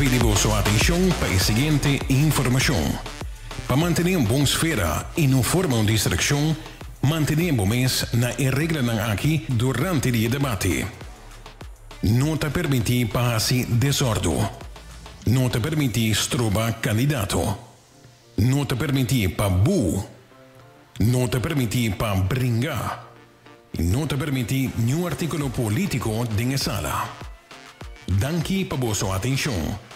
pedimos su atención para la siguiente información. Para mantener una buena esfera y no formar una distracción, mantenemos las reglas aquí durante el debate. No te permite pasar desorden. No te permite strobar candidato. No te permite pa bu. No te permite pa brincar. Y no te permite ni un artículo político de la sala. Danke por vuestra atención.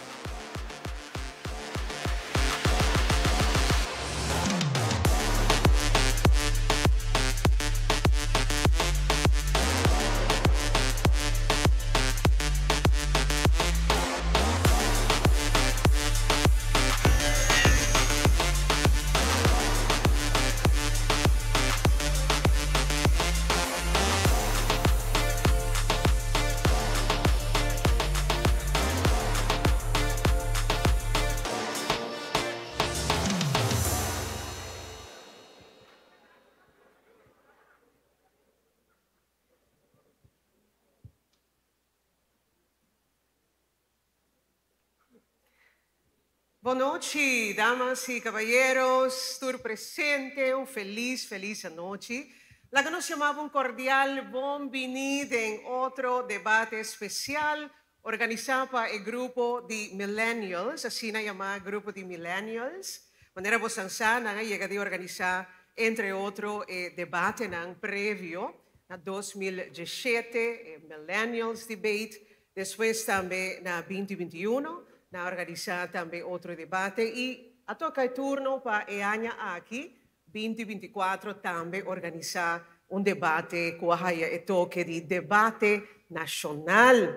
Boa noite, damas e caballeros, tur presente, feliz noche. La que nos llamaba un cordial bienvenido en otro debate especial organizado por el grupo de Millennials, así se llama Grupo de Millennials. Manera bosanzana llega de organizar, entre otros, debate previo a 2017, Millennials Debate, después también na 2021. Na organizar também outro debate e a toca turno para o ano aqui, 2024, também organizar debate com a toque de debate nacional.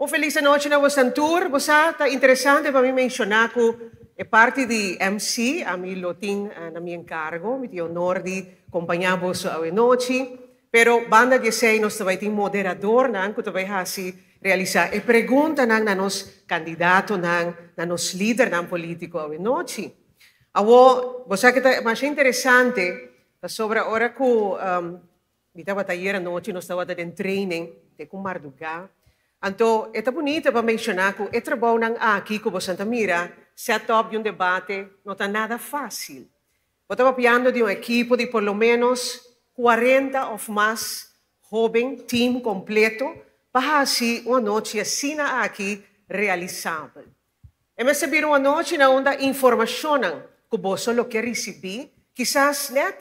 Feliz noite na vossa tour. Você está interessante para mim mencionar que é parte de MC, a mim lo tenho na minha encargo, me tenho honor de acompanhar você a noite. Pero banda de sei nós também tem moderador, não que também assim realizar e pergunta na nos candidato na nos líder na político a noite. Awo, você que tá mais interessante sobre a hora que me estava taller a noite nós estava dando training de como mardugar. Então, é bonito para mencionar que é trabalho aqui que você mira setup de debate não está nada fácil. Eu estava piando de equipo de por lo menos 40 ou mais jovem, team completo, para assim uma noite assim aqui realizável. E me receber uma noite na onda informação que você lo quer receber, quizás net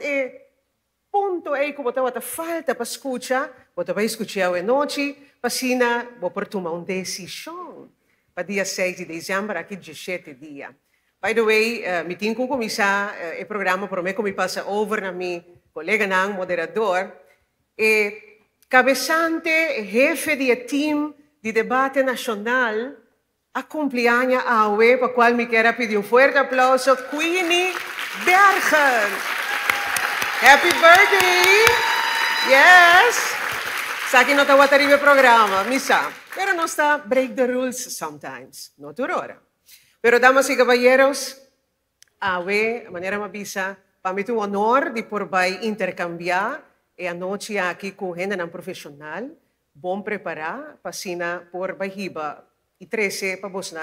ponto aí que você falta para escutar, você vai escutar a noite, para assim você tomar uma decisão para dia 6 de dezembro, aqui 17 dias. By the way, me tenho que começar o programa, para mim que me passa over na minha colega moderador, cabeçante, jefe de team de debate nacional, a cumpleaños a UE, para qual me quero pedir um forte aplauso, Queenie Bergen. Happy birthday! Yes! Sa que não está o programa, misa. Pero não está break the rules sometimes, não por hora. Pero damas e caballeros, a UE, a maneira mabisa, para mim é um honor de por vai intercambiar e a noite aqui com gente profissional, bom preparar, para sina por vai riba e 13 para você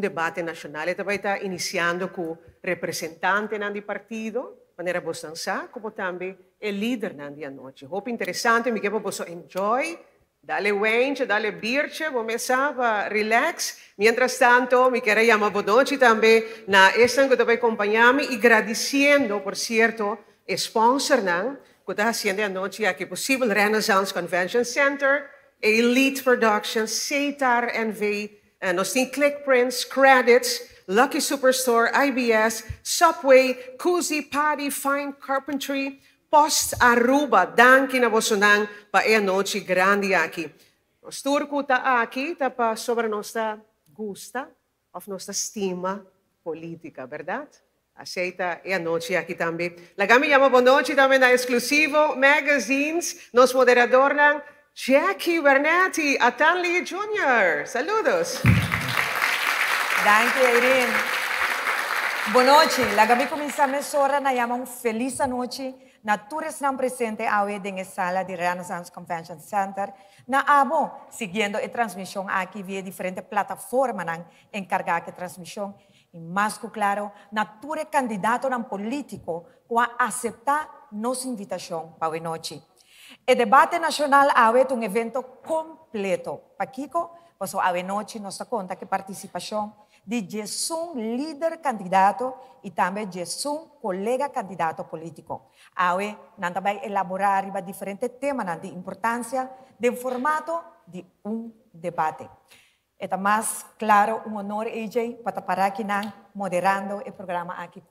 debate nacional. E também está iniciando com representante do partido, maneira você como também o líder da noite. Hope interessante, me quero você enjoy, dale wench, dale birche, começar para relax. Mientras tanto, me quero chamar boa noite também na esta que também acompanhar-me e agradecendo, por certo, sponsor que está fazendo a noite aqui possível, Renaissance Convention Center, Elite Productions, Cetar NV, nós temos Clickprints, Credits, Lucky Superstore, IBS, Subway, Cozy Paddy, Fine Carpentry, Post Aruba, danke na vosso para a noite grande aqui. Nós turco está aqui, está para sobre nossa gusta, ou nossa estima política, verdade? Aceita a noite aqui também. Lagami chama boa noite também na Exclusivo Magazines, nosso moderador, Jackie Bernetti, Atanli Jr. Saludos. Danke, Irene. Boa noite. Lagami começamos ora na yama feliz noite. Na tours não presente ao em sala de Renaissance Convention Center. Na abo, seguindo a transmissão aqui via diferentes plataformas encarregadas de transmissão. E mais claro, na tour candidato não político que aceitar nossa invitação para a noite. O debate nacional é um evento completo. Para Kiko, passou a noite nossa conta que participação de Jesus líder candidato e também Jesus colega candidato político. Awe, nós também elaborar diferentes temas de importância do formato de debate. É mais claro honor, AJ, para parar aqui moderando o programa aqui.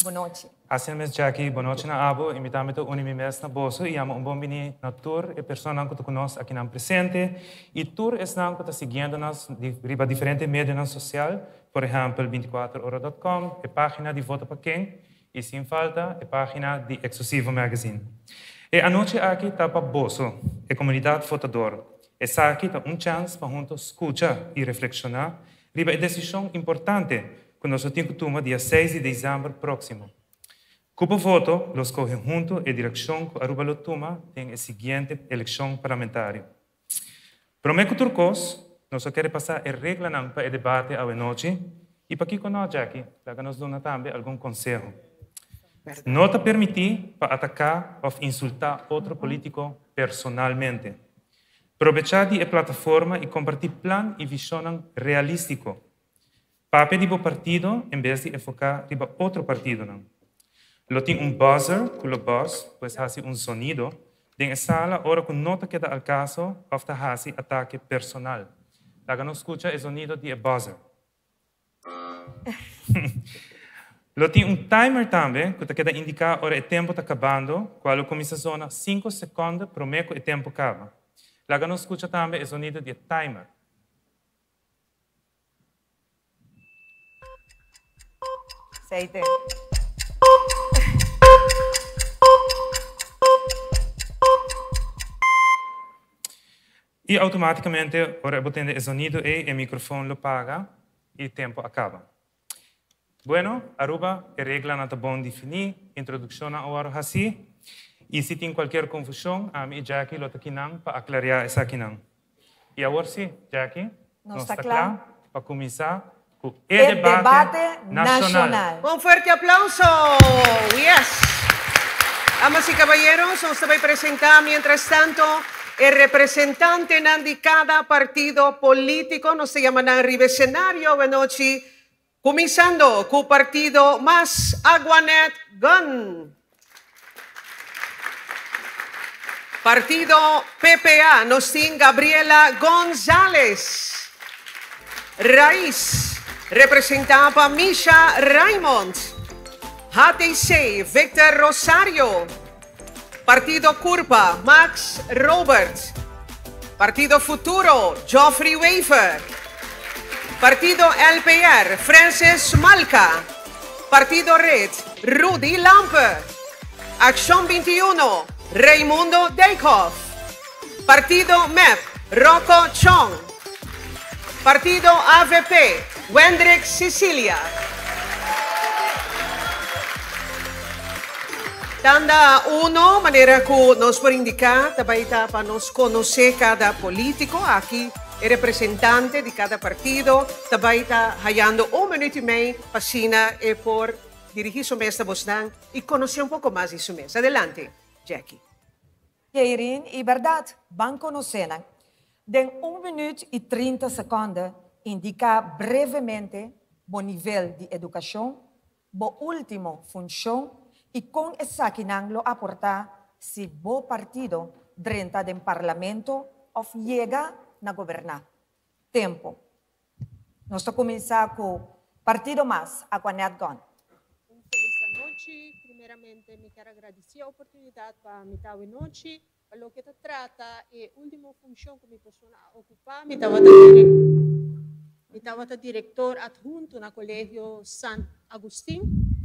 Boa noite. Assim mesmo, Jackie, boa noite na abo. Invitamos a unimimés na bolso e amo bom bini na tour e pessoa que conosco aqui na presente. E tour é não que está seguindo nas diferentes mídias sociais, por exemplo, 24horas.com, a página de Vota para Quem, e sem falta, a página de Exclusivo Magazine. E a noite aqui está para bolso, a comunidade votadora. Essa aqui está chance para juntos escutar e reflexionar sobre a decisão importante que nós temos que tomar dia 6 de dezembro próximo. Como voto, los coge junto a direção que Aruba lo toma em a seguinte eleição parlamentar. Prometo turcos, nós queremos passar a regra para o debate à noite e para que nós, Jackie, nos dona também algum conselho. Não te permitir para atacar ou insultar outro político personalmente. Aproveitar a plataforma e compartilhar plano e visão realístico. Pape de partido em vez de enfocar em outro partido. Lo tem buzzer, que o buzz, pues hace sonido, de sala, ora que não queda al caso, ou hace ataque personal. Laga não escucha o sonido de buzzer. Lo tem timer também, que queda indicar ora o tempo está acabando, quando começa a zona 5 segundos, prometo o tempo acaba. Laga não escucha também o sonido de timer. Aceite. E automaticamente, ora botando o sonido e o microfone lo paga e o tempo acaba. Bueno, Aruba, a regra não está bom definir, introdução agora assim. E se tem qualquer confusão, a mim e Jackie lo está aqui para aclarar essa aqui. E agora sim, Jackie, nós está claro para começar com o debate nacional. Un fuerte aplauso. Yes. Damas y caballeros, nos voy a presentar mientras tanto el representante de cada partido político. Nos se llaman arriba escenario. Buenas noches. Comenzando con el partido Más Aguanet Gun. Partido PPA, nos tiene Gabriela González. Raíz, representaba Misha Raymond. HTC, Victor Rosario. Partido Curpa, Max Robert. Partido Futuro, Geoffrey Wafer. Partido LPR, Francis Malca. Partido Red, Rudy Lamper. Acción 21, Raimundo Dayhoff. Partido MEP, Rocco Chong. Partido AVP, Wendrick Sicilia. Tanda 1, manera que nos por indicar, para nos conocer cada político aquí, el representante de cada partido, está hallando 1 minuto y medio para por dirigir su mesa Bosdan y conocer un poco más de su mesa. Adelante, Jackie. Keirin, y verdad, van conociendo. De 1 minuto y 30 segundos, indica brevemente o nivel de educación, o última función, y con esa que lo aporta si o partido dentro del parlamento o llega a gobernar. Tempo. Nós começar com o Partido Más Aguanet Gun. Feliz noite. Primeiramente, me quero agradecer a oportunidade para me dar noite. Para o que se trata, é a última função que me posso ocupar. Me estava diretor adjunto no Colégio San Agustín.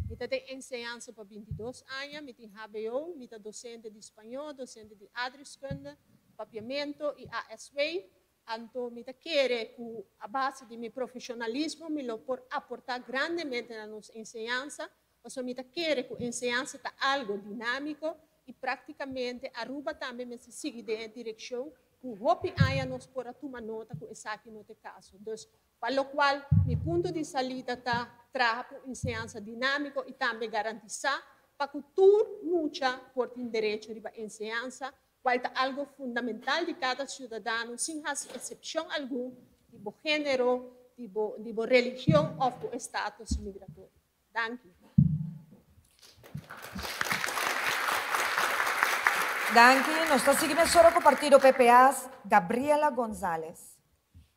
Me tenho ensinança para 22 anos. Me tenho HBO, me tenho docente de espanhol, docente de adreskunde, papiamento e ASW. Anto mi quiere que a base de mi profesionalismo me lo por aportar grandemente a nuestra enseñanza. O sea, mi quiere que la enseñanza está algo dinámico y prácticamente Aruba también me sigue de dirección que hopi haya nos por a tomar nota que es aquí no te caso. Entonces, para lo cual mi punto de salida está trabajar por enseñanza dinámico y también garantizar para que tú mucha por tu derecho de enseñanza, cual es algo fundamental de cada ciudadano, sin hacer excepción alguna, de género, de religión o de estatus migratorio. Gracias. Danke. Nós estamos seguindo com o partido PPA, Gabriela González.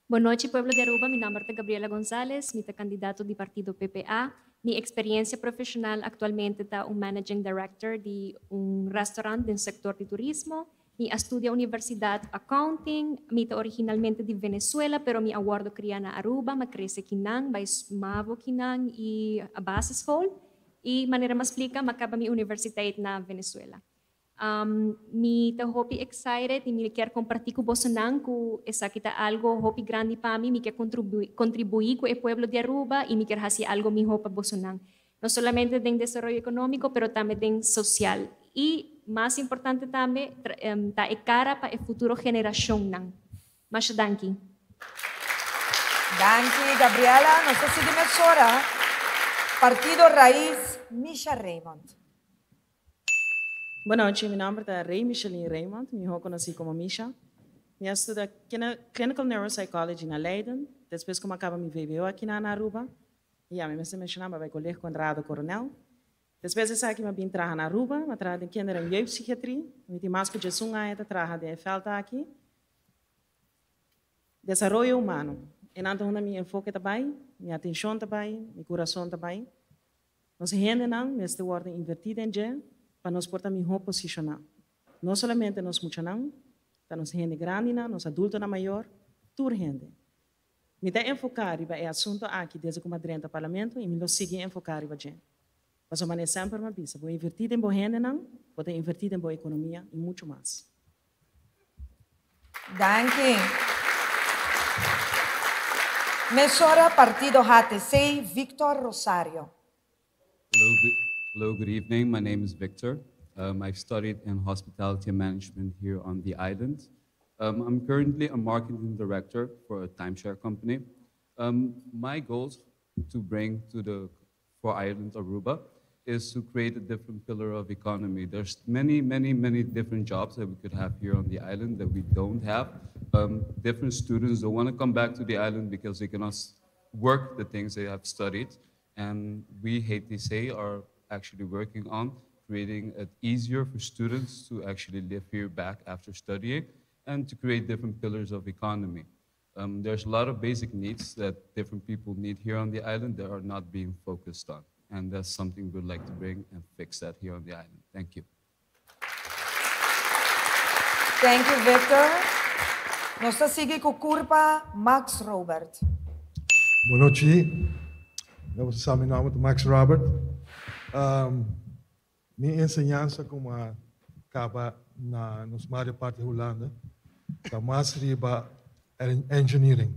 Boa noite, pueblo de Aruba. Mi nombre es Gabriela González, mi candidato del partido PPA. Mi experiencia profesional actualmente está un managing director de un restaurante del sector de turismo. Mi estudio universidad accounting. Mi originalmente de Venezuela, pero mi aguardo criana Aruba. Me crece Kinang, Mavo Kinang y Basisfol. Y manera más explica, me acaba mi universidad na Venezuela. Mi ta hopi excited y mi quer compartir con vos que esa kita algo hopi grande para mí, mi quer contribuir con el pueblo de Aruba y mi quer hacer algo mi hopa vos no solamente en desarrollo económico, pero también en social. Y más importante también, ta cara para el futuro generación nan. Mas danke. Danke, Gabriela. Nós estamos seguindo agora Partido Raíz, Misha Raymond. Boa noite, meu nome é Ray Micheline Raymond, me conheci como Misha. Eu estudo Clinical Neuropsychology na Leiden, depois que eu acabo me VBO aqui na Aruba. E a mim se mencionava vai colher Conrado Coronel. Depois eu saí que eu vim trabalhar na Aruba, eu trabalho em kinder em jeugdpsychiatrie. Eu tenho mais que de sunga eu trabalho de falta aqui. Desenvolvimento humano. E então onde meu enfoque também, minha atenção também, meu coração também. Nossa renda não, mas de ordem invertida em dia. Para nós portar melhor posicionar. Não somente nós muitos não, para nós gente grande, nós adultos na maior, tudo gente. Me dá enfocar em é assunto aqui desde como dentro do parlamento e me lo sigue enfocar em gente. Mas o maneira sempre uma pista, vou invertir em boa gente não, vou invertir em boa economia e muito mais. Danke. Mesora Partido HTC, Victor Rosario. Hello, good evening. My name is Victor. I've studied in hospitality management here on the island. I'm currently a marketing director for a timeshare company. My goals to bring to the island Aruba is to create a different pillar of economy. There's many different jobs that we could have here on the island that we don't have. Different students don't want to come back to the island because they cannot work the things they have studied. And we, HTC, are actually working on creating it easier for students to actually live here back after studying and to create different pillars of economy. There's a lot of basic needs that different people need here on the island that are not being focused on. And that's something we'd like to bring and fix that here on the island. Thank you. Thank you, Victor. Nós seguimos com Curpa Max Robert. Boa noite. Eu sou meu nome é Max Robert. Minha ensinança como acaba na maior parte da Holanda, está mais riba engineering.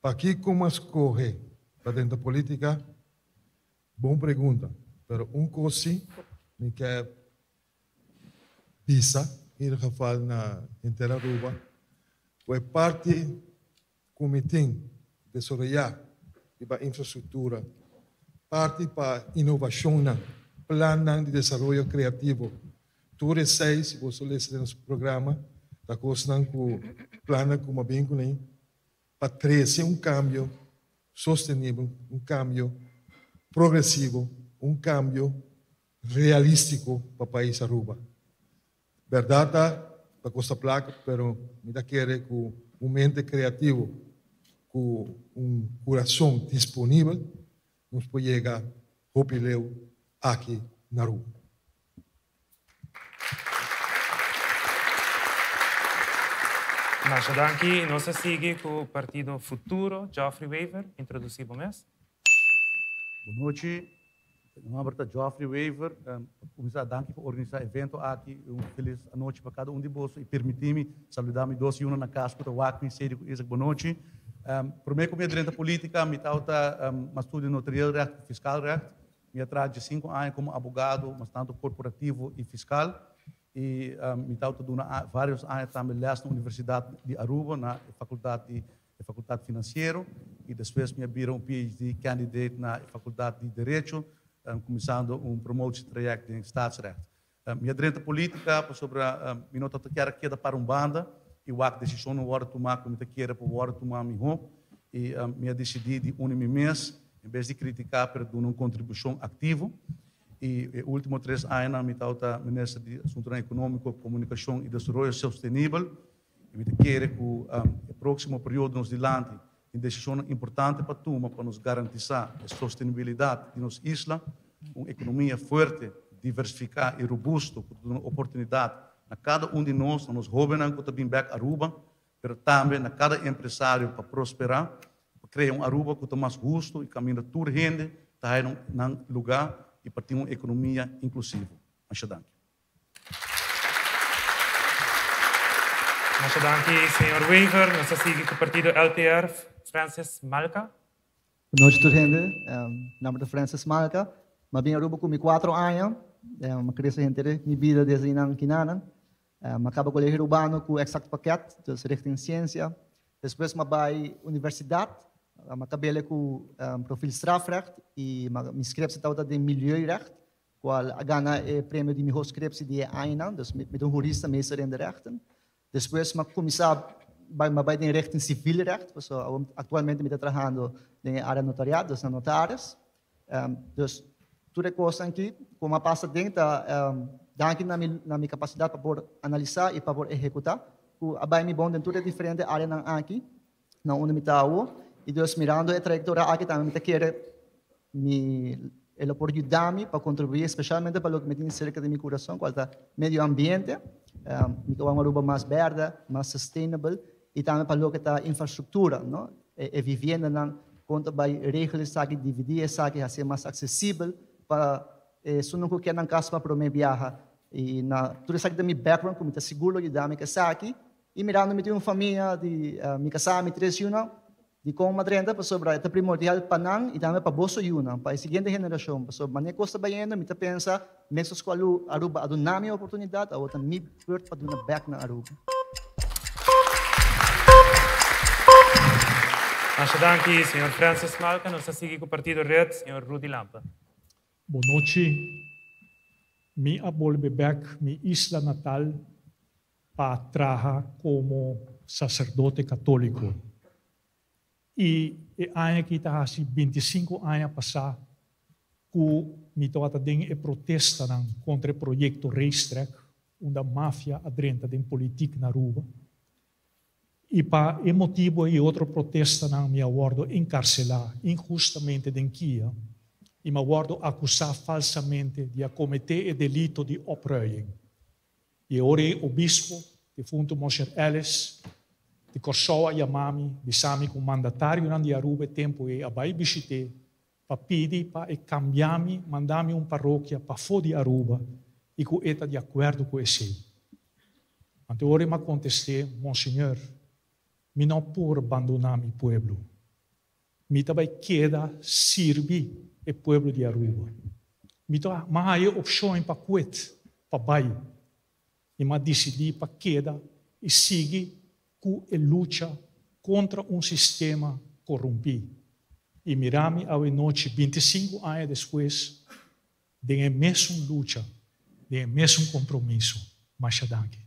Para aqui como escorre para dentro da política, boa pergunta. Pero coisa me quer visa, em geval na inteira Aruba, é parte comitê de desenvolver para infraestrutura, parte para inovação, plano de desenvolvimento criativo. Tudo isso, se você ler esse programa, está costando com plano como bem com ele, para trazer cambio sustentável, cambio progressivo, cambio realístico para o país Aruba. Verdade, para Costa Placa, pero me dá querer com mente criativo, com coração disponível, nos pode chegar ao aqui na Aruba. Mas danke. Nós seguimos com o Partido Futuro, Geoffrey Weaver, introduzir o mês. Boa noite. Meu nome é Geoffrey Weaver, começar a dar por organizar evento aqui, feliz noite para cada de vocês e permitir-me saludar me dois na casa para o aqui sério essa boa noite. Primeiro como direito política, me tauta estudo notarial recht, fiscal recht, me atrás de 5 anos como advogado, mas tanto corporativo e fiscal. E me tauta vários anos também na Universidade de Aruba, na faculdade financeira, e depois me abriram PhD candidate na faculdade de Direito, começando promote trajecto em Staatsrecht. Minha direita política, sobre minha nota que para banda, e o ato de decisão não hora tomar como quer para hora tomar minha e minha decidi de mês, em vez de criticar, para dar uma contribuição ativa. E os últimos 3 anos, me tauta ministro de Assuntos Econômicos, Comunicação e Desenvolvimento Sustentável. E me quer que o próximo período nos dilante em decisão importante para tomar, para nos garantir a sustentabilidade de nossa isla, uma economia forte, diversificada e robusta, com uma oportunidade a cada de nós, nos jovens que também back Aruba, mas também a cada empresário para prosperar, para criar Aruba que tem mais justo e caminho toda gente, está em um lugar e para ter uma economia inclusiva. Muito obrigado, senhor Weaver. Nós seguimos com o partido LTR, Francis Malca. Boa noite, tudo gente. Nome é Francis Malca. Eu vim a Aruba com 4 anos. Eu cresci em minha vida desde Kinanan. Acabo o colégio urbano com o exact paquete, de recht em ciência. Depois eu vou à universidade. Eu acabei com o perfil strafrecht e me inscrevi de milieurecht, qual ganha o prêmio de minha inscrição de ano, então met een jurista meester in de rechten. Depois eu comecei em rechten civil recht, atualmente me trabalhando na área notariado, na notárias. Tudo coisa aqui, como a passa dentro, daqui na minha capacidade para poder analisar e para poder executar, que abai me bom dentro de diferentes áreas aqui, na onde me está e Deus mirando a trajetória aqui também me quer ele pode ajudar-me para contribuir, especialmente para o que me tem cerca de meu coração, qual é o meio ambiente, me quer uma Aruba mais verde, mais sustainable, e também para o que está infraestrutura, não? E vivenda não conta vai regras aqui dividir essa aqui a ser mais acessível para se não quer na casa para me viajar e na tudo isso aqui da minha background como está seguro de dar me casar aqui e mirando me ter uma família de me casar me 3 anos de com uma renda para sobre é primordial para não e também para bolso una para a seguinte geração para sobre maneira costa baiano me pensa nessa escola Aruba a dar minha oportunidade a outra me perto para dar back na Aruba. Muito obrigado, senhor Francis Malca. Nós seguimos com o partido Red, senhor Rudy Lampa. Boa noite. Me volve back minha isla natal para trabalhar como sacerdote católico. E ano que está assim 25 anos passar que me estou a protesta contra o projeto Racetrack, onde a máfia adrenta da política na Aruba. E para esse motivo e outro protesta me aguardo encarcelar injustamente em Kia e me aguardo acusar falsamente de cometer o delito de opruiing. E ora o bispo de Funto Mosher Ellis de Corsoa e Amami de Sami com mandatário de Aruba tempo e abai visite para pedir para cambiar-me, mandar-me paróquia para fora de Aruba e que está de acordo com esse. Então ora me contestei, Monsenhor, me não por abandonar meu pueblo. Me também queda servir o pueblo de Aruba. Me também há opção para quit, para bair. E me decidi para queda e seguir com a luta contra sistema corrompido. E mirame a noite 25 anos depois, de a mesma luta, de a mesmo compromisso. Machadaki.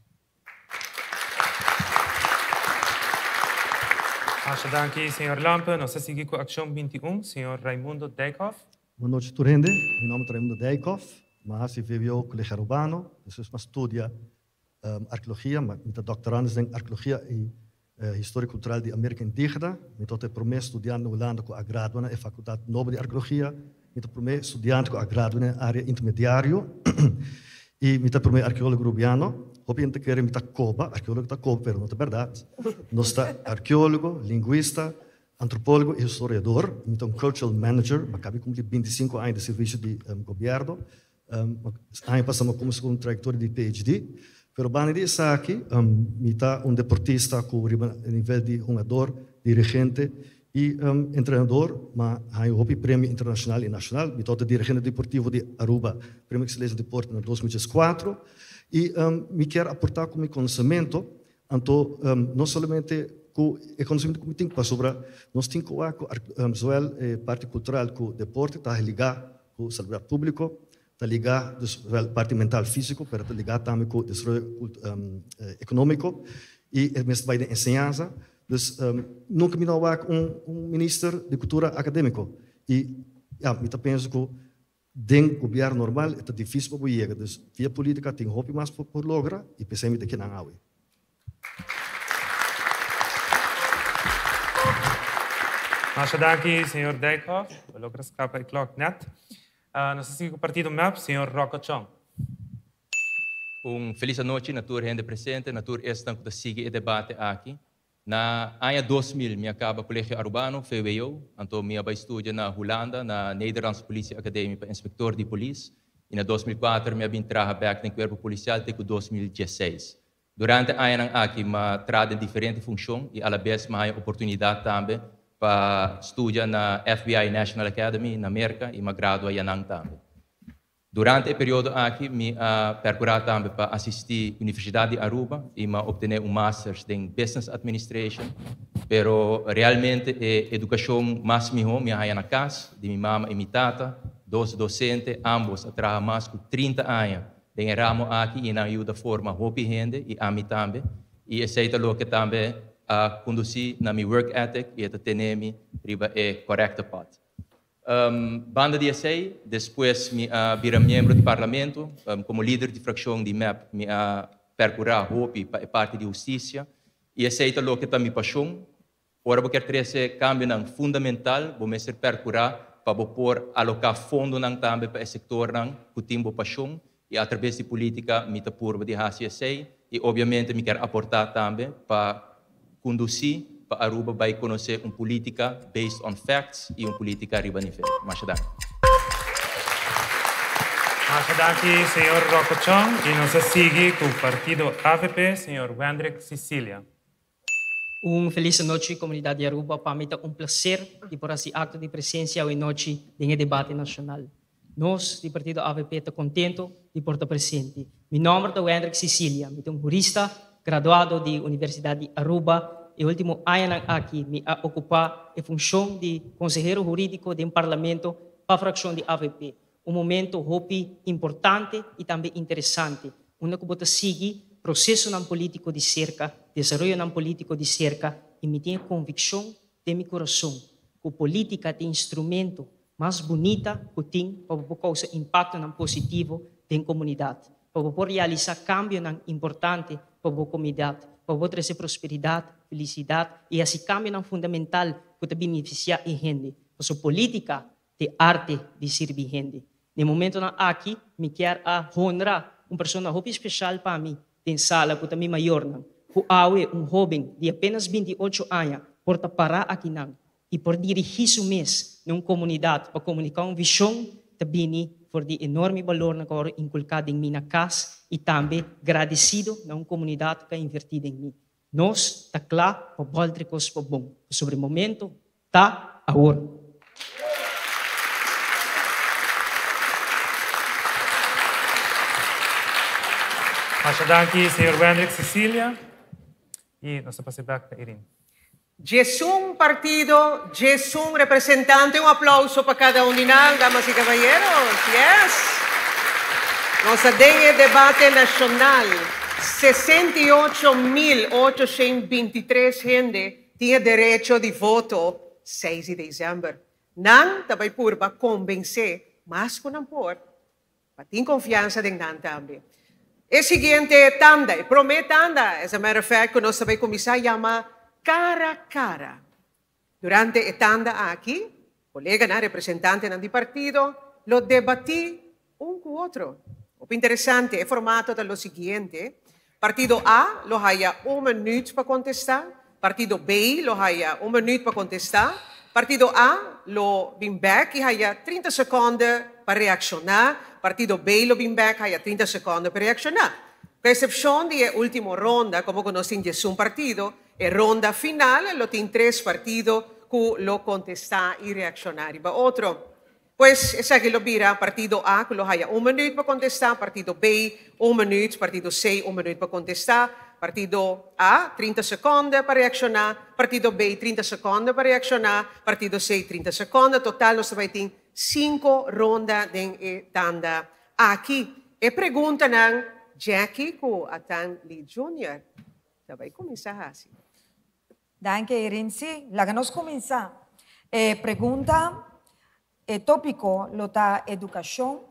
Muito obrigado, senhor Lampa. Nós seguimos com a Ação 21, senhor Raimundo Dijkhoff. Boa noite, Turende. Meu nome é Raimundo Dijkhoff. Mas eu vivo no Colégio Urbano. Eu estudo arqueologia, mas estou doutorando em arqueologia e história cultural de América Indígena. Eu estou promesso estudando na Holanda com a graduada na Faculdade Nova de Arqueologia. Eu estou promesso estudando com a graduada na área intermediário. E eu estou promesso arqueólogo urbano. Obviamente que eu estou coba, arqueólogo está coba, mas não é verdade. Nós está arqueólogo, linguista, antropólogo e historiador. Eu estou cultural manager, mas acabei com 25 anos de serviço de governo. Ano passado começou com trajetória de PhD. Pero bani di saki, mita deportista com nível de jogador, dirigente e treinador, mas há um prêmio internacional e nacional. Mita dirigente deportivo de Aruba, prêmio de excelência de deporte em 2004. E me quero aportar com meu conhecimento, então, não somente com o conhecimento que tenho para sobre, nós temos que parte cultural com o deporte, está ligado com o saúde público, está ligado com a parte mental físico, mas está ligado também com o desenvolvimento econômico e mesmo vai de ensinança. Então, nunca me dá ministro de cultura acadêmico e eu penso que dentro do governo normal é difícil para chegar. Então, via política tem hope mais por lograr e pensamos que não há. Nós aqui, Sr. Dijkhoff, logra escapa e clock net. Nós seguimos o partido MAP, Sr. Rocco Chong. Feliz noite, na tua renda presente, na tua estanco da siga e debate aqui. Na ano 2000, me acaba o Colégio Urbano, VWO, então me vai estudar na Holanda, na Nederlandse Politie Academie para inspector de polícia. E na 2004, me vim trabalhar no corpo policial até 2016. Durante a ano aqui, me trabalho em diferentes funções e, à vez, me há oportunidade também para estudar na FBI National Academy, na América, e me graduar em também. Durante o período aqui, me percorri também para assistir à Universidade de Aruba e me obter Master em Business Administration. Pero realmente a educação mais melhor me há na casa de minha mãe e minha tata, dois docentes, ambos a trabalhar mais de 30 anos. Tem ramo aqui e na ajuda forma hopi rende e a mim também. E aceita lo que também conduzir na minha work ethic e a ter-me riba é correcta path. Banda de essay, depois me vira membro do parlamento, como líder de fração de MEP, me percorrer a hopi para a parte de justiça e aceita lo que também paixão. Ora, porque esse cambio fundamental, vou me ser percorrer para pôr alocar fundo também para o setor que tem paixão e através de política me tapurba de raça essay e obviamente me quer aportar também para conduzir para Aruba vai conhecer uma política based on facts e uma política ribanifera. Machadang. Machadang, Sr. Rocco Chong, e nós seguimos com o partido AVP, Sr. Wendrik Sicilia. Feliz noite, comunidade de Aruba. Para mim é prazer de por esse acto de presença hoje noite no debate nacional. Nós, do partido AVP, estamos contentes de por estar presente. Meu nome é Wendrik Sicilia, sou jurista, graduado da Universidade de Aruba. E o último ano aqui me ocupar a função de conselheiro jurídico do parlamento para a fração de AVP. Momento importante e também interessante. Onde eu vou seguir processo político de cerca, desenvolvimento político de cerca e me tenho convicção de meu coração que a política é o instrumento mais bonito que tem para causar impacto positivo na comunidade, para realizar cambio importante para a comunidade, para trazer prosperidade, felicidade e esse cambio fundamental que te beneficia a gente. A política é arte de servir gente. No momento aqui, me quero honrar uma pessoa muito especial para mim, em sala que também maior, que é jovem de apenas 28 anos, por parar aqui e por dirigir-se mês numa comunidade para comunicar uma visão também por de enorme valor na qual inculcado em minha casa e também agradecido na uma comunidade que é invertida em mim. Nós está claro para voltar coisas para bom. Sobre o momento, está agora. Machadang, Sr. Wendrik Sicilia. E nós passamos para Irene. Jesús partido, Jesús representante, un aplauso para cada unidad, damas y caballeros. Yes. Nos den el debate nacional. 68.823 gente tiene derecho de voto 6 de diciembre. Nan tabay purba convencer más con ampor, para tener confianza en nan también. El siguiente tanda, promete tanda, as a matter of fact, que nos tabay comisar llama cara a cara. Durante a tanda aqui, colega representante del partido, lo debatí un con otro. O interessante, é formato lo siguiente. Partido A lo haya 1 minuto para contestar. Partido B lo haya 1 minuto para contestar. Partido A lo vem back e haya 30 segundos para reaccionar. partido B lo bin back haya 30 segundos para reaccionar. Con excepción de la última ronda, como conocen ya un partido, la ronda final lo tiene 3 partidos que lo contesta y reaccionar. Y otro, pues esa que lo vira, partido A que lo haya 1 minuto para contestar, partido B 1 minuto, partido C 1 minuto para contestar, partido A 30 segundos para reaccionar, partido B 30 segundos para reaccionar, partido C 30 segundos, total nós vai ter 5 rondas de tanda aqui. E pergunta ng Jackie ko atan Lee Jr. Sabay começar assim. Danke, Irinsi. Laganos começar. Pergunta, tópico, lota educação,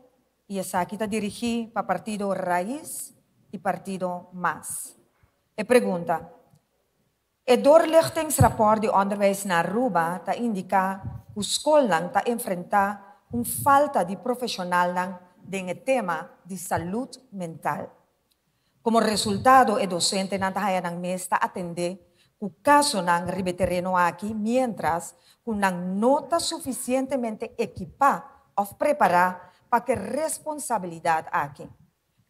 e essa aqui está dirigida para partido Raiz e partido MAS. Pergunta, doorlichtingsrapport de onderwijs naar Aruba ta indica que a escola ta enfrenta falta de profissional de tema de saúde mental. Como resultado, el docente na tahaya ng mesta atende o caso ng ribeterreno aqui, mientras que nang nota suficientemente equipada o preparada para que responsabilidad aqui.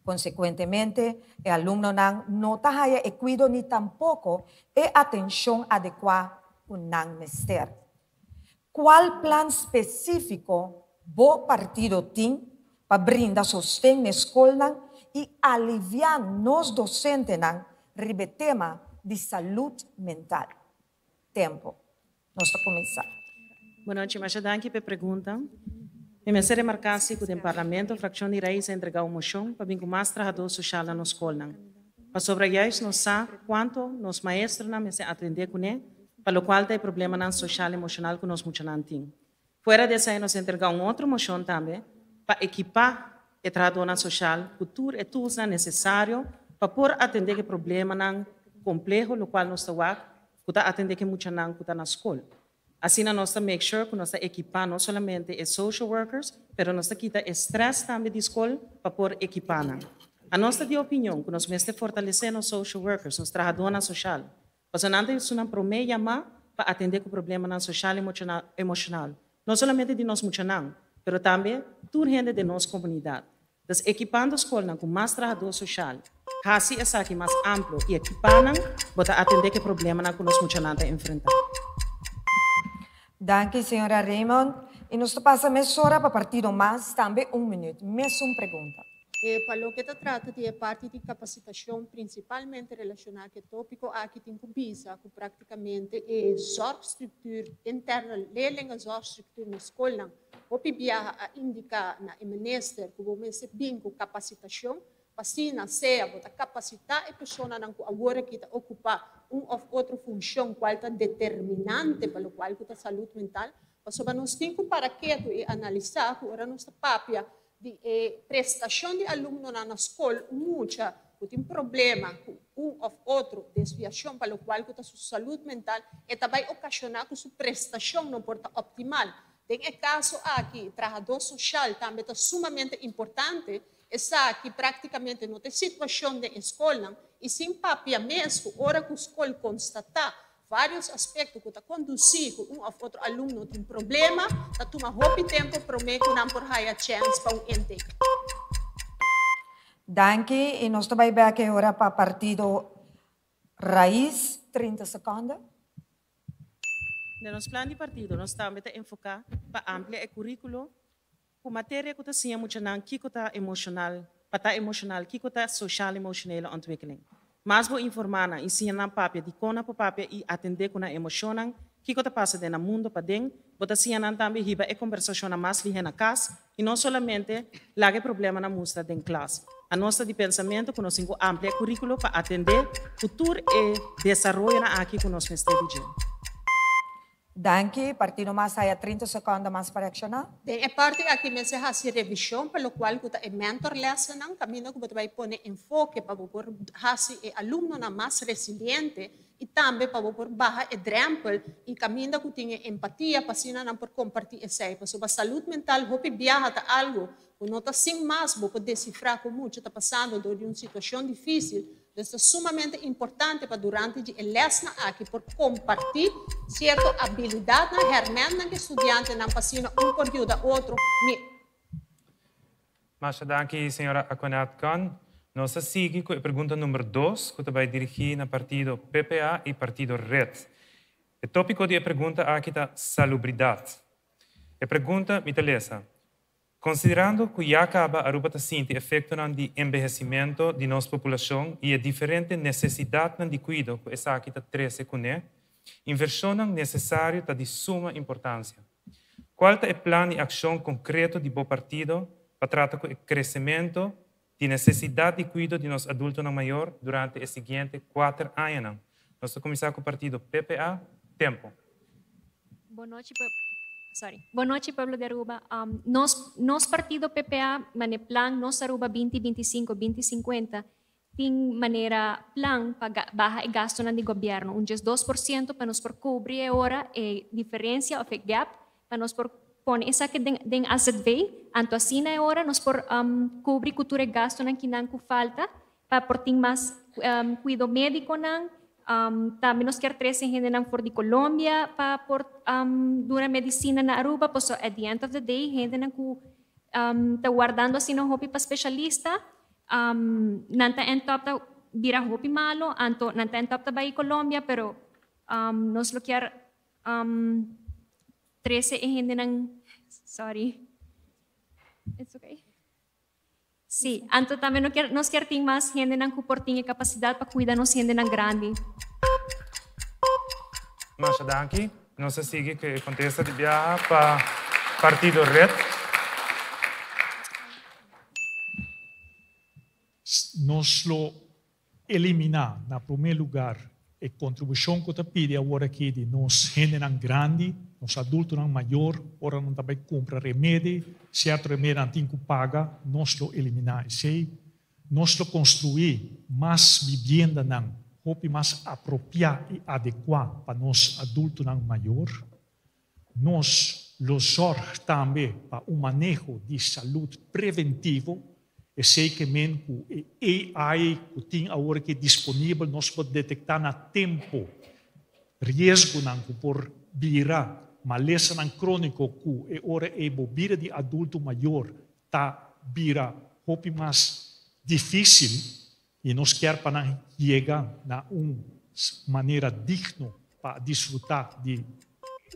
Consecuentemente, el alumno no haya cuidado ni tampoco atención adecuada con el mester. ¿Cuál plan específico bo partido tiene para brindar sostén en la escuela y aliviar los docentes en el tema de salud mental? Tempo. Nós começar. Boa noite, mas danke pela pergunta. Eu me serei marcado que o Parlamento, a fração de Raiz, entregou uma moção para vincular mais trabalhadores sociais na escola. Para sobre isso, nós sabemos quanto nós maestros não se atender com ele, para o qual tem problema na social e emocional que nós muitos não temos. Fora dessa, nós entregamos uma outra moção também para equipar o trabalhador social, cultura e tools necessários para poder atender o problema complexo, no qual nós estamos para atender que muitos não estão na escola. Assim, nós temos make sure que nós equipar não somente os social workers, mas nós quita estresse também de escola para poder equipar. A nossa opinião que nós temos fortalecer os social workers, os trabalhadores sociais. Mas não temos uma promessa para atender o problema na social e emocional. Não somente de nós muitos não, mas também toda gente de nossa comunidade. Então, equipando a escola com mais trabalhador social, assim é aqui mais amplo e equipando para atender o problema que nós muitos não enfrentar. Danke, senhora Raymond. E nós passamos agora para o partido MAS, também 1 minuto. Mesma pergunta. Para o que se trata de parte de capacitação, principalmente relacionada com o tópico aqui tem que visa, que praticamente é zorgstructuur interna, leerlinge zorgstructuur na escola, o pibia a indicar na minister que o mês bem com capacitação, para ser a capacitar a pessoa que agora que ocupar ou outra função qual está determinante para o qual a saúde mental, para nós temos para que e analisar que agora nossa papia de prestação de aluno na escola, muita tem problema com ou outro desviação para o qual a sua saúde mental e também ocasionar que sua prestação não porta optimal. Tem caso aqui, trabalhador social também é sumamente importante. Essa que praticamente não tem situação de escola e sem papia mesmo, hora que a escola constatar vários aspectos que está conduzindo ou outro aluno tem problema, está tomando muito tempo para que não por higher chance para intake. Danke, e nós também vamos aqui agora para o partido Raiz, 30 segundos. No nosso plano de partido, nós estamos a enfocar para ampliar o currículo com matéria que está muito não que está emocional, para emocional, que está social emocional ontwikkeling. Mas vou informar ensinar na papia de cona para papia e atender com a emoção que está passando no mundo para dentro, bota ensinar também riba e conversação mais ligeira na casa e não somente lá que problema na mostra dentro classe. A nossa de pensamento que nós temos amplia currículo para atender futuro e desenvolver aqui que nós estamos dizendo. Danke, partido MAS há 30 segundos mais para reaccionar. É parte aqui mesmo a revisão, pelo qual o mentor lesson não caminho que você vai pôr enfoque para pôr o aluno na mais resiliente e também para pôr barra exemplo e caminho que tenha empatia para assim não por compartilhar essa aí. Para a saúde mental, hope viaja algo, que não está sem mais, vou decifrar como muito está passando de uma situação difícil. Isso é sumamente importante para durante a lesson aqui por compartilhar certa habilidade na hermana que estudante não passina período a outro. Masha danki, senhora Aquanat Khan. Nós seguimos com a pergunta número 2, que vai dirigir no partido PPA e partido Red. O tópico da pergunta aqui é salubridade. A pergunta me interessa. Considerando que já acaba Aruba está sentindo efeito de envelhecimento de nossa população e a diferente necessidade de cuidado que essa aqui está treze com ele, inversão necessária está de suma importância. Qual é o plano de ação concreto de bom partido para tratar com o crescimento de necessidade de cuidado de nossos adultos maior durante os seguintes 4 anos? Nós vamos começar com o partido PPA. Tempo. Boa noite, pueblo de Aruba. Nos partido PPA, mane plan, nos Aruba 2025, 2050, tem maneira plan para bajar o gasto de governo, 2% para nos por cobrir agora a diferença ou gap, para nos por pôr essa que den asset bay, anto assim agora nos por cobrir cultura gasto na kinang ku falta, para por ter mais cuidado médico nang. Também nós quer 13 gente na for de Colômbia para por dura medicina na Aruba, pues so at the end of the day gente na ku tá guardando assim no hopi para especialista, nanta en top ta vira hopi malo, anto nanta en top ta vai Colômbia, pero nós lo quer 13 gente nang sorry, it's okay. Sí, anto também nós quer ter mais gente na cuportinha capacidade para cuidar nos gente na grande. Masha danki. Nós seguimos com a contesta de viajar para partido Red. Nós lo eliminar, na primeiro lugar, a contribuição que te pede agora aqui de nós gente na grande, nos adultos não maior, ora não também compra remédio, certo remédio não tem que pagar, nós lo eliminar. Nós lo construir mais vivenda não, hopi mais apropriada e adequada para nós adultos não maior. Nós lo sorge também para o manejo de saúde preventivo, e sei que mesmo o AI que tem agora que é disponível, nós podemos detectar na tempo risco não por virar maleza não crônico que é hora é bobira de adulto maior tá vira hopi mais difícil e nós quer para chegar na maneira digna para desfrutar de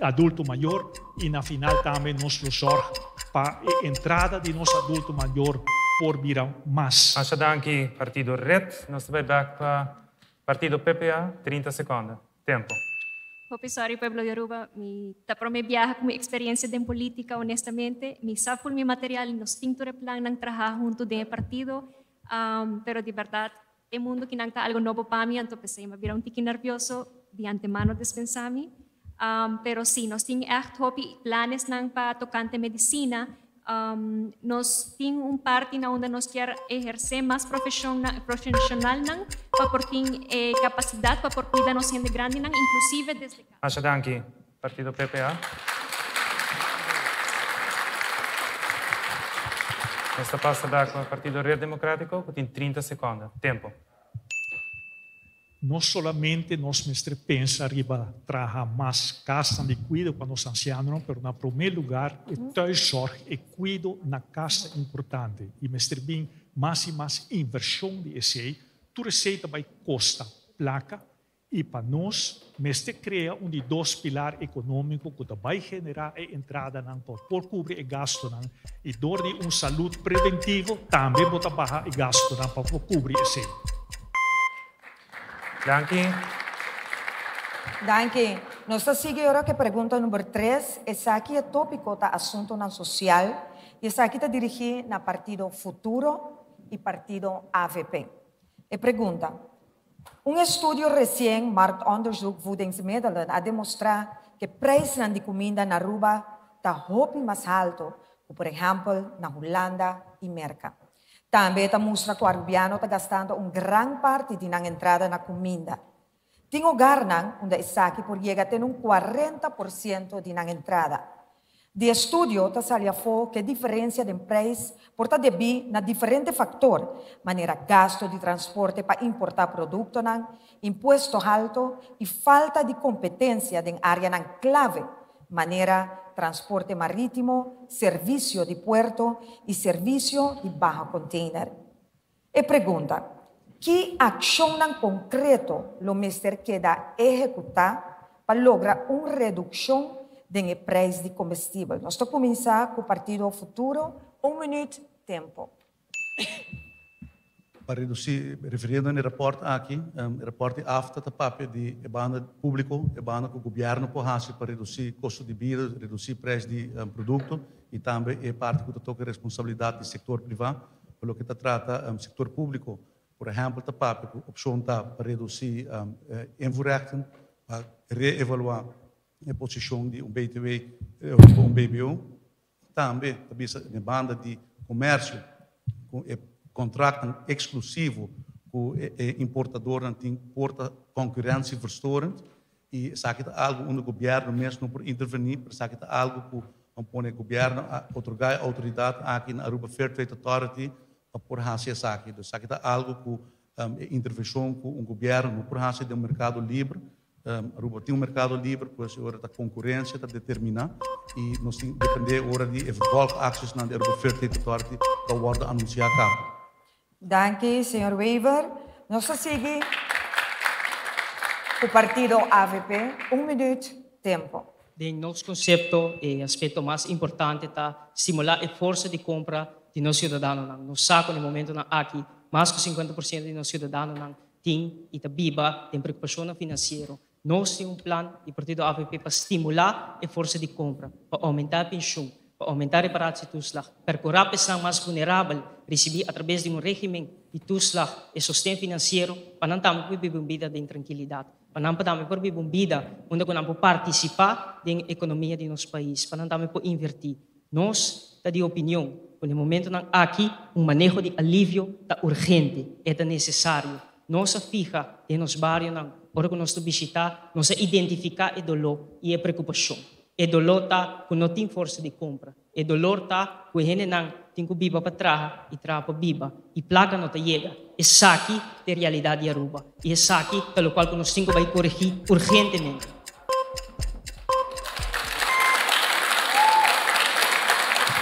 adulto maior e na final também nós sorge para a entrada de nosso adulto maior por virar mais. Masha danki, partido Red. Nós vamos back para partido PPA, 30 segundos. Tempo. Hopi, sorry, pueblo de Aruba, tapos me viaja com minha experiência de política, honestamente, me sabe por meu material, nos tinto de plan ng trabajo junto de partido, pero de verdade, é mundo que não está algo novo para mim, então pensei, me vira tiki nervioso de antemano dispensar-me, pero sim, nós temos echt hopi planes nang para tocante medicina, nós temos parte na onde nós quer exercer mais profissional nang, para por ter capacidade para por cuidar nos gente grande nang, inclusive desde casa. Masha danki, partido PPA. Nós passa back para o partido Red Democrático, que tem 30 segundos. Tempo. Não solamente nós mestre pensa arriba trabalhar mais casa de cuidado para os ancianos, mas na primeiro lugar é tuiszorg e cuido na casa importante e mestre bem mais e mais inversão de esse, tu receita vai costa placa e para nós mestre cria de dois pilares econômicos que vai generar a entrada não por cobrir o gasto não e dor de saúde preventivo também bota baixar o gasto não para cobrir esse. Danke. Danke. Nós seguimos agora que pergunta número 3. Essa aqui é tópico da assunto na social e essa aqui está dirigida na partido Futuro e partido AVP. E pergunta: estudo recém marktonderzoek voedingsmiddelen a demonstrar que o preço de comida na Aruba está hopi mais alto, por exemplo, na Holanda e Merca. Também está mostra que o arubiano está gastando grande parte de entrada na comida. Tem lugar onde está aqui por chegar a ter 40% de entrada. De estudo está saliendo que a diferença de preço porta devido a diferentes fatores, maneira gasto de transporte para importar produtos, impuesto alto e falta de competência em área clave manera transporte marítimo, servicio de puerto y servicio de baja container. E pregunta, que ação concreto o Ministério queda executar para lograr uma redução do preço de combustível? Nós vamos começar com o Partido Futuro. 1 minuto, tempo. Para reduzir, referindo ao reporte aqui, reporte AFTA da papel de banda público, banda que o governo pode para reduzir custo de vida, reduzir preço de produto e também é parte que toca a responsabilidade do setor privado, pelo que trata do setor público. Por exemplo, da papel, a opção está para reduzir invoerrechten, para reevaluar a posição de BTW ou BBO, também a banda de comércio, com contrato exclusivo com o importador não tem porta concorrência verstorend e isso aqui é algo onde o governo mesmo por intervenir, isso aqui é algo que o governo otorgar autoridade aqui na Aruba Fair Trade Authority por fazer isso aqui. Isso aqui é algo que intervenção com o governo por fazer do mercado livre. Aruba tem um mercado livre, pois a hora da concorrência está determinada e nós temos que depender hora de eventual ações na Aruba Fair Trade Authority para o ordem anunciar cá. Danke, Sr. Weaver. Nós seguimos o partido AVP. 1 minuto, tempo. De nosso conceito, o aspecto mais importante é estimular a força de compra de nossos cidadãos. No saco, no momento aqui, mais que 50% de nossos cidadãos têm e viva tem preocupação financeira. Nós temos plano do partido AVP para estimular a força de compra, para aumentar a pensão, para aumentar a reparação de toeslag, percorrer a pessoa mais vulnerável, receber através de regime de toeslag e sustento financeiro, para não termos viver uma vida de tranquilidade, para não termos viver uma vida onde nós participar da economia de nosso país, para não termos invertir. Nós, da opinião, no momento aqui, manejo de alívio é urgente, é necessário. Nós fija em nos bairros, hora que nós visitar, nós identificar o dolor e a preocupação. O dolor está que não tem força de compra. O dolor está que a gente não tem que viver para trás e trás para viver. E placa não chega. Essa aqui é a realidade de Aruba. E essa aqui, pelo qual nós temos que corrigir urgentemente.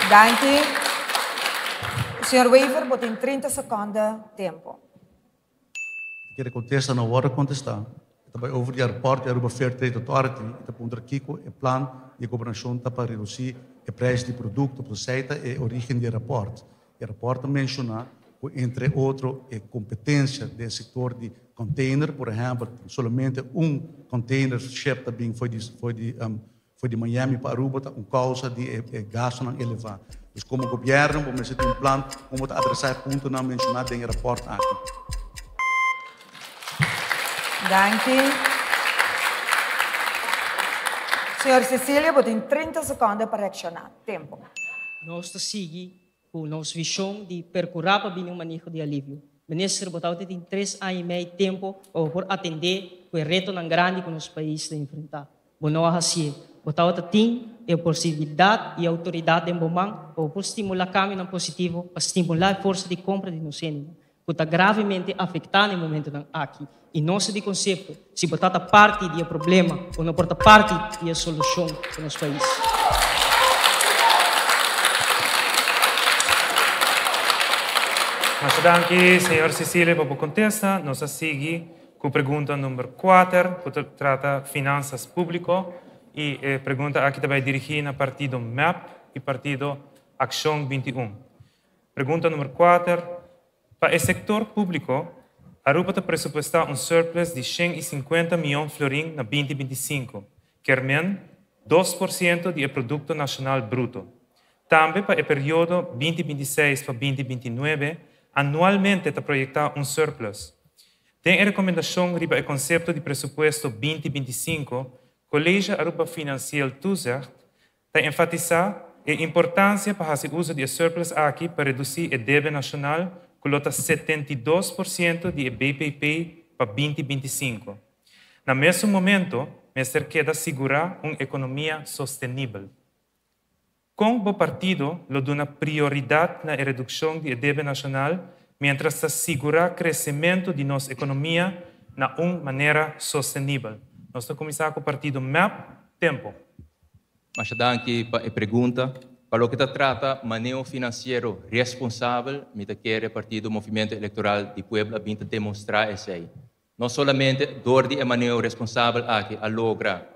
Danke. Sr. Weaver, você tem 30 segundos, tempo. Quero contestar, não vou contestar. Também over o rapport da Aruba Fair Trade Authority, está onder Kiko, o plano de governação para reduzir o preço de produto, proceda e a origem do rapport. O rapport menciona, entre outros, a competência do setor de container, por exemplo, somente container ship também foi de Miami para Aruba, por causa de gasto elevado. Mas como governo, vamos ter plano, como adressar ponto não mencionado no rapport aqui. Danke. Senhor Cecília, você tem 30 segundos para reaccionar. Tempo. Nós seguimos com nossa visão de percorrer para vir um manejo de alívio. O ministro Botauti tem 3 anos e meio de tempo para atender o reto grande que o nosso país tem enfrentar. Não é assim. Botauti tem a possibilidade e a autoridade em momento para estimular caminho positivo, para estimular a força de compra de nós, que está gravemente afetado no momento aqui. E nosso de conceito, se botar parte do problema ou não porta parte da solução do nosso país. Muito obrigado, Sr. Cecília, por contestar. Nós seguimos com a pergunta número 4, que trata finanças públicas. E a pergunta aqui também dirigida ao partido MAP e partido Ação 21. Pergunta número 4. Para o setor público, a Aruba está pressupostar surplus de 150 milhões de florins na 2025, que é menos 2% do produto nacional bruto. Também para o período 2026 para 2029, anualmente está projetado surplus. Tem a recomendação para o conceito de pressuposto 2025, o Colégio Aruba Financial Toezicht está enfatizar a importância para fazer uso de surplus aqui para reduzir o débito nacional, colota 72% de BPP para 2025. No mesmo momento, o Ministério quer assegurar uma economia sustentável. Com o partido, lo dá prioridade na redução do débito nacional, mientras assegura o crescimento de nossa economia de uma maneira sustentável. Nós vamos começar com o partido MAP. Tempo. Mas danke para a pergunta. Para o que trata manejo financeiro responsável, me quer partido Movimento Eleitoral de Puebla vir demonstrar isso aí. Não somente door de manejo responsável aqui a logra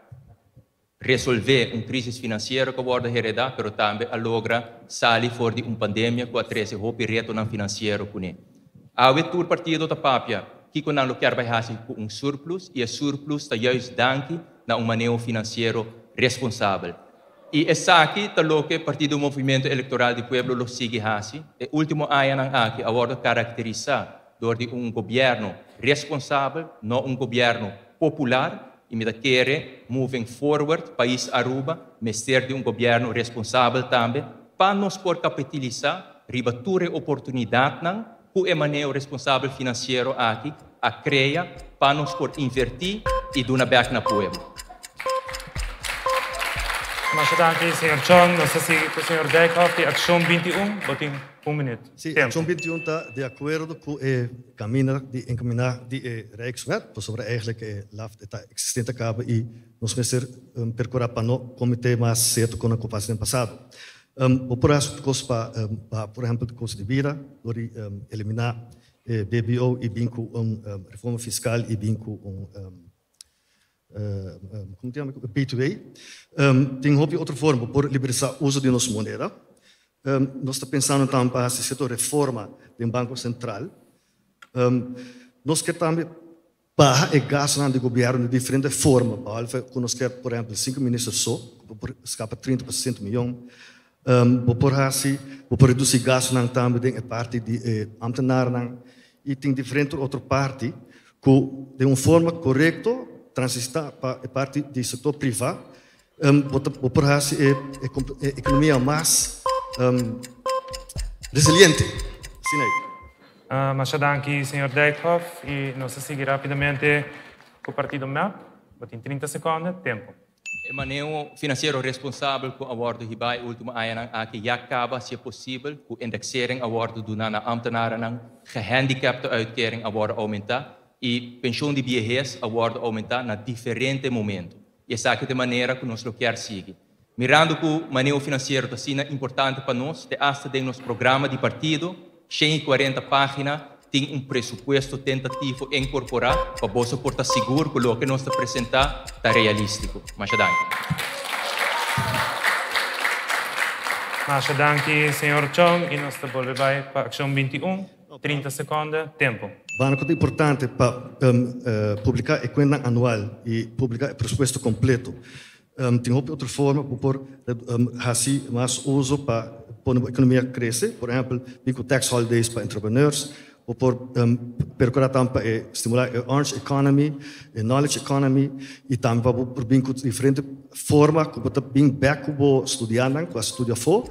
resolver crise financeira que wordt heredada, mas também a logra sair fora de pandemia com a 13 hopi reto não financeiro kune. Awe tur partido da papia que quando não quer vai com surplus e a surplus está juist danke na manejo financeiro responsável. E essa aqui está lo que o Partido Movimento Eleitoral de Pueblo lo sigue assim. O último ano aqui agora caracteriza por governo responsável, não governo popular, e me quer moving forward país Aruba, mas ser de governo responsável também, para nos por capitalizar, ribature oportunidade não, com o manejo responsável financeiro aqui, a criar, para nos por invertir e dar back na Pueblo. Mas danke, Sr. Chong. Não sei se o Sr. Dijkhoff, de Ação 21, botem minuto. Sim, a Ação 21 está de acordo com o caminho de encaminhar de Rijkswet, sobre eigenlijk LAFT está existente acaba e nós vamos percorrer para o comitê mais certo com a ocupação no passado. O processo para, por exemplo, de custo de vida, eliminar BBO e bem com reforma fiscal e bem com como chama? P2A. Tem outra forma por liberar o uso de nossa moeda. Nós estamos pensando também para esse setor reforma do Banco Central. Nós queremos também pagar e gastar do governo de diferente forma. Nós queremos, por exemplo, 5 ministros só, por escapa 30% milhão. Por reduzir gastos também da parte de ambtenaars. E tem diferente outra parte que de uma forma correta transitar para a parte do setor privado, por a economia mais resiliente. Sim, mas danke, Sr. Dijkhoff, e nós seguimos rapidamente com o Partido MEP. Em 30 segundos, tempo. O manejo financeiro responsável com o acordo de Hibai, último ano, que já acaba, se possível, com indexering acordo do na ambtenaren, gehandicapte uitkering acordo aumentar, e pensão de viejez acordo aumentar na diferente momento. E essa é a maneira que nós queremos seguir. Mirando que o manejo financeiro está importante para nós, hasta de nosso programa de partido, 140 páginas, tem pressuposto tentativo incorporar para você estar seguro que o que nós apresentar está realístico. Mas danke, Sr. Chong, e nós voltamos para a Ação 21, 30 segundos, tempo. Banco é importante para publicar a conta anual e publicar o pressuposto completo. Tem outra forma para fazer mais uso para a economia crescer, por exemplo, com tax holidays para entrepreneurs, ou por percorrer também para estimular a orange economy, a knowledge economy, e também para vir com diferentes formas, para vir back com estudando, com a estudia for,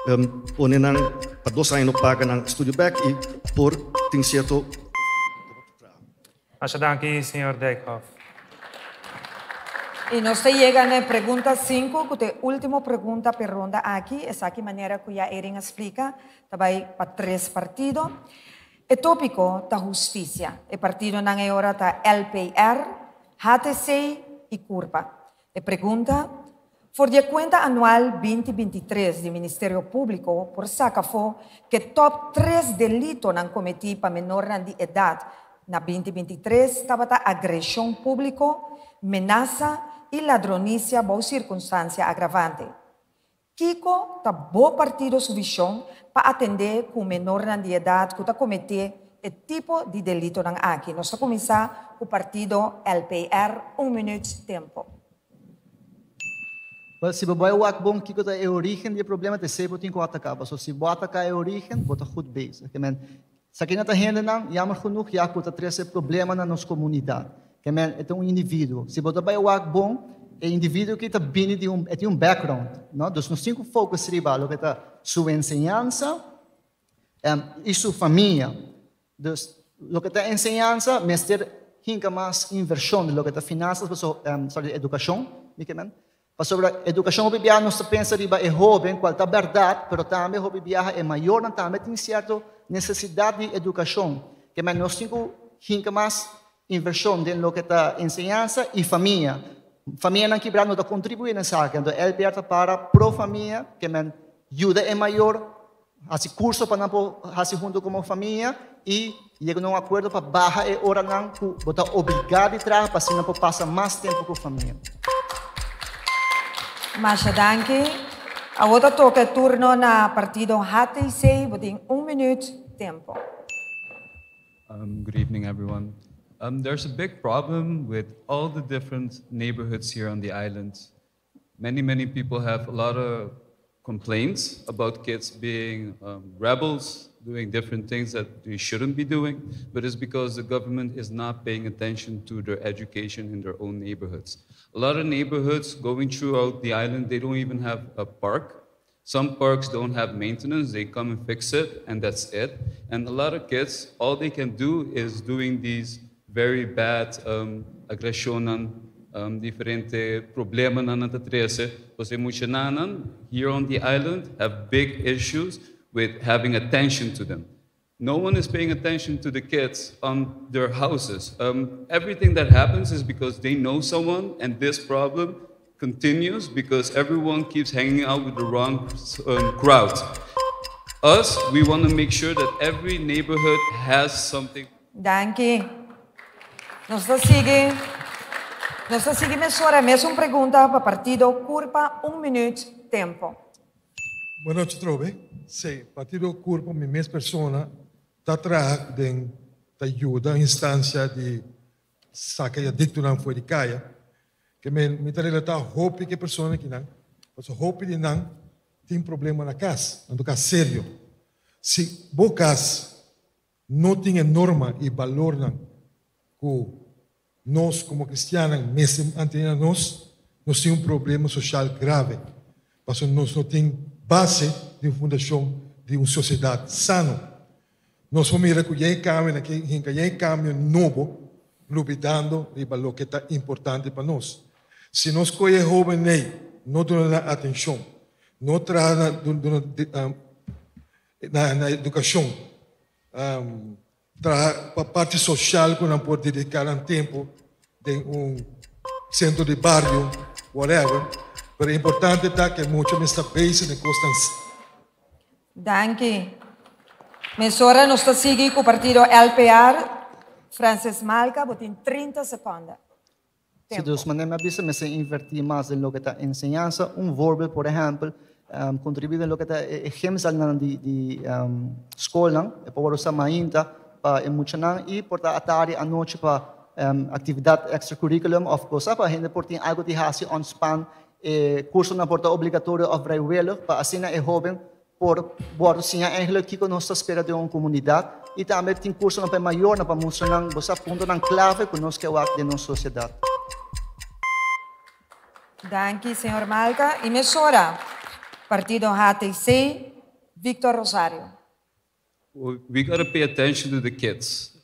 para 2 anos não paga na estudio back e por tem certo. Muchas gracias, Sr. Dijkhoff. Y nos llega a la pregunta 5, que es la última pregunta per ronda aquí. Es aquí manera que ya Erin explica, también para 3 partidos. El tópico es justicia. El partido no es ahora LPR, HTC y CURPA. La pregunta, por la cuenta anual 2023 del Ministerio Público, por saca fue que top 3 delitos han cometido para menores de edad. Na 2023 estava a agressão pública, ameaça e ladronicia por circunstância agravante. Kiko está bom partido sua visão para atender com menor de idade que está cometer o tipo de delito aqui. Nós vamos começar com o partido LPR, 1 minuto de tempo. Se você vai o bom que é a origem do problema, você sempre tem que atacar. Se você atacar a origem, você está goed bezig. Sa akin na tahenda nang yaman kunuk yaku ta trese problema na nos comunidade. Que men é um indivíduo. Se você vai o bom, é indivíduo que está vindo de um background, não? Dos nos 5 focos riba, o que está sua enseñança e sua família. Dos o que está enseñança, mas ter hinka mais inversão de lo que está finanças, sobre educação, que men. Sobre a educação, o bibia nos pensa riba é jovem, qual está verdade, pero também o bibia é maior, também tem certo necessidade de educação, que nós temos mais inversão de lo que está enseñança e família. família não quebrar não está contribuindo nessa área. Então, ele perto para pro família que men ajuda é maior, assim curso para não fazer junto com a família e chega num acordo para barra e hora não botar obrigado a trabalhar para assim não passar mais tempo com a família. Masha, danke. A outra toca turno na partido HTC, botem 1 minuto tempo. Good evening, everyone. There's a big problem with all the different neighborhoods here on the island. Many people have a lot of complaints about kids being rebels, doing different things that they shouldn't be doing, but it's because the government is not paying attention to their education in their own neighborhoods. A lot of neighborhoods going throughout the island, they don't even have a park. Some parks don't have maintenance, they come and fix it, and that's it. And a lot of kids, all they can do is doing these very bad aggressionen, differente problemen na natatrese. Because emotionanen here on the island have big issues with having attention to them. No one is paying attention to the kids on their houses. Everything that happens is because they know someone, and this problem continues because everyone keeps hanging out with the wrong crowd. Us, we want to make sure that every neighborhood has something. Danke. Nos sigue mesura, mesma pergunta para partido Curpa, 1 minuto tempo. Boa noite, Trove. Sim, partido Curpa, minha mesma persona, está atrás de ajuda, instância de sacar a dicto não foi de caia, que me está relatando hope que pessoa que não, mas hope de não tem problema na casa, não é sério. Se bocas não tem norma e valor não, que nós como cristianos, mesmo antes nós temos problema social grave, mas nós não temos base de fundação de uma sociedade sana. Nós vamos recolher caminho novo, lutando e valor que está importante para nós. Se nós escolhemos jovens, não damos atenção, não trazemos na educação, para a parte social que não pode dedicar um tempo de centro de barrio, whatever. Mas é importante que muitos nesta país de constância. Danke. Mesora nos sigue com o partido LPR, Francis Malca, botem 30 segundos. Se Deus me avisa, me se invertir mais em lo que está enseñanza, verbo, por exemplo, contribuir em lo que está ejemplo de escola, para usar mainta, para emocionar e por a tarde à noite para atividade extracurriculum, of course, para a gente por ter algo de fazer on span, curso na porta obrigatório of vrijwillig, para assim é jovem, por boa sim eigenlijk que nós espera de uma comunidade e também tem curso na maior na para mostrar você ponto na clave que nós queremos de nossa sociedade. Danke, senhor Malca. E mesora, partido HTC, Victor Rosario. We got to pay attention to the kids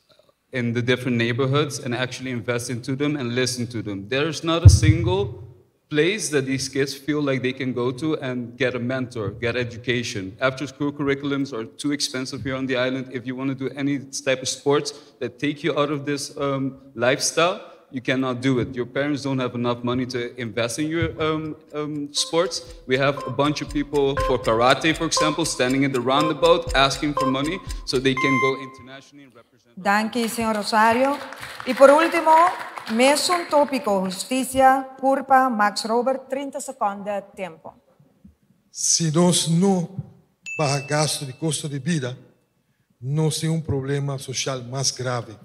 in the different neighborhoods and actually invest into them and listen to them. There's not a single place that these kids feel like they can go to and get a mentor, get education. After-school curriculums are too expensive here on the island. If you want to do any type of sports that take you out of this lifestyle, you cannot do it. Your parents don't have enough money to invest in your sports. We have a bunch of people for karate, for example, standing in the roundabout asking for money so they can go internationally and represent. Danke, señor Rosario. Y por último, mesmo tópico, justicia, Curpa, Max Robert, 30 segundos, tempo. Se nós não pagar gasto de custo de vida, nós temos problema social mais grave.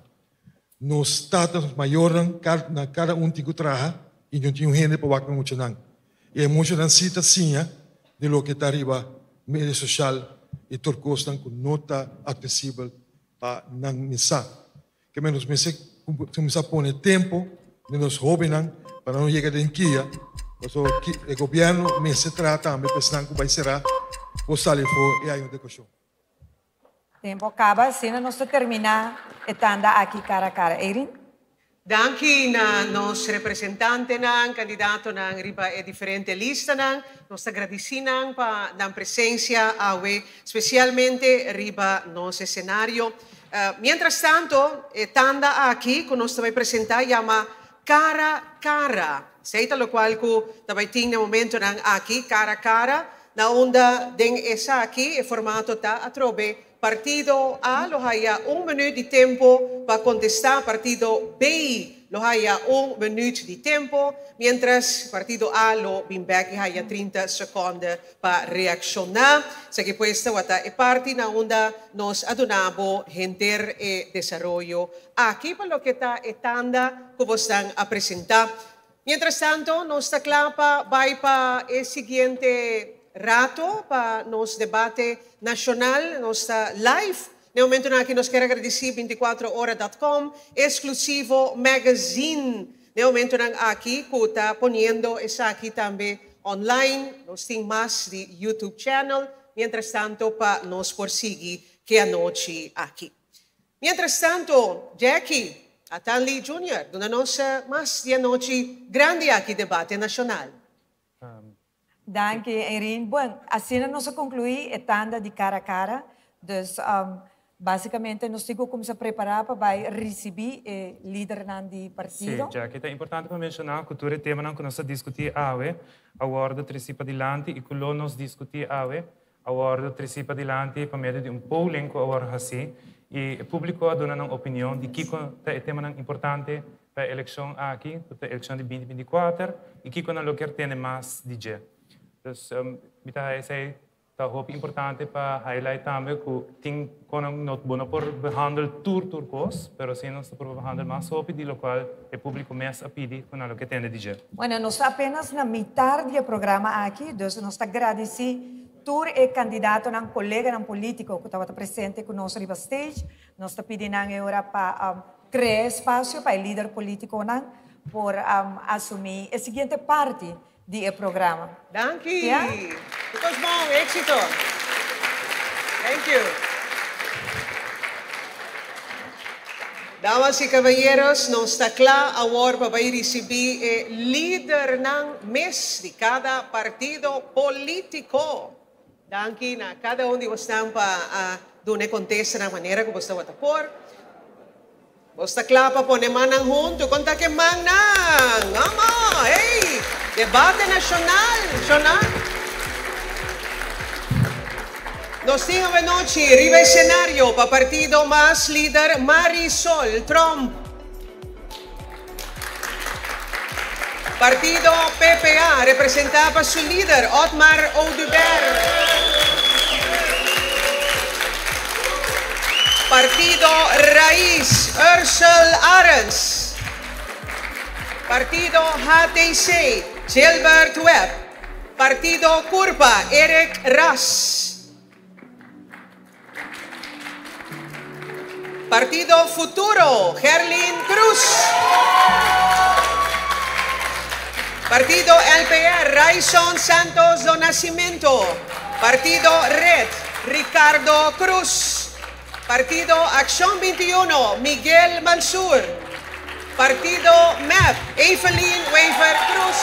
Nos estados maiores, cada tem que trabalhar e não tem gente para vacar muito não. E muito não cita sim de lo que está arriba, mídia social e tudo costa que não está acessível para não missa. Que menos começar a pôr tempo de nos jovens para não chegar em dia. O governo me se trata também pensando que vai ser o salário e aí uma educação. Tempo acaba, assim nós termina etanda aqui cara a cara. Erin? Danke na nos representante ng candidato ng riba e diferente lista ng nos agradecinan pa ng presencia awe, especialmente riba nos escenario. Mientras tanto, etanda aquí con nos vai presentar llama Cara a Cara. Seita lo qual ku tabay ting na momento ng aki, cara a cara, na onda ding esa aqui e formato ta atrobe. Partido A lo haya 1 minuto de tempo para contestar, partido B lo haya 1 minuto de tempo, mientras partido A lo bimbek haya 30 segundos para reaccionar. Sa que puesta wata e parte na onda nos adunabo henter e desarrollo. Aquí para lo que está etanda que vos están a presentar. Mientras tanto, nos taclapa vai para el siguiente rato para nos debate nacional, nos live. No momento na que nos quer agradecer 24horas.com, exclusivo magazine. No momento na aqui que está poniendo essa aqui também online, nos tem mais de YouTube channel. Mientras tanto, para nos perseguir que a noite aqui. Mientras tanto, Jackie, a Tanley Jr., dona nossa mais de noite grande aqui debate nacional. Dank je, Erin. Bom, assim nós concluímos a tanda de cara a cara. Dus, basicamente, nós temos como se preparar para receber o líder do partido. Sim, já que é importante para mencionar que o tema que nós discutimos hoje, a hora tricipa adiante e que nós discutimos hoje, a hora tricipa adiante para meio de polling que a hora assim, e o público dá uma opinião de que é o tema importante para a eleição aqui, para a eleição de 2024, e que não lo quer ter mais de dia. Então, é importante para highlight também que tem não bom por behandel turcos, mas sim nós por behandel mais hopi de local o público mais a pedir com o que tem de dizer. Bueno, nós apenas na metade do programa aqui, então nós agradecemos tur e candidato ng colega ng político que estava presente conosco riba stage. Nós está pedindo agora para criar espaço para o líder político por assumir a seguinte parte do programa. Thank you. Yeah? Ito bom, éxito. Thank you. Damas y caballeros, nos está claro ahora para recibir el líder ng mes de cada partido político. Danke na cada um de vocês para doon contesta na maneira que você vai por. Você clapa pone manang junto, conta que manang. Vamos, hey, debate nacional. Nos temos a noite, riba escenario para partido mais líder Marisol Trump. Partido PPA representaba su líder, Otmar Oduber. Partido Raíz, Ursel Arens. Partido HTC, Gilbert Webb. Partido Curpa, Eric Ras. Partido Futuro, Gerlin Cruz. Partido LPR, Raison Santos do Nascimento. Partido Red, Ricardo Cruz. Partido Acción 21, Miguel Mansur. Partido MAP, Evelyn Waver Cruz.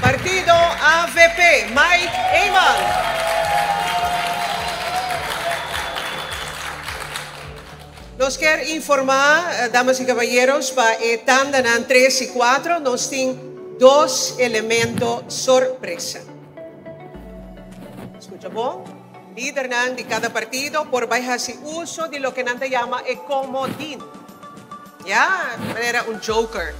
Partido AVP, Mike Eyman. Nos quer informar, damas y caballeros, para tanda en 3 y 4, nos tienen 2 elementos sorpresa. ¿Escucha bom? Líder de cada partido por bajarse uso de lo que se llama el comodín. Ya, era un joker.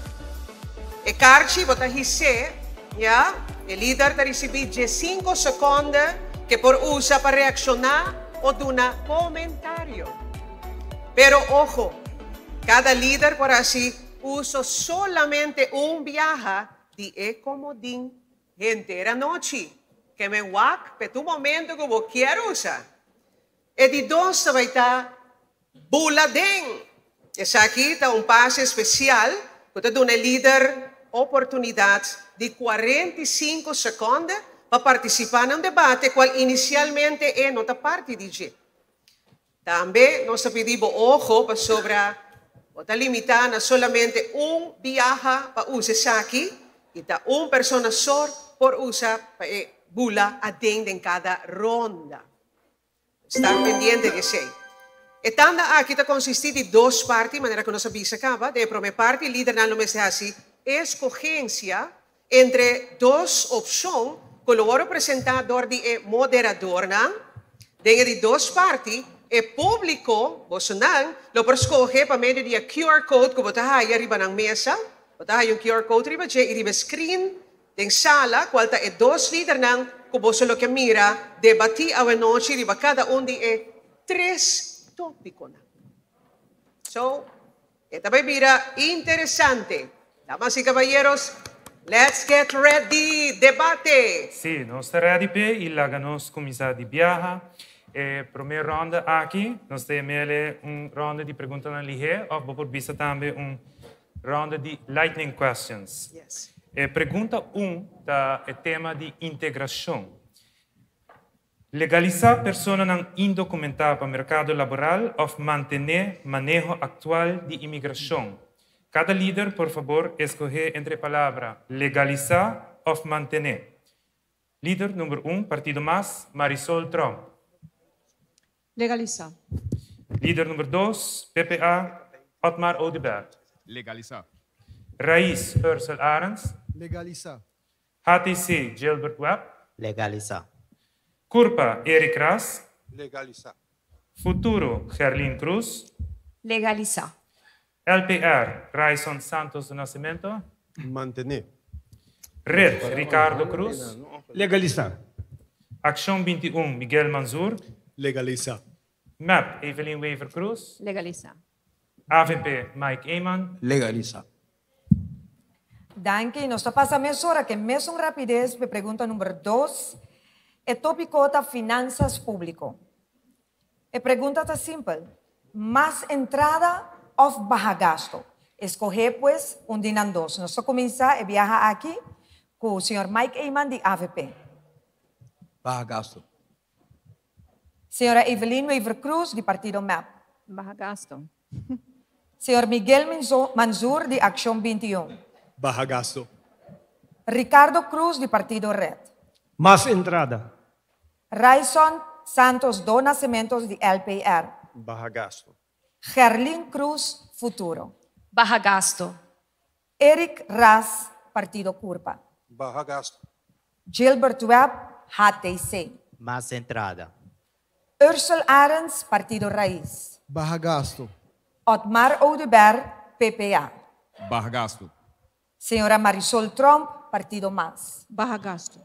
El carchi bota hise, ya, el líder te recibe 5 segundos que por usa para reaccionar o de un comentario. Pero ojo, cada líder por así usa solamente un viaje de comodín entera noche. Que me wak, pero tu momento que vos quieres usar. E de 2 vai estar buladén. Essa aqui está um passe especial, que te dá uma líder oportunidade de 45 segundos para participar num debate, qual inicialmente é nota parte de G. Também nós pedimos ojo para sobre está limitada a solamente um viaje para usar aqui e tá uma pessoa só por usar para bula adentro em cada ronda. Estar pendiente que sei. E tanda aqui está consistir de 2 partes, de maneira que nós avisa acaba. De primeira parte, líder não me assim, escogencia entre dos opções que o apresentador de moderador, de duas partes, e público, você não, lo escolhe para meio de QR Code que você tem arriba na mesa, você tem QR Code arriba, e screen, em sala, qual é dois líderes que você lo que mira, debatir a noite, riba cada de três tópicos. So, esta vai mira interessante. Damas y caballeros, let's get ready, debate. Sim, nós estamos ready para e lá nós começar de viajar. Primeira ronda aqui, nós temos ronda de perguntas na lihe, ou por vista também ronda de lightning questions. Yes. Pergunta 1 é tema de integração. Legalizar pessoas não indocumentadas para o mercado laboral ou manter manejo atual de imigração? Cada líder, por favor, escolhe entre a palavra legalizar ou manter. Líder número 1, Partido MAS, Marisol Trump. Legalizar. Líder número 2, PPA, Otmar Odeberg. Legalizar. Raiz, Ursula Arens. Legalizar. HTC, Gilbert Webb. Legalizar. Curpa, Eric Ras. Legalizar. Futuro, Gerlin Cruz. Legalizar. LPR, Raison Santos do Nascimento. Mantener. Red, Ricardo Cruz. Legalizar. Acción 21, Miguel Manzur. Legalizar. MAP, Evelyn Wever Cruz. Legalizar. AVP, Mike Eman. Legalizar. Danke. Nós passamos agora que mesmo rapidez para pergunta número 2. É tópico da finanças público. A pergunta está simples. Mais entrada ou baja gasto? Escolher, pues, de nas duas. Nós começar a viajar aqui com o senhor Mike Eman, de AVP. Baja gasto. Senhora Evelyn Wever Cruz, de Partido MAP. Baja gasto. Senhor Miguel Manzur, de Acción 21. Baja gasto. Ricardo Cruz, de Partido Red. Más entrada. Raison Santos do Nascimento, de LPR. Baja gasto. Gerlin Cruz, Futuro. Baja gasto. Eric Ras, Partido Curpa. Baja gasto. Gilbert Webb, HTC. Más entrada. Ursula Arens, Partido Raiz. Baja gasto. Otmar Odeberg, PPA. Baja gasto. Senhora Marisol Trump, Partido MAS. Baja gasto.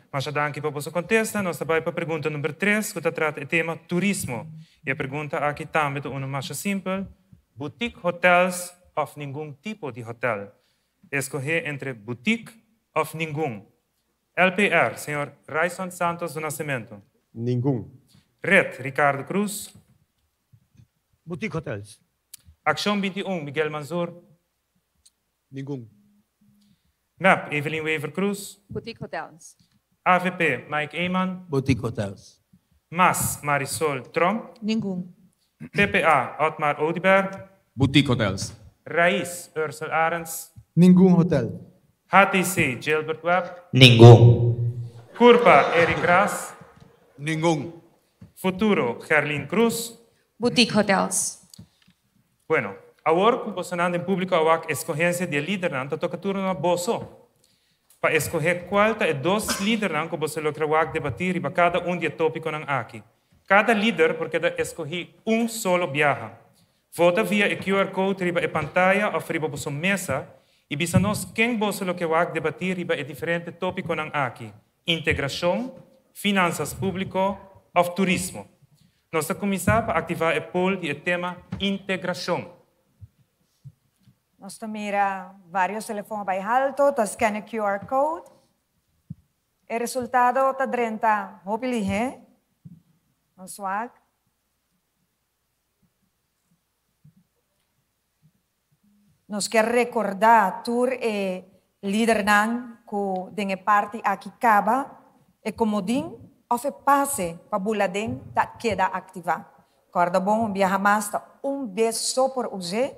Mas danke por sua contesta. Nós estamos para a pergunta número 3, que trata o tema turismo. E a pergunta aqui também é uma mais simples. Boutique hotels ou nenhum tipo de hotel? Escolher entre boutique ou nenhum. LPR, senhor Raison Santos do Nascimento. Nenhum. Red, Ricardo Cruz. Boutique hotels. Acción 21, Miguel Manzur. Nenhum. MAP, Evelyn Wever Cruz. Boutique hotels. AVP, Mike Eman. Boutique hotels. MAS, Marisol Trump. Nenhum. PPA, Otmar Odeberg. Boutique hotels. Raiz, Ursula Arens. Nenhum hotel. HTC, Gilbert Webb. Ningún. Curpa, Eric Ras. Nenhum. Futuro, Gerlin Cruz. Boutique hotels. Bueno, agora, como você anda em público, a escolhência de líder, não toca tudo na bolsa. Para escolher qual é dois líderes que você quer debater, e para cada de tópico aqui. Cada líder, porque escolhi solo viaja. Vota via o QR Code riba a pantalla ou riba a sua mesa, e bisa nós quem você quer debater riba a diferente tópico aqui. Integração, finanças públicas ou turismo. Nós vamos começar para ativar o poll de tema integração. Nós mira vários telefones bem alto, tá scan o QR Code. O resultado tá drenta, hopefully, no swag. Nós quer recordar tur e líder nan ku dinge parte aqui caba e comodin of passe para buladem tá queda ativa. Corda bom viaja mais tá vez só por usar,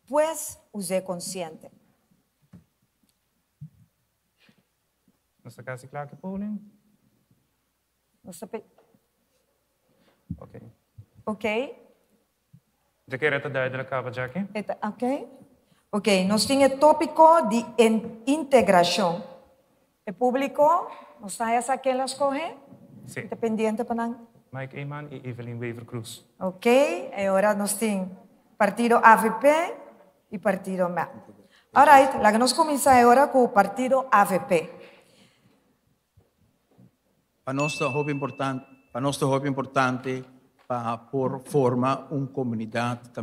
pues usar consciente. Nós está quase claro que polling? Ok. Ok. Já quer esta daí da cava, Jackie? Ok. Ok, nos tiene el tópico de integración. El público, ¿nos sabes a quién la escoge? Sí. Independiente para Mike Eyman y Evelyn Weaver Cruz. Ok, ahora nos tiene partido AVP y partido MAP. Alright, la que nos comienza ahora con el partido AVP. Para nós é muito importante para pôr forma uma comunidade que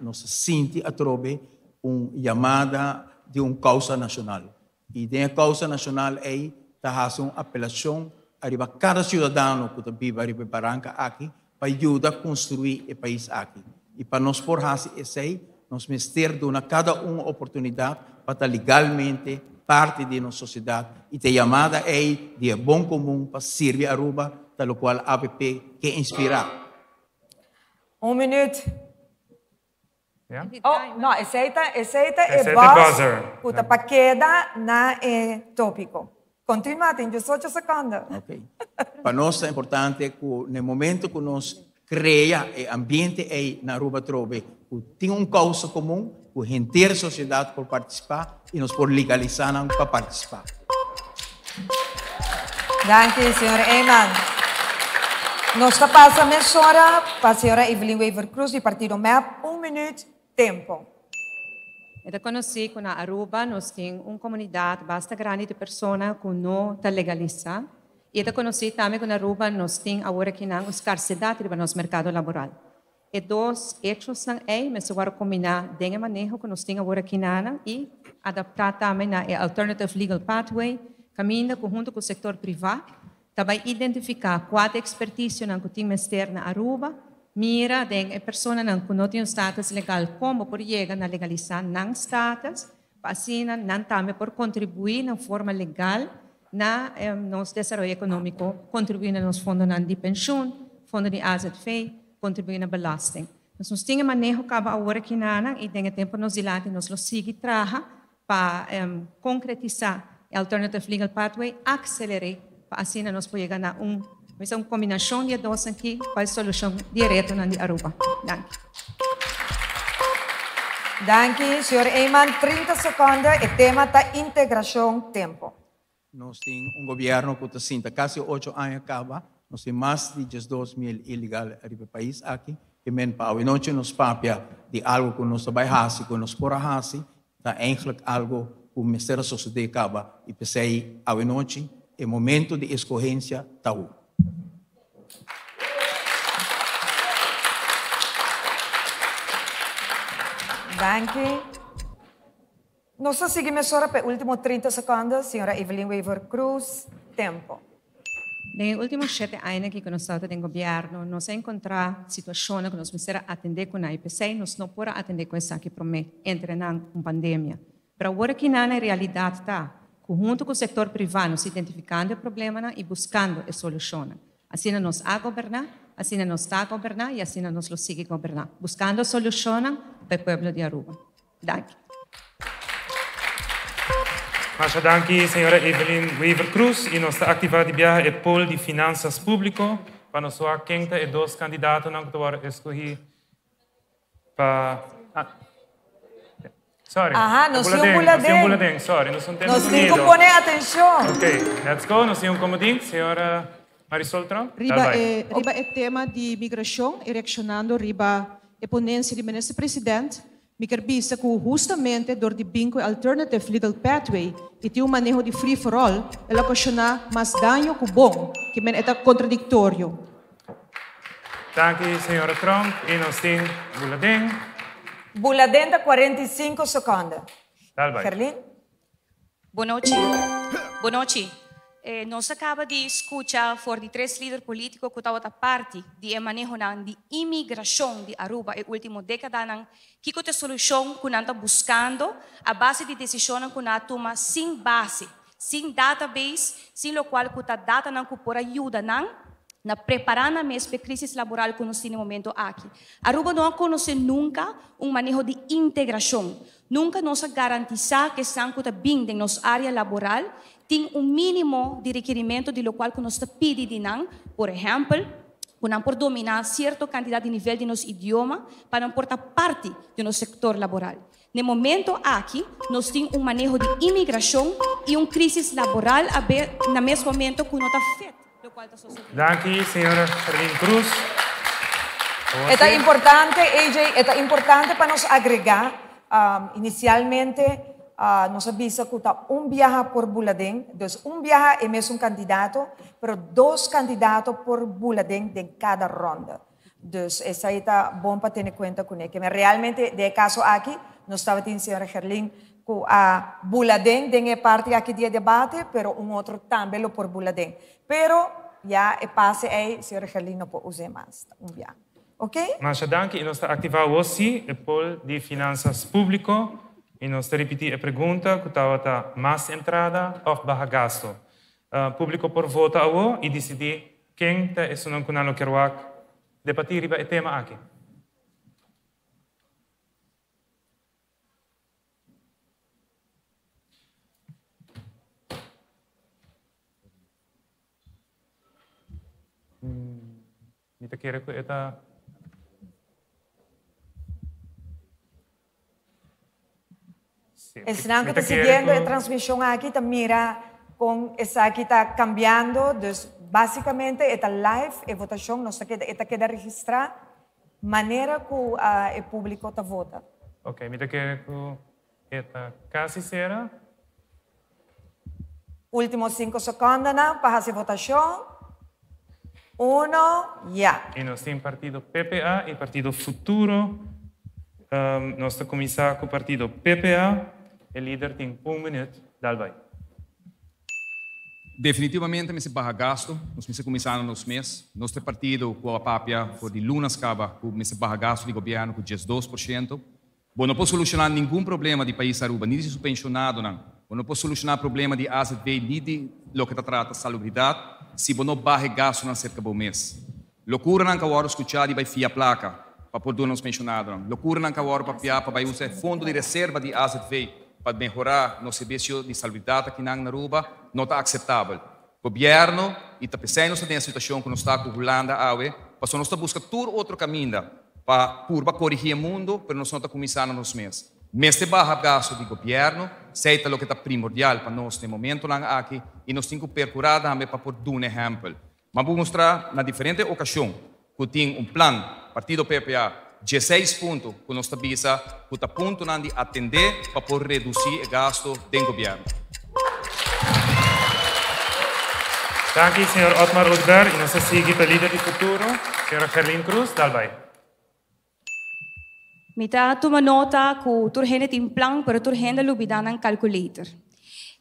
nos sente a trobe chamada de causa nacional. E dessa causa nacional é fazer uma apelação a cada cidadão que vive em Barranca aqui para ajudar a construir o país aqui. E para nós por fazer isso aí, nós precisamos dar cada oportunidade para estar legalmente parte de nossa sociedade e a chamada é de bom comum para servir a Aruba, tal qual a AVP quer inspirar. Minuto. Yeah? Oh, no, aceita Aceita o buzzer. Puta, para queda na tópico. Continua, tem 18 segundos. Okay. Para nós é importante que no momento que nós criamos o ambiente aí na Aruba Trobe, que tem causa comum, que a inteira sociedade pode participar e nós podemos legalizar para participar. Danke, senhor Eyman. Nós está passando agora para a senhora Evelyn Weaver Cruz do partido MAP. Minuto, tempo. Eu conheci que na Aruba nós temos uma comunidade bastante grande de pessoas que não está legalizada. E eu conheci também que na Aruba nós temos agora que não escassez no nosso mercado laboral. E dois hechos são aí, mas agora combinar de manejo que nós temos agora aqui e adaptar também na Alternative Legal Pathway, caminho junto com o setor privado, também identificar qual expertise que temos na Aruba, mira de pessoas que não têm status legal, como por chegar na legalizar não status, assim não também por contribuir de forma legal na nosso desenvolvimento econômico, contribuir nos fundos de pensão, fundos de asset fee, contribuir na belasting. Nós temos manejo que agora aqui e tem tempo nos dilate, nos lo sigue traja para concretizar a Alternative Legal Pathway, acelerar para assim nós podemos chegar a uma combinação de dois aqui para a solução direta na Aruba. Danke. Danke, senhor Eyman. 30 segundos. O tema da integração, tempo. Nós temos governo que está quase 8 anos acaba. Nós temos mais de 12.000 ilegais no país aqui. E men para a noite nos papia de algo que nós vai fazer, que nós por fazer, está eigenlijk algo que o Ministério da Sociedade acaba e pensei a noite é momento de escorrência taú. Danke. Nós seguimos agora para os últimos 30 segundos, senhora Evelyn Weaver Cruz. Tempo. Nos últimos 7 anos que nós estamos no governo, nós encontramos situações que nós precisamos atender com a IPC, nós não podemos atender com essa que promete, entre na pandemia. Para agora que na realidade está, junto com o setor privado, nós identificando o problema e buscando a solução. Assim nós a governar, assim nós está a governar e assim nós lo sigue governar, buscando a solução para o povo de Aruba. Danke. Muchas gracias, señora Evelyn Weaver Cruz. Y nuestra actividad de el polo de finanzas público para nosotros quem e dos candidatos que vão escolher para... Sorry. Ajá, nós temos um buladem. Sorry, nós temos nós temos que poner atenção. Ok, let's go. Nós temos um comodín, senhora Marisol Trump. Riba é tema de migração, ereccionando riba a ponência do ministro-presidente. Me visa que justamente door de bingo Alternative Legal Pathway e tem manejo de free for all, ela ocasiona mais dano que bom, que é contraditório. Danke, senhora Trump. E nós temos buladem. Buladem de 45 segundos. Gerlin? Boa noite. Boa noite. Nós acaba de escutar for de 3 líderes políticos que estavam parte de manejo de imigração de Aruba na última década, que a solução que nós estamos buscando, a base de decisão que nós tomamos sem base, sem database, sem o qual que a data não por ajuda na preparar a mesma crise laboral que nós temos no momento aqui. Aruba não conhece nunca manejo de integração, nunca nos garantizar que estão bem em nossa área laboral, tem mínimo de requerimento de lo qual que nós pedimos, por exemplo, por dominar cierta cantidad de nivel de nuestro idioma para portar parte de nuestro sector laboral. No momento aqui, nós temos manejo de imigração e crisis laboral no mesmo momento que nós está feito. Danke, senhora Charlene Cruz. É importante, AJ, é importante para nós agregar, inicialmente, nós avisa que está viaje por buladem, então viaje é mesmo candidato, mas 2 candidatos por buladem de cada ronda. Então, isso aí está bom para ter em conta com ele. Mas realmente, de caso aqui, nós estava tendo, senhora Charlene, que a buladem tem parte aqui de debate, mas outro também por buladem. Pero, já é passe aí, senhora Charlene não pode usar mais, viaje. Ok? Mas danke, nós está ativado hoje o pol de finanças público e nós está repetir a pergunta que estava mais entrada ou barra gasto. Público por vota ao e decidir quem está isso não kunalo keruak debatir riba o tema aqui. Nita quer que eta Estão seguindo a transmissão aqui, mira com essa aqui está cambiando, então basicamente é live, a votação, nós queda registrar maneira que o público está vota. Ok, me quer que eta quase será. Últimos 5 segundos para fazer votação. 1, já. E nós temos partido PPA e partido Futuro. Nós estamos começar com o partido PPA. O líder tem 1 minuto, Dalbai. Definitivamente, me se barra gasto, nós me se começando nos meses. Nosso partido, com a papia, for de lunas caba, com me se barra gasto de governo com 12%. Bom, não pode solucionar nenhum problema de país Aruba, nem de subvencionado, não. Não pode solucionar problema de AZV, nem de lo que trata salubridade, se não barra gasto na cerca do mês. Loucura não que agora escuchar e vai fia placa, para poder nos pensionados. Loucura não que agora para vai usar fundo de reserva de AZV, para melhorar no serviço de salubridade aqui na Aruba, não está aceitável. O governo está pensando nessa situação que nós está com a Holanda, mas nós está buscando todo outro caminho para corrigir o mundo, mas nós não está começando nos meses. Neste barra gasto do governo, seita o que está primordial para nós no momento lá aqui, e nós temos que procurar também para pôr um exemplo. Mas vou mostrar na diferente ocasião que tem plano, partido PPA, 16 pontos que nós estamos que está ponto de atender para poder reduzir o gasto do governo. Danke, senhor Otmar Udgar. E nós seguimos para o líder do futuro, senhora Charlene Cruz, Dalbai. Mita toma nota que o turgene tem plano para turgene lubida ng calculator.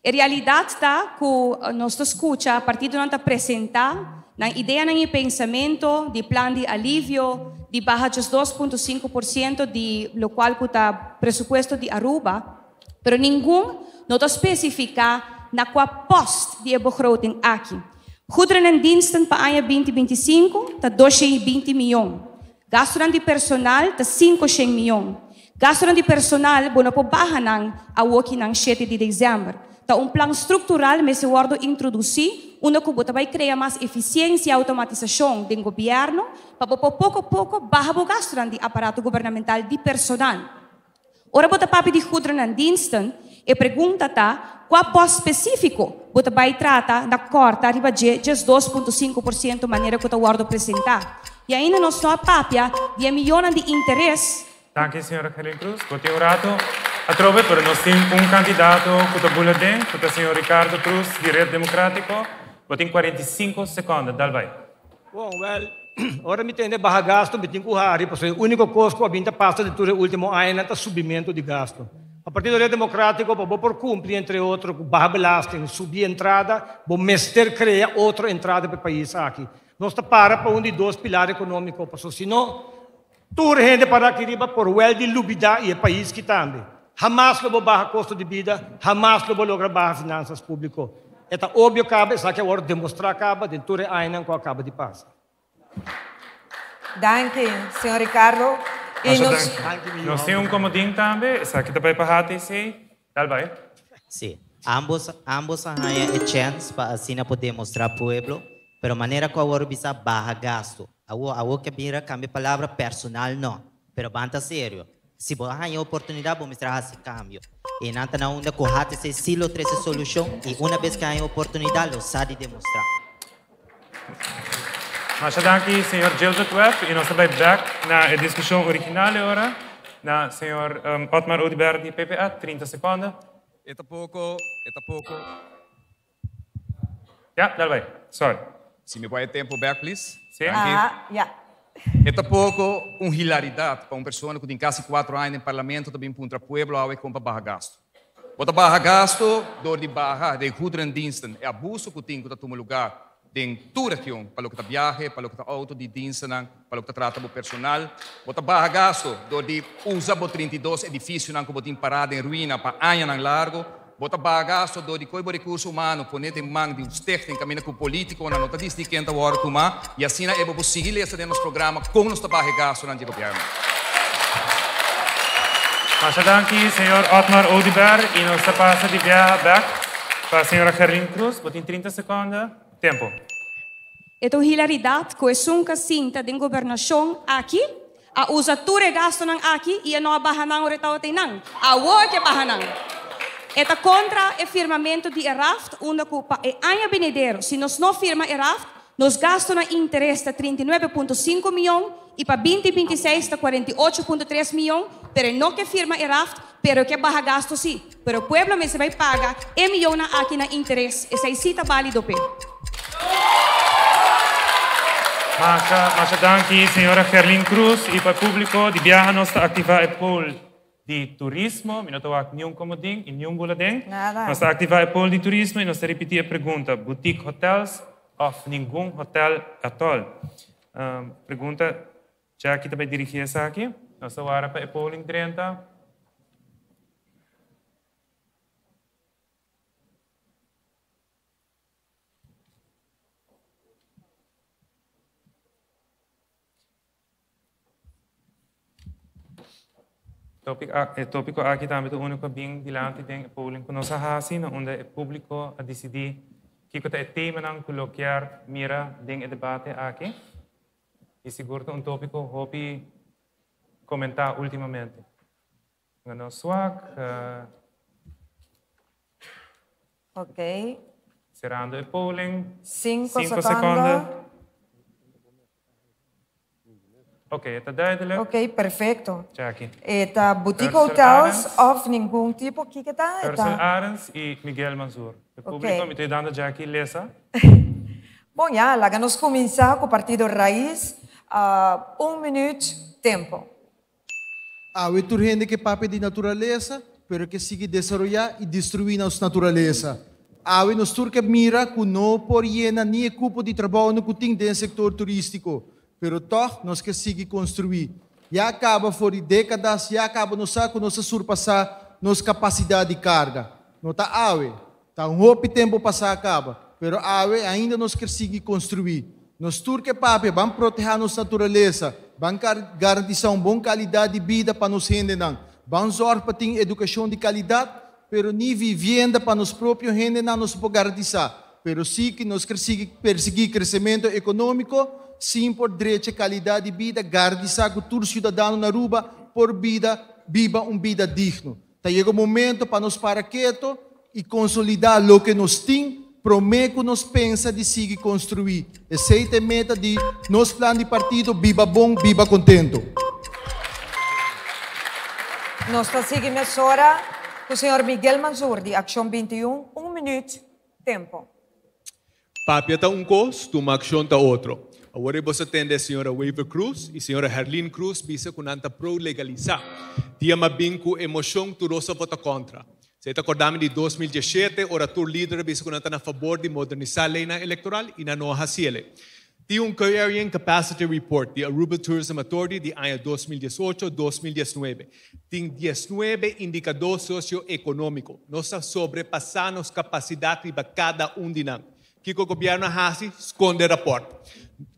A realidade está que nós escuta a partir do que apresentar na ideia ng pensamento de plano de alívio de barra de 2.5% de lo qual está presupuesto de Aruba, pero nenhum não especifica na qual post de begroting aqui. Goederen en diensten para ano 2025 está 220 milhões. Gasto de personal está 500 milhões. Gasto de personal bueno po baha ng awaki ng 7 de dezembro. Tá plano estrutural mas se guardo introduzir que vai criar mais eficiência e automatização do governo para pouco a pouco baixar o gasto do aparato governamental de personal. Ora bota papi de goederen en diensten e pergunta tá qual posto específico bota vai tratar da corta arriba de 2.5% maneira que eu guardo apresentar. E ainda nós não papia de milhões de interesse. Danke, senhora Charlene Cruz. Bote um rato a trove, pero nós temos candidato que está buladem, que é o senhor Ricardo Cruz, de Rede Democrático. Bote 45 segundos, Dalbai. Bom, ora me entende barra gasto, me tem que urrar, porque o único custo que a vinda passa de todo o último ano é o subimento de gasto. A partir do Rede Democrático, vou por cumprir, entre outros, barra belasting, subir entrada, vou mestre criar outra entrada para o país aqui. Nós está para de 2 pilares econômicos, porque senão, tudo rende para aqui por well de lubida e o país que também. Jamais não vou barra custo de vida, jamais não vou lograr barra finanças públicas. É óbvio que acaba, só que agora demonstrar acaba, dentro do ano que acaba de passar. Danke, senhor Ricardo. Nós temos comodín também, essa aqui também para a sim, Dalbai. Sim, ambos têm a chance para assim poder mostrar ao povo, pero maneira que agora bisa barra gasto. Awo que mira cambia palavra personal não, pero banta sério. Se você tem oportunidade, vamos mostrar esse cambio. E não está na onda correta, se silo traz a solução e uma vez que tem oportunidade, lo sabe demonstrar. Mas danke, senhor Joseph Webb, e nós vamos back na discussão original agora, na senhor Otmar Oudibert de PPA, 30 segundos. Eta pouco. Ja, dá vai. Sorry. Se me vai tempo back, please. Sim. Ja. Eta pouco hilaridade para uma pessoa que tem quase 4 anos no parlamento também para o pueblo ao compra barra gasto. Bota barra gasto, dor de barra, de goederendiensten, é abuso que tem que tomar lugar em toda a região, para o que está viagem, para o que está auto de diensten, para o que está tratando personal. Bota barra gasto, dor de usa 32 edifícios que botem parado em ruína para anos largo. Bota bagaço do de recurso humano, ponete em mão de uns técnicos, caminha com político, na nota diz de quem está hora tomar, e assim é possível seguir esse nosso programa com o nosso bagaço no governo. Mas danke, senhor Otmar Oudibert, e nós passa de viajar back para a senhora Herlin Cruz, botem 30 segundos, tempo. Então, hilaridade, que é um casinta de governação aqui, a usa tudo gasto aqui e a não bahanang o retao tenang, a work bahanang. Eta contra o firmamento de ERAFT, onde é Anja Benedero. Se nós não firma ERAFT, nós gastamos interesse de 39,5 milhões e para 2026 de 48,3 milhões, pero não que firma ERAFT, pero que barra gasto sim. Pero o pueblo me se vai pagar e milhões aqui na interesse. Essa é cita válido, pe. Mas danke, senhora Herlin Cruz, e para o público de viajar nós ativa o pool de turismo, não estou aqui nenhum comodinho e nenhum boletim. Nós ativar o polo de turismo e nós repetir a pergunta: boutique hotels ou nenhum hotel atol? Pergunta, já aqui também dirigir essa aqui. Nós estamos agora para o polo em 30. O tópico aqui também é o único bem dilante do polling que nós fazemos, onde o público a decidir que é o tema não colocar mira dentro do debate aqui. E seguro que tópico hobby comentar ultimamente. Não swag. Ok. Cerrando o polling. 5 segundos. Ok, está duidelijk. Ok, perfecto. Jackie. Eta boutique Ursula hotels Arens. of nenhum tipo que está? Ursula Arens e Miguel Mansour. O público me está dando Jackie Lessa. Bom, já, lá vamos começar com o Partido Raiz. 1 minuto, tempo. Há outra gente que pape de natureza, pero que sigue desenvolver e destruir nossa natureza. Há nos turca mira que não por llena nem cupo de trabalho no que tem dentro do setor turístico. Pero toch nós que seguir construir. Já acaba fora de décadas, já acaba no saco nossa surpassar nossa capacidade de carga. Não está ave, está pouco tempo passar acaba. Pero ave ainda nós que seguir construir. Nós turque papi vamos proteger nossa natureza, vamos garantir uma boa qualidade de vida para nos gente não. Vamos zorgar para ter educação de qualidade, pero nem vivenda para nos próprios gente não nos pode garantir. Pero sim que nós queremos perseguir crescimento econômico. Sim, por direito e qualidade de vida, garantir que todo cidadão na Aruba por vida, viva vida digno. Chega o momento para nós parar quieto e consolidar o que nós temos, prometo que nós pensa de seguir construir. Essa é a meta de nosso plano de partido, viva bom, viva contento. Nós seguimos agora com o senhor Miguel Mansour, de Ação 21, 1 minuto, tempo. Papia está cos, tu ação está outro. Agora você tem a senhora Weaver Cruz e a senhora Herlin Cruz, bisa que não pro legalizar. Dia bem com emoção, tu rosa vota contra. Você está acordando de 2017, orator líder, bisa que não está a favor de modernizar a lei eleitoral e não a haciele. Tinha Carrier Capacity Report de Aruba Tourism Authority de ano 2018-2019. Tem 19 indicadores socioeconômicos. Nós sobrepassamos capacidade para cada de nós. Que o governo faz, esconde o rapporto.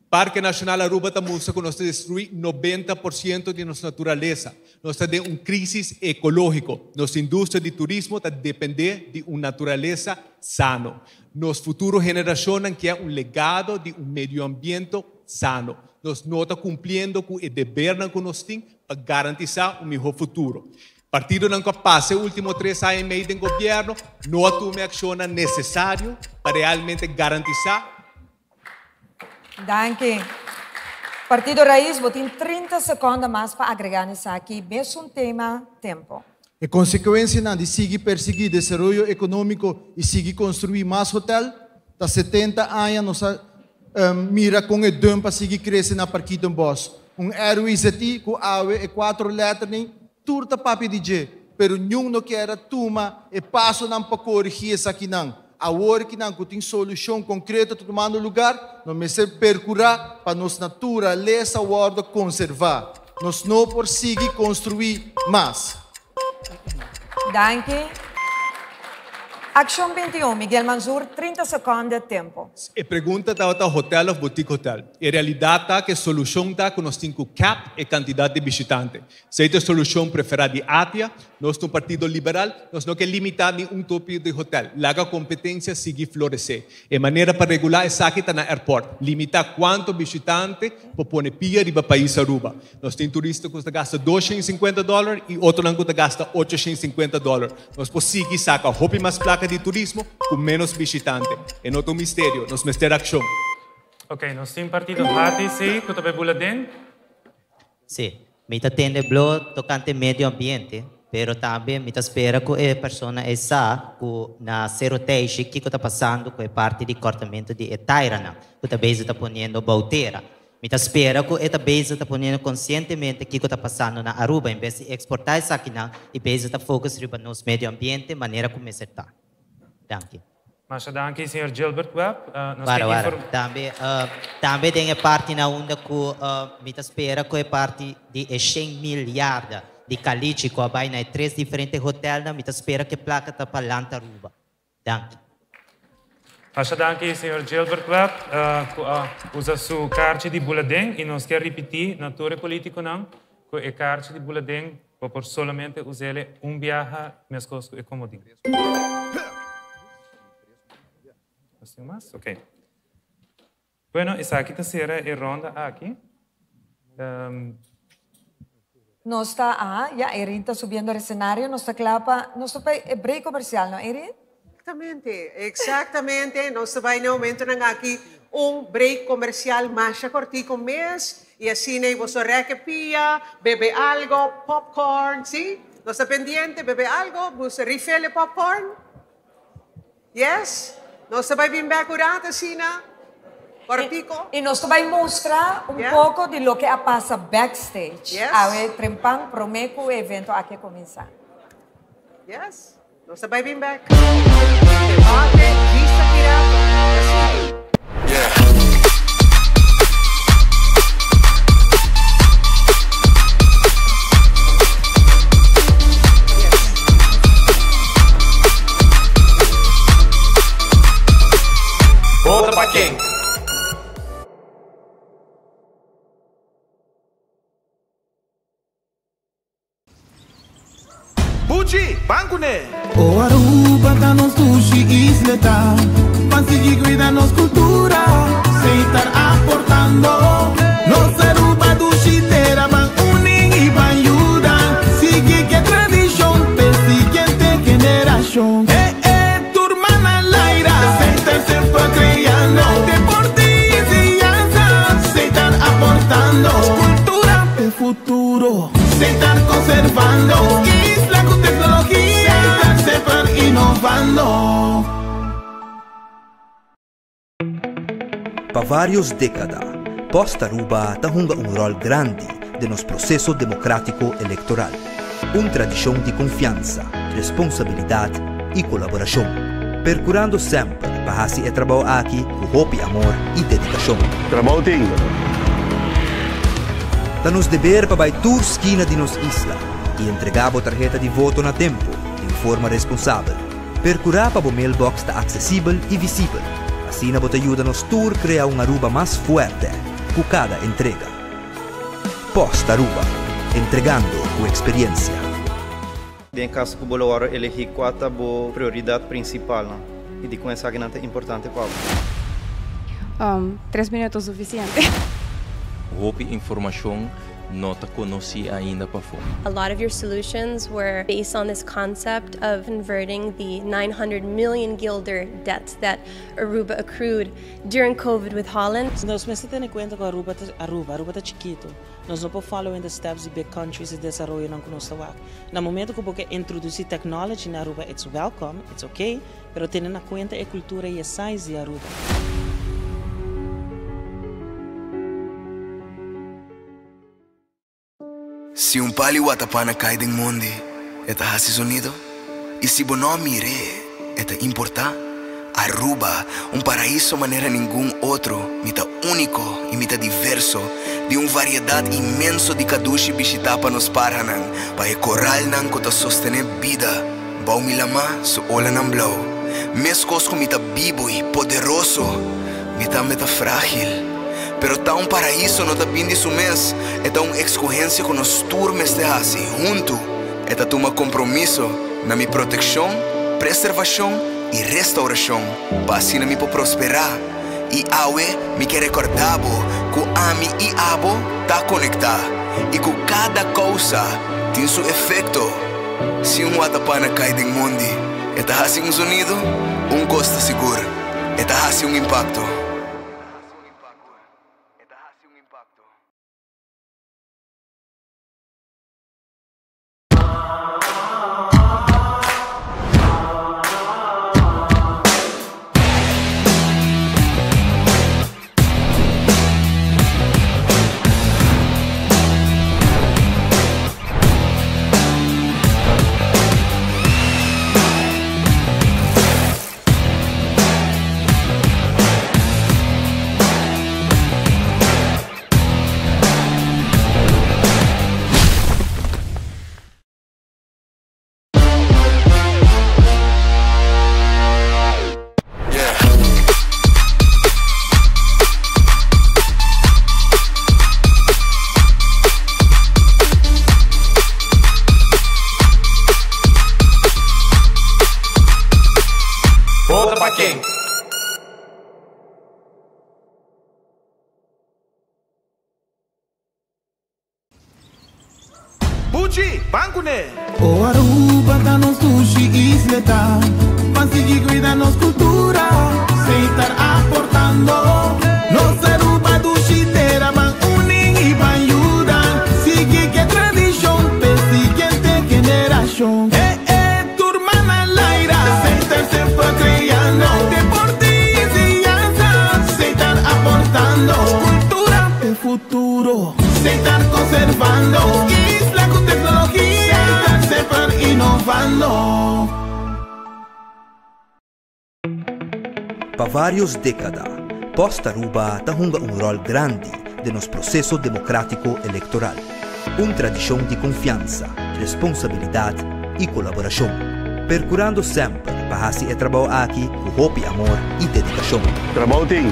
Parque Nacional Aruba tamusa que nós destruir 90% de nossa natureza. Nós temos uma crise ecológica. Nossa indústria de turismo está depender de uma natureza sano. Nos futuras gerações querem legado de medio ambiente sano. Nós não estamos cumprindo com o dever que nós temos para garantizar melhor futuro. Partido não capaz, os últimos 3 anos e meio do governo, não toma ação necessária para realmente garantizar. Danke. Partido Raiz, tem 30 segundos mais para agregar nisso aqui. Mesmo tema, tempo. A consequência de seguir perseguir o desenvolvimento econômico e seguir construir mais hotel, da 70 anos, mira com o dom para seguir crescendo na Parquito Boss. RWZT com AWE e 4 letras, turta papi DJ, pero nenhum não quer tuma e passo não para corrigir isso aqui não. Agora que não tem solução concreta tomando lugar, não me ser percurar para nossa natureza guarda conservar. Nós não por seguir construir mais. Danke. Action 21, Miguel Manzur, 30 segundos de tempo. A pergunta está no hotel ou boutique hotel. A realidade está que a solução está que nós temos cap e quantidade de visitantes. Se a solução preferida de ATIA, nós no Partido Liberal, nós não queremos limitar nenhum tipo de hotel. Lá a competência sigue florescer. A maneira para regular é aqui está no aeroporto. Limitar quanto visitante para pôr pia para o país Aruba. Nós temos turistas que gastam $250 e outros que gastam $850. Nós podemos seguir sacar roupa mais placa de turismo com menos visitante. É outro mistério, nós vamos ter ação. Ok, nós temos partido HTC, que está buladem. Sim, me atende blo tocante medio ambiente, pero também me espera que a pessoa essa que na seroteixe que está passando com a parte de cortamento de etairana, que também está ponendo bauteira. Me espera que esta base está ponendo conscientemente que está passando na Aruba, em vez de exportar isso aqui na, e base está focus no nosso medio ambiente, maneira como está. Danke. Mas danke, Sr. Gilbert Webb. Também tem a parte na onda que me espera que a parte de 100 milhares de caliche que vai na 3 diferentes hotéis, me espera que a placa está para lá Aruba. Danke. Mas danke, Sr. Gilbert Webb. Usa sua carta de boletim e nós queremos repetir na torre política não, que a carta de boletim por solamente usar viaje mesmo que é comodinho. Más? Ok. Bueno, essa aqui será a ronda aqui. Nós está, já Erin está subindo o cenário, nós está clapa, nós está para break comercial, não Erin? Exatamente. Nós vai no momento aqui break comercial mais cortico mês e assim você requepia, bebe algo, popcorn, ¿sí? Nós está pendiente, bebe algo, você refill popcorn? Yes? Nós vai vir bem curado assim, cortico. E nós vai mostrar pouco de lo que passa backstage. Yes. A trempang prometo o evento aqui começar. Yes. Nós vai vir back. Debate, vista tirado. Volta pra quem? Buchi, banco né? O Aruba tá nos sushi isleta, para seguir cuidando nos cultura, sem estar aportando. Nos Aruba do chiteira van unir e van ajudar, seguir que tradição, per siguiente generação. Turma na laira, sem estar sempre criando, deporte e ciência, sem estar aportando, cultura e futuro, sem estar conservando. Para várias décadas, Posta Aruba tahunga rol grande de nos processo democrático eleitoral. Tradição de confiança, responsabilidade e colaboração. Percurando sempre para fazer o trabalho aqui com hope, amor e dedicação. Trabalho tem. Tá nos dever para vai tour esquina de nos isla e entregar a tarjeta de voto na tempo, de forma responsável. Percurar para o mailbox está acessível e visível. Assim, a ajuda nos tour criar uma Aruba mais forte, con cada entrega. Posta Aruba, entregando tu experiencia. Bem, caso que o Bolsonaro elegir quatro boa prioridade principal, né? E de começar que não é importante para 3 minutos suficiente. Roupa informação não te conheci ainda para fora. A lot of your solutions were based on this concept of converting the 900 million guilder debt that Aruba accrued during COVID with Holland. Nós precisamos ter em conta que Aruba está chiquito. Nós não podemos follow the steps de big countries de desenvolvimento não conosco. No momento que você introduzir technology na Aruba, it's welcome, it's okay, pero tendo na conta a cultura e a size de Aruba. Se pali watapana cai do mundo, eta hasi sonido. E se bono mire, eta importa. Aruba, paraíso maneira nenhum outro, mita único e mita diverso, de variedade imenso de kadushi bishita para nos paranan, para coral nan kota sostener vida, bau milama so ola nan blow. Mescos com mita vivo e poderoso, mita frágil. Pero tá paraíso não tá bindi su mês, é escorrência com nos turmes de hasi, junto, é toma compromisso na minha proteção, preservação e restauração, para assim me prosperar. E awe me quer recordar que ami e abo tá conectado, e que cada coisa tem seu efeito. Se watapana cai do mundo, é hasi sonido, costa seguro, é hasi impacto. Buchi, bancune! O Aruba da nos sushi isleta, consegui cuidar nos cultura, sem estar aportando. Nos Aruba do Chiteira van uning e van ayudar. Sigue que tradição, pe siguiente generación. Turma na Laira, sem estar sempre criando. Deporte y enseñanza, sem estar aportando. Cultura de futuro, sem estar conservando. Para vários décadas, Posta Aruba tahunga rol grande de nos processo democrático eleitoral. Tradição de confiança, responsabilidade e colaboração. Percurando sempre para assim trabalho aqui com hope, amor e dedicação. Trabalho tem.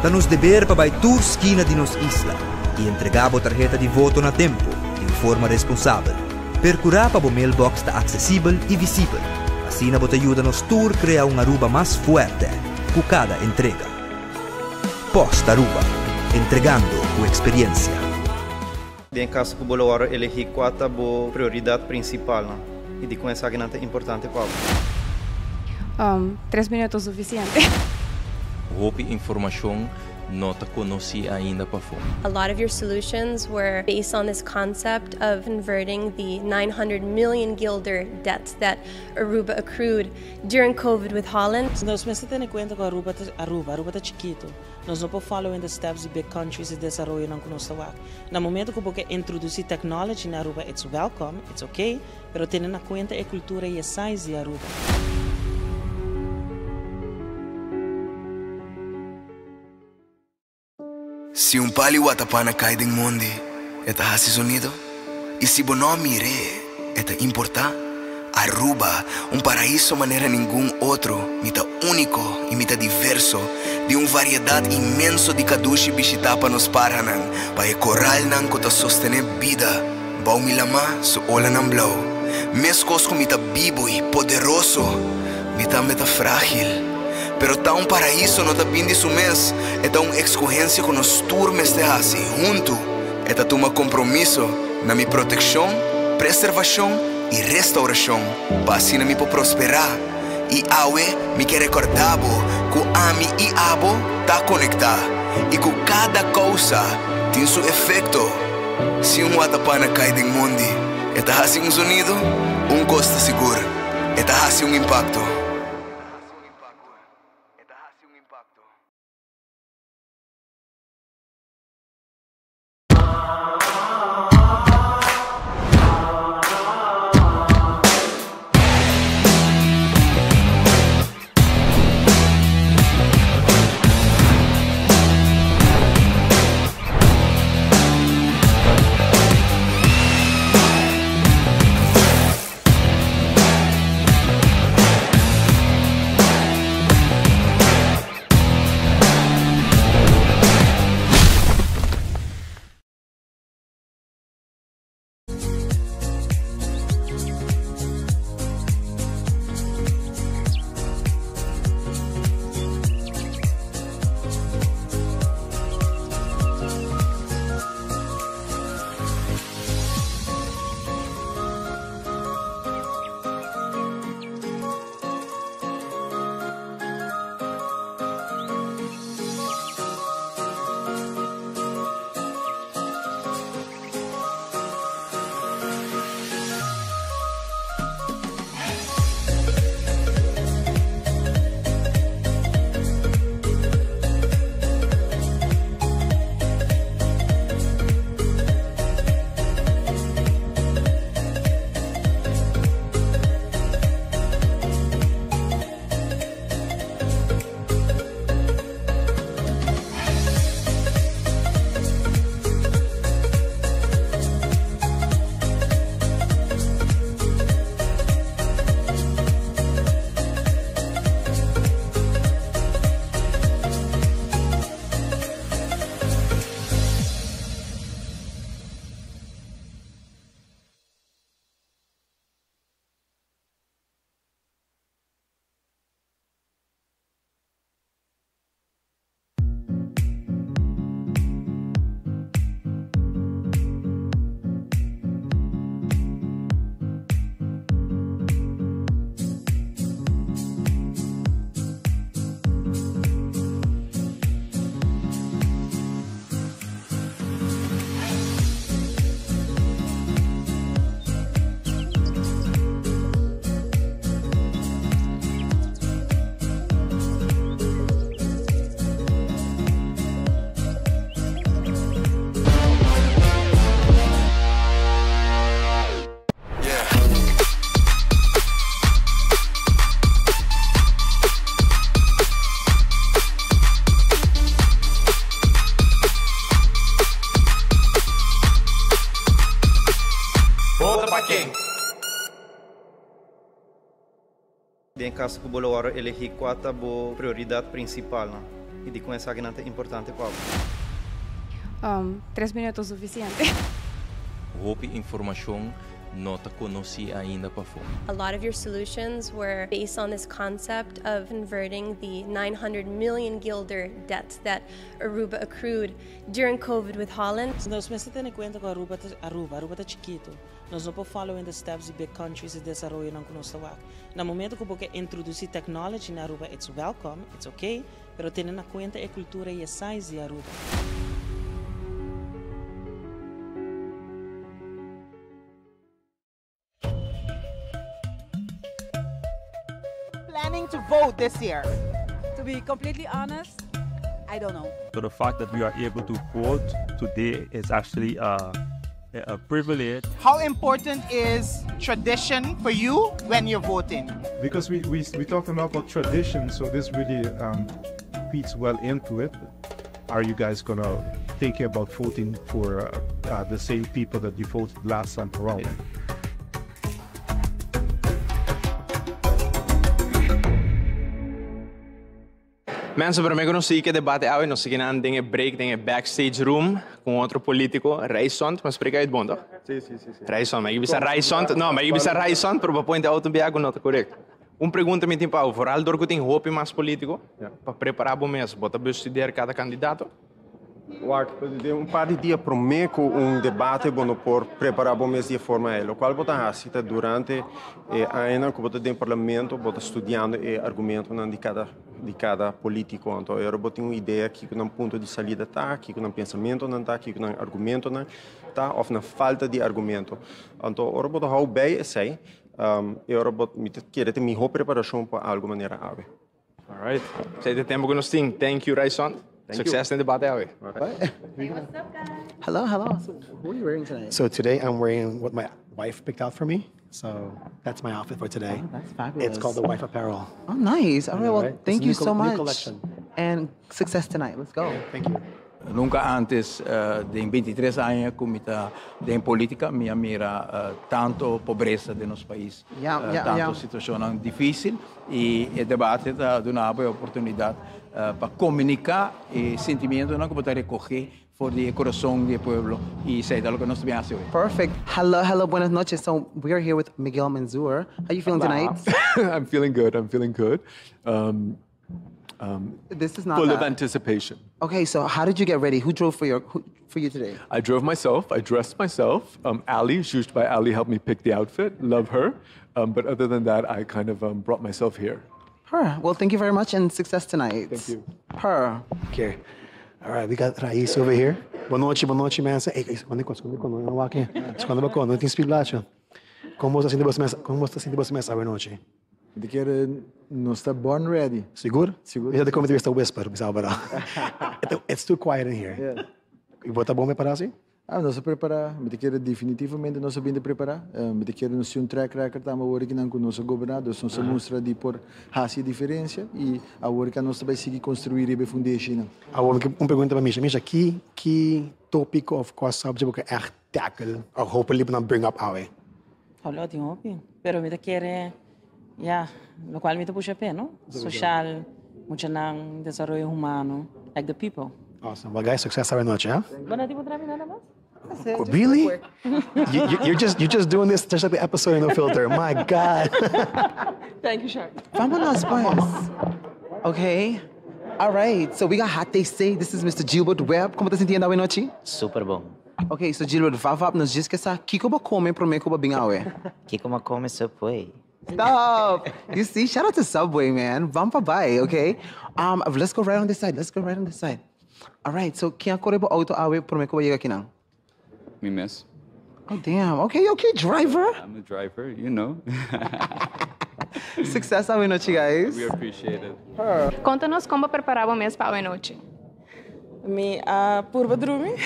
Da nos dever para toda esquina de nos isla e entregar a tarjeta de voto na tempo, de forma responsável. Percurar para o mailbox está acessível e visível. Assim, você ajuda-nos a criar uma Aruba mais forte com cada entrega. Posta Aruba, entregando a experiência. Bem, caso que o Bolsonaro elegir quatro boa prioridade principal, né? E de começar que não é importante para 3 minutos suficiente. Roupa informação não te conheci ainda para fora. A lot of your solutions were based on this concept of converting the 900 million guilder debt that Aruba accrued during COVID with Holland. Nós precisamos ter em conta que Aruba está chiquito. Nós não podemos follow the steps de big countries de desenvolvimento não conosco. No momento que você introduzir technology na Aruba, it's welcome, it's okay, pero tendo na conta a cultura e a size de Aruba. Se pali watapana cai do mundo, eta hasi sonido. E se bono mire, eta importa. Aruba, un paraíso manera ningún otro, mita único y mita diverso, de una variedad inmenso de kadushi bishitapa nos paranan, pa e coral nan kota sostener vida, bau milama su ola nan blau, mescos con mita vivo y poderoso, mita frágil. Pero está un paraíso no está bien de su mes, está una escogencia con los turmes de hace, junto, está toma compromiso na mi protección, preservación y restauración, para así mi po prosperar. Y awe me quer recordar que ami y abo está conectado, y que cada cosa tiene su efecto. Si un watapana cae del mundo, está haciendo un sonido, un costa seguro, está haciendo un impacto. Em caso que o Bolsonaro elegir quatro a prioridade principal, né? E de começar que não é importante qual. 3 minutos suficiente. Roupa informação não te conheci ainda para fora. A lot of your solutions were based on this concept of converting the 900 million guilder debt that Aruba accrued during COVID with Holland. Nós precisamos ter em conta que Aruba está chiquito. Nós não podemos follow in the steps de big countries e desenvolver não conosco lá. No momento que você introduzir technology na Aruba, it's welcome, it's okay, pero tendo na conta a cultura e a size de Aruba. Planning to vote this year? To be completely honest, I don't know. So the fact that we are able to vote today is actually a privilege. How important is tradition for you when you're voting? Because we're talking about tradition, so this really feeds well into it. Are you guys gonna take care about voting for the same people that you voted last time around? Mensen, para mí conocí que debate hoy, no sé qué nada, dingen break, dingen backstage room con otro político, Rijsond, mas spreek uit bond, toch? Sí. Rijsond, maar je bisa Rijsond, no, maar je bisa Rijsond, pero para point auto biago não tá correto. Pergunta me tempo, vooral door que tem hoop mais político, para preparar bom mês, bota para estudar cada candidato. Um par de dias prometo debate bueno por preparar bom mês de forma o qual bota cita durante a ano que bota dentro parlamento bota estudando argumento de cada político então eu bota uma ideia que com ponto de saída tá que com pensamento não tá que com argumento não tá ou na falta de argumento então eu bota how bem sei eu bota me querer ter minha preparação para alguma maneira ave. Alright, sei de tempo que nós tem. Thank you, Rijsond. Success in the debate hour. Hello. So, what are you wearing tonight? So today I'm wearing what my wife picked out for me. So that's my outfit for today. Oh, that's fabulous. It's called the Wife Apparel. Oh, nice. All right, well, Right? thank It's a you new so new much. collection. And success tonight. Let's go. Thank you. Nunca antes de 23 anos comita de política minha mira tanto pobreza de nosso país, tanto situação difícil e o debate dá uma boa oportunidade para comunicar e sentimento não que botar recorrer for the coração do povo e sei da lo que nós temos hoje. Perfect. Hello, buenas noches. So we are here with Miguel Manzur. How are you feeling tonight? I'm feeling good. This is not full that. of anticipation. Okay, so how did you get ready? Who drove for you today? I drove myself. I dressed myself. Ali, used by Ali, helped me pick the outfit. Love her. But other than that, I kind of brought myself here. Her. Well, thank you very much and success tonight. Thank you. Her. Okay. All right, we got Rais over here. Boa noite, man. Hey, quando não vai aqui. Quando vai quando tem speed blast. Como está sendo você mesa hoje noite? De que não está born ready. Seguro? Seguro. Já de como está whisper, it's too quiet in here. Yeah. E bota bom me para assim? Nós preparar, me quer definitivamente nós sabemos preparar. Me quer nós um track record tamo agora que não com nosso governador, nós mostra de por fazer diferença e agora que nós vai seguir construir a foundation. Agora uma pergunta para mim, que topic of course subject que echt tackle or hopefully not bring up our. Olha, tem hopi, pero me quer lo cual me puxa pé, no? Social, mucho nang desarrollo humano, like the people. Awesome. Well, guys, success every noche, huh? Bueno, tipo otra vez nada más. Really? You're just doing this just like the episode in No Filter. My God. Thank you, Shark. Vámonos, pues. Okay. All right. So we got Hot They Say. This is Mr. Gilbert Webb. Como tá sentindo hoje noite? Super bom. Okay, so Gilbert, vavap nos diz que essa Kiko ba come pro me ko ba bingawe. Kiko ma come Subway. Stop. You see, shout out to Subway, man. Vamos pa bye, okay? Let's go right on this side. All right, so quem corre ba auto awe pro me ko ba llega aqui não? Me miss. Oh, damn. Okay, driver. I'm the driver, you know. Success hoje noite, guys. We appreciate it. Conta-nos como preparar o mês para hoje noite. Me purva dormir.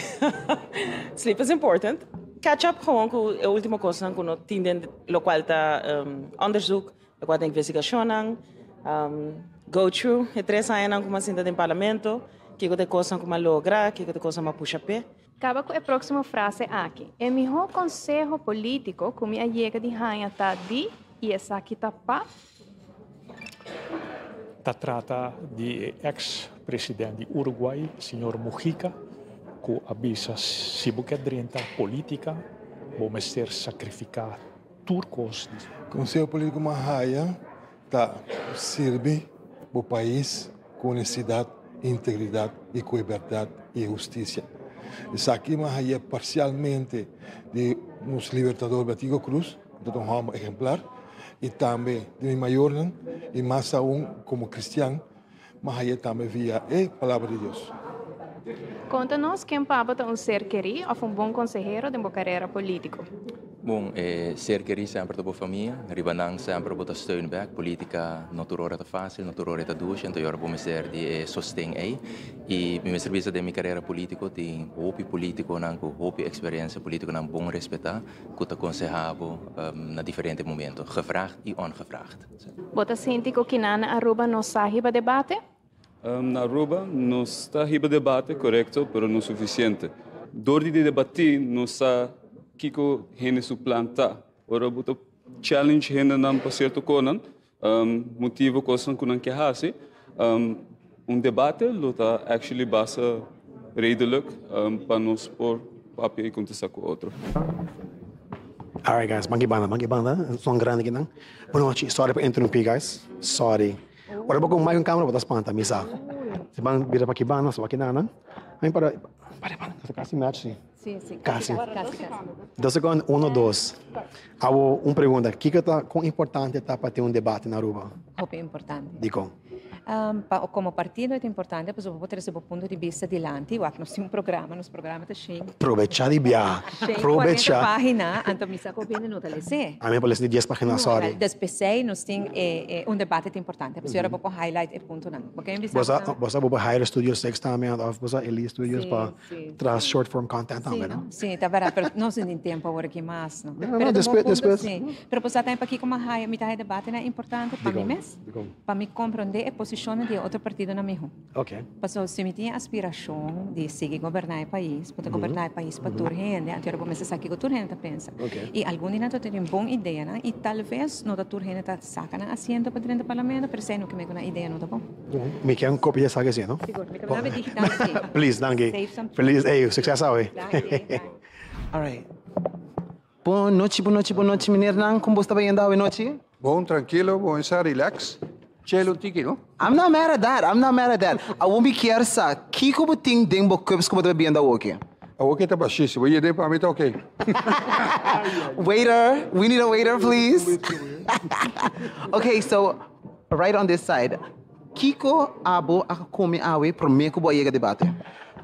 Sleep is important. Catch up gewoon com a última coisa que nós temos, lo qual está onderzoek, lo qual está investigação, go through, e 3 anos como assim em parlamento, que tem coisa como lograr, que tem coisa como puxa pé. Acaba com a próxima frase aqui. O melhor conselho político que me chega de rainha tá de e essa aqui tá pá. Se trata de ex-presidente do Uruguai, senhor Mujica, que avisa se você drenta política, vamos ter sacrificar turcos. O Conselho Político Mahaya serve para o país com honestidade, integridade e com liberdade e justiça. Isso aqui Mahaya parcialmente de nosso libertador Batigo Cruz, de um homem exemplar, e também de maior e mais aún como cristiano, Mahaya também via a palavra de Deus. Conta-nos quem pode um ser querido ou um bom conselheiro de uma carreira política. Bom, ser querido sempre para a família, ribanang sempre para steun back, política não é fácil, não é duas, então eu vou ser de sostém aí e meu serviço de minha carreira política tem hope político, não hope experiência política, não bom respeitar, que te aconselhava na diferentes momentos, gevraagd e ongevraagd. Você sente que o na Aruba não sabe para debate? Na Aruba não está riba debate, correto, mas não suficiente. Dor de debater não está Kiko hene suplanta. Ora buta challenge hene nam pa certo konan motivo kosan kunan ke hasi debate lo tá actually basa redelijk para nós por papel e contestar com outro. All right, guys. Monkey banda. São grande aqui, não? Boa noite. Sorry por interromper, guys. Sorry. Ora, vou com mais câmera, vou dar espanta, misa. Se van vira para aqui, bana, só aqui, não? Aí para, casi match, sim. Sim. Casi. 2 segundos, 1, 2. Hago uma pergunta. Quão importante está para ter debate na Aruba? Muito importante. Dico. Como partido é importante, porque pode ter seu ponto de vista adiante. Nós temos nos programas da Shen. Aprovechar de viajar. 40 páginas, então me saco bem no TLC. A mim parece 10 páginas, sorry. Depois, nós temos debate importante. Porque eu vou highlight o ponto não. Você vou hire studios sex também, você ele studios para traz short form content também, não? Sim, tá verdade, mas não tem tempo agora aqui mais, não. Não, depois. Sim, mas você tem aqui como hire, mitad debate é importante para mim mesmo. Para me compreender a posição de outro partido na minha. Ok. Porque se me tem aspiração de seguir governar o país, poder governar o país para toda gente, até agora começa a saber que toda gente pensa. E algum dia não tem uma boa ideia, né? E talvez não toda gente está sacando assento para dentro do parlamento, mas sei que me uma ideia não tá bom. Me quer cópia dessa assim, não? Seguro, me quer digital sim. Please, danke. Feliz, sucesso hoje. All right. Boa noite, menino Nan. Como você está bem andando hoje? Bom, tranquilo, bom, está relax. Chelo tiki, no? I'm not mad at that. I won't be careful. Kiko bu ting ding bo cups como tá bem andando hoje? Hoje tá baixíssimo. Você tem para mim tá ok. Waiter, we need a waiter, please. Okay, so right on this side. Kiko abo a come awe promeco bo chega debate.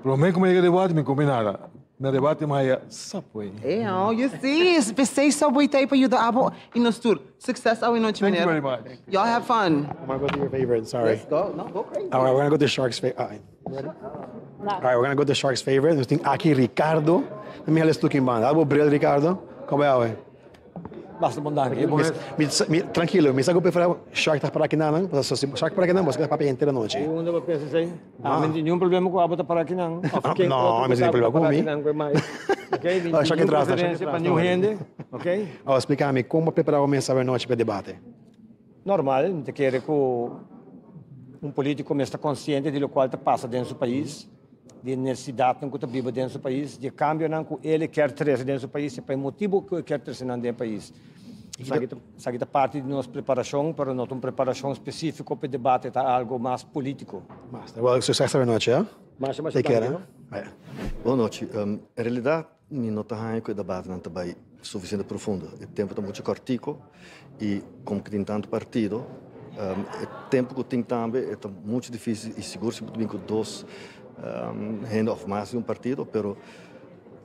Promeco me chega debate, me come nada. Na debate mais Subway. Oh, you see, pensei Subway tayo pa yuda abo inostur. Success awe noite, Thank you very much. Y'all have fun. I'm gonna go to your favorite. Sorry. Let's go. No, go crazy. All right, we're gonna go to Shark's favorite. Ready? All right, we're gonna go to Shark's favorite. Nós tem aqui Ricardo. Me halas tu quem banda. Abo Bril Ricardo. Como é? Basta bondade. Tranquilo, me sabe preferir Shark tá para aqui não? Shark para aqui não, você vai para inteira noite. Eu não penso assim. Não tem nenhum problema com a bota para aqui não. Não, mas tem problema comigo. Ok? Shark entra para new gente, ok? Explica-me como preparar uma mensagem noite para debate. Normal, te quer que político está consciente de lo qual te passa dentro do país, de necessidade que está viva dentro do país, de cambio que ele quer trazer dentro do país, e para o motivo que ele quer trazer dentro do país. Essa é parte de nossa preparação, para não uma preparação específica para o debate, tá algo mais político. Well, sucesso à noite, é? Take care, Boa noite. Em realidade, não está que o debate não está bem suficiente profundo. O tempo está muito curtico e como que tem tanto partido, o tempo que tem também é muito difícil e seguro se tem com dois gente ou mais de partido, pero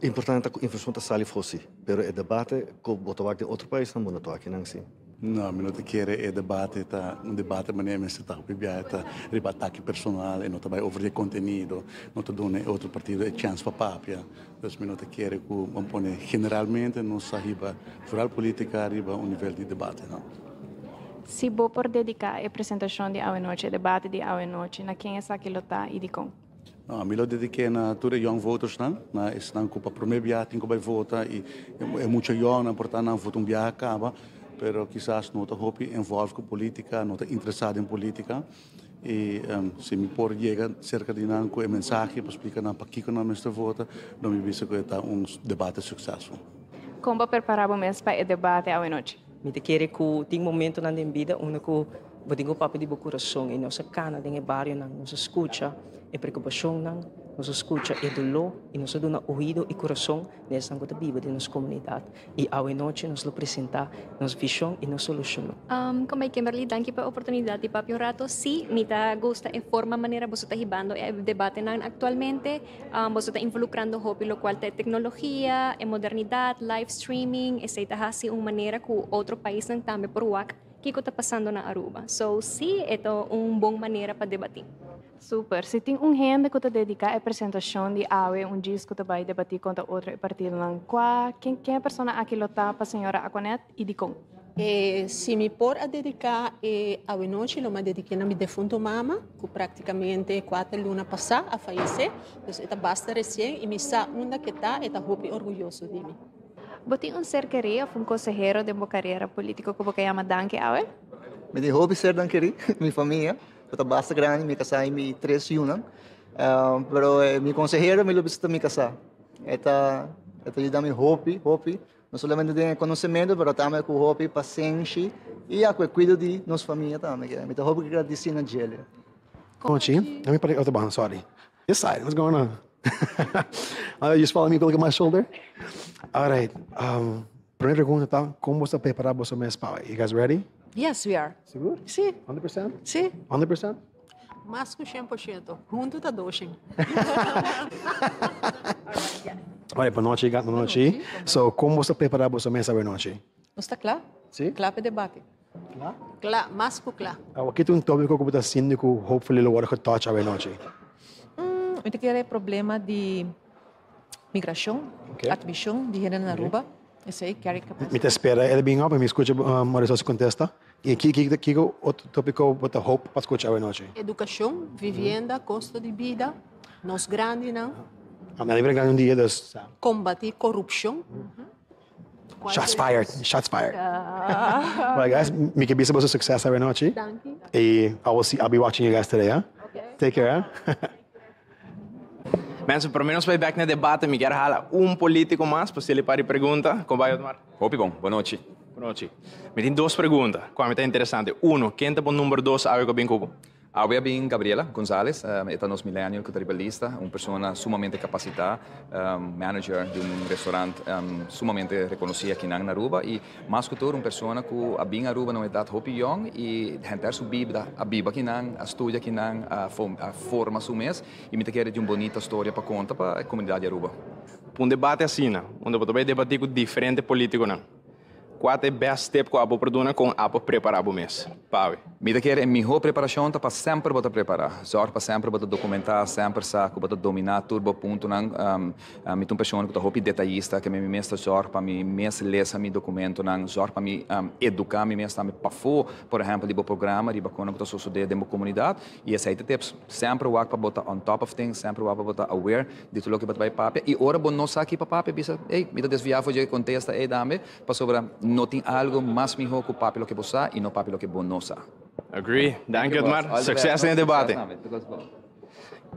importante é que a informação saia fosse, pero o debate que botou aqui em outro país não muda aqui não sim. Não, não te quer debate maneira mas está pibiata, ataque personal, não está over de conteúdo, não te dona outro partido a chance para papia. Então, não te quer que vamos pôr generalmente não saíba fora política arriba um nível de debate, não. Se vou por dedicar a apresentação de hoje noite, debate de hoje noite, na quem é essa que lota e de com? Não, me lo dediquei na toda young voters na estão com para primeiro viagem que vai votar e é muito young, portanto não votam viagem acaba. Pero quizás não está envolvido com política, não está interessado em política. E se me por chega cerca de nós com a mensagem para explicar para que nós estamos vota, não me visto que está debate successful. Como preparamos mesmo para o debate hoje noite? Me te quer que tem momento na vida onde que vou papel de coração e nossa cana de barrio nos escuta a preocupação nos escuta e dolor e nos dá ouvido e coração nessa coisa viva de nossa comunidade e hoje noite nos lo apresenta nossa visão e nossa solução. Como é Kimberly, danke pela oportunidade de papi um rato. Sim, me gusta a forma maneira você está ribando o debate atualmente, você está involucrando hopi lo qual é tecnologia, a modernidade, live streaming, e se está assim uma maneira que outro país também por o que está passando na Aruba. So, sim, é uma boa maneira para debater. Super. Se tem gente que está dedicado à apresentação de AWE, disco que vai debater contra outro partido, quem é a pessoa aqui que está para a senhora Aconet e de com? Se me por a dedicar a noite, eu me dediquei a minha defunto mama, que praticamente 4 lunas passada a falecer. Então, basta recém e me sabe onde que está, está muito orgulhoso de mim. Você tem cercaria ou consejero de uma carreira política que você chama Danke AWE? Me dijo ser danqueri, mi familia. Porque basta grande, me casar em mi 3 yunan. Pero mi consejero me lo visita me casar. Esta ajuda me hopi. Não somente tem conhecimento, mas também com hopi, paciência e a cuido de nossa família também. Então, hopi que agradecer na gele. Conchi, let me put it out the bottom, sorry. This side, what's going on? You just follow me, look at my shoulder? All right. Primeira pergunta, tá? Como você prepara para o mês para? You guys ready? Yes, we are. Seguro? Sim. 100%? Sim. 100%? Mais que 100%. Junto tá doxing. Olha, boa noite, boa noite. So, como você prepara para o mês para noite? Está claro? Sim. Claro para debate. Claro? Claro, mais que claro. Aqui tem tópico que você sente que hopefully lo vai touch a noite. Eu tenho problema de migração, admissão de gente na Aruba. Isso aí, quero capaz. Me espera, ele bem up, me escuta, Marisol se contesta. E que outro tópico você hope para escutar a noite? Educação, vivenda, custo de vida, nós grandes, não? Me lembro um dia dos... Combater corrupção. Shots fired. Right, guys, me que bisa para sucesso a noite. Thank you. I'll be watching you guys today, huh? Okay. Take care, huh? Mensen, para menos vai back na debate, me quero falar político mais, para se ele pare pergunta. Como vai, Otmar? Hopi bom, boa noite. Boa noite. Me tem 2 perguntas, qual é interessante. 1, quem é o número 2 a ver bem como? Eu bem Gabriela González, é nos millennial que tribalista, uma pessoa sumamente capacitada, manager de restaurante sumamente reconhecida aqui na Aruba e mais que tudo uma pessoa que a bem Aruba não é dado hopi young e gente subida a biba aqui na a estuda aqui na a forma sumes e me quer de uma bonita história para contar para a comunidade Aruba. Debate assim, onde você vai debater com diferentes políticos não. Qual é o best step que você pode com a preparar o mês? Pau. Me quer a melhor preparação para sempre você preparar. Zorg para sempre você documentar, sempre saco você dominar turbo ponto não. Me uma pessoa que está detalhista que me mesmo zorg para me mesmo ler meu documento não. Zorg para me educar me mesmo também para por exemplo de programa de bacana que está sucedendo dentro da comunidade e esse tips sempre work para botar on top of things, sempre work para botar aware de tudo que você vai papel e ora bom não saque para papel bisa, me desviar foi de contesta dame para sobre não tem algo mais melhor que o papel que você e não papel que você não sabe. Agree. Thank you, Otmar. Sucesso no debate.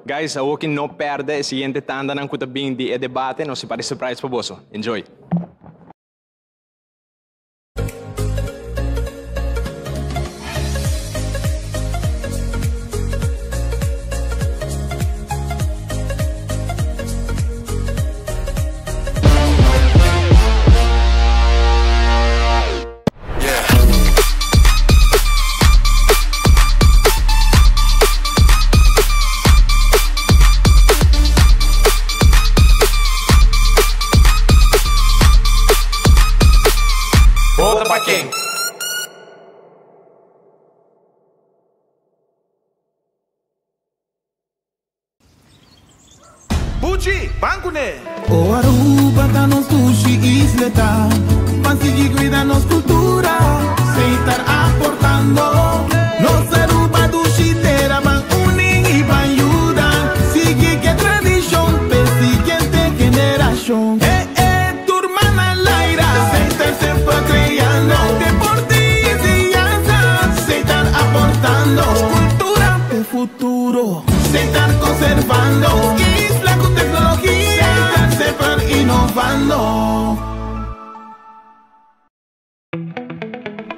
Guys, a que não perde a seguinte tanda ng kutabing de debate, não se pare surprise para você. Enjoy. Bucci, bancune! O Aruba tá nos sushi isleta, consegui cuidar nos cultura, sem estar aportando. Nos Aruba do Chitera van unem e van ajudar, sigue que tradição, per siguiente generação. Turma na laira, sem estar sempre criando, deporte e enseñanza, sem estar aportando. Cultura é futuro, sem estar conservando.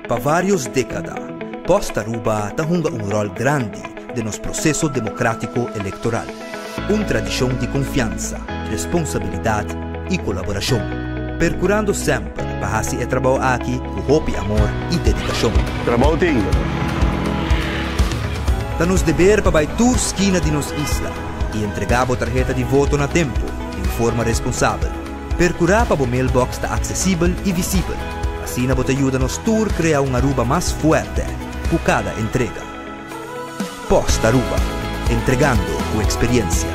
Para várias décadas, Posta Aruba tahunga rol grande de nos processo democrático eleitoral. Tradição de confiança, responsabilidade e colaboração. Percurando sempre para fazer o trabalho aqui com hope, amor e dedicação. Trabalho tinga. Da nos dever para vai tour esquina de nos isla e entregar a tarjeta de voto na tempo, de forma responsável. Percurar para o mailbox está acessível e visível. Assim, a ajuda nos tour criar uma Aruba mais forte com cada entrega. Posta Aruba, entregando com experiência.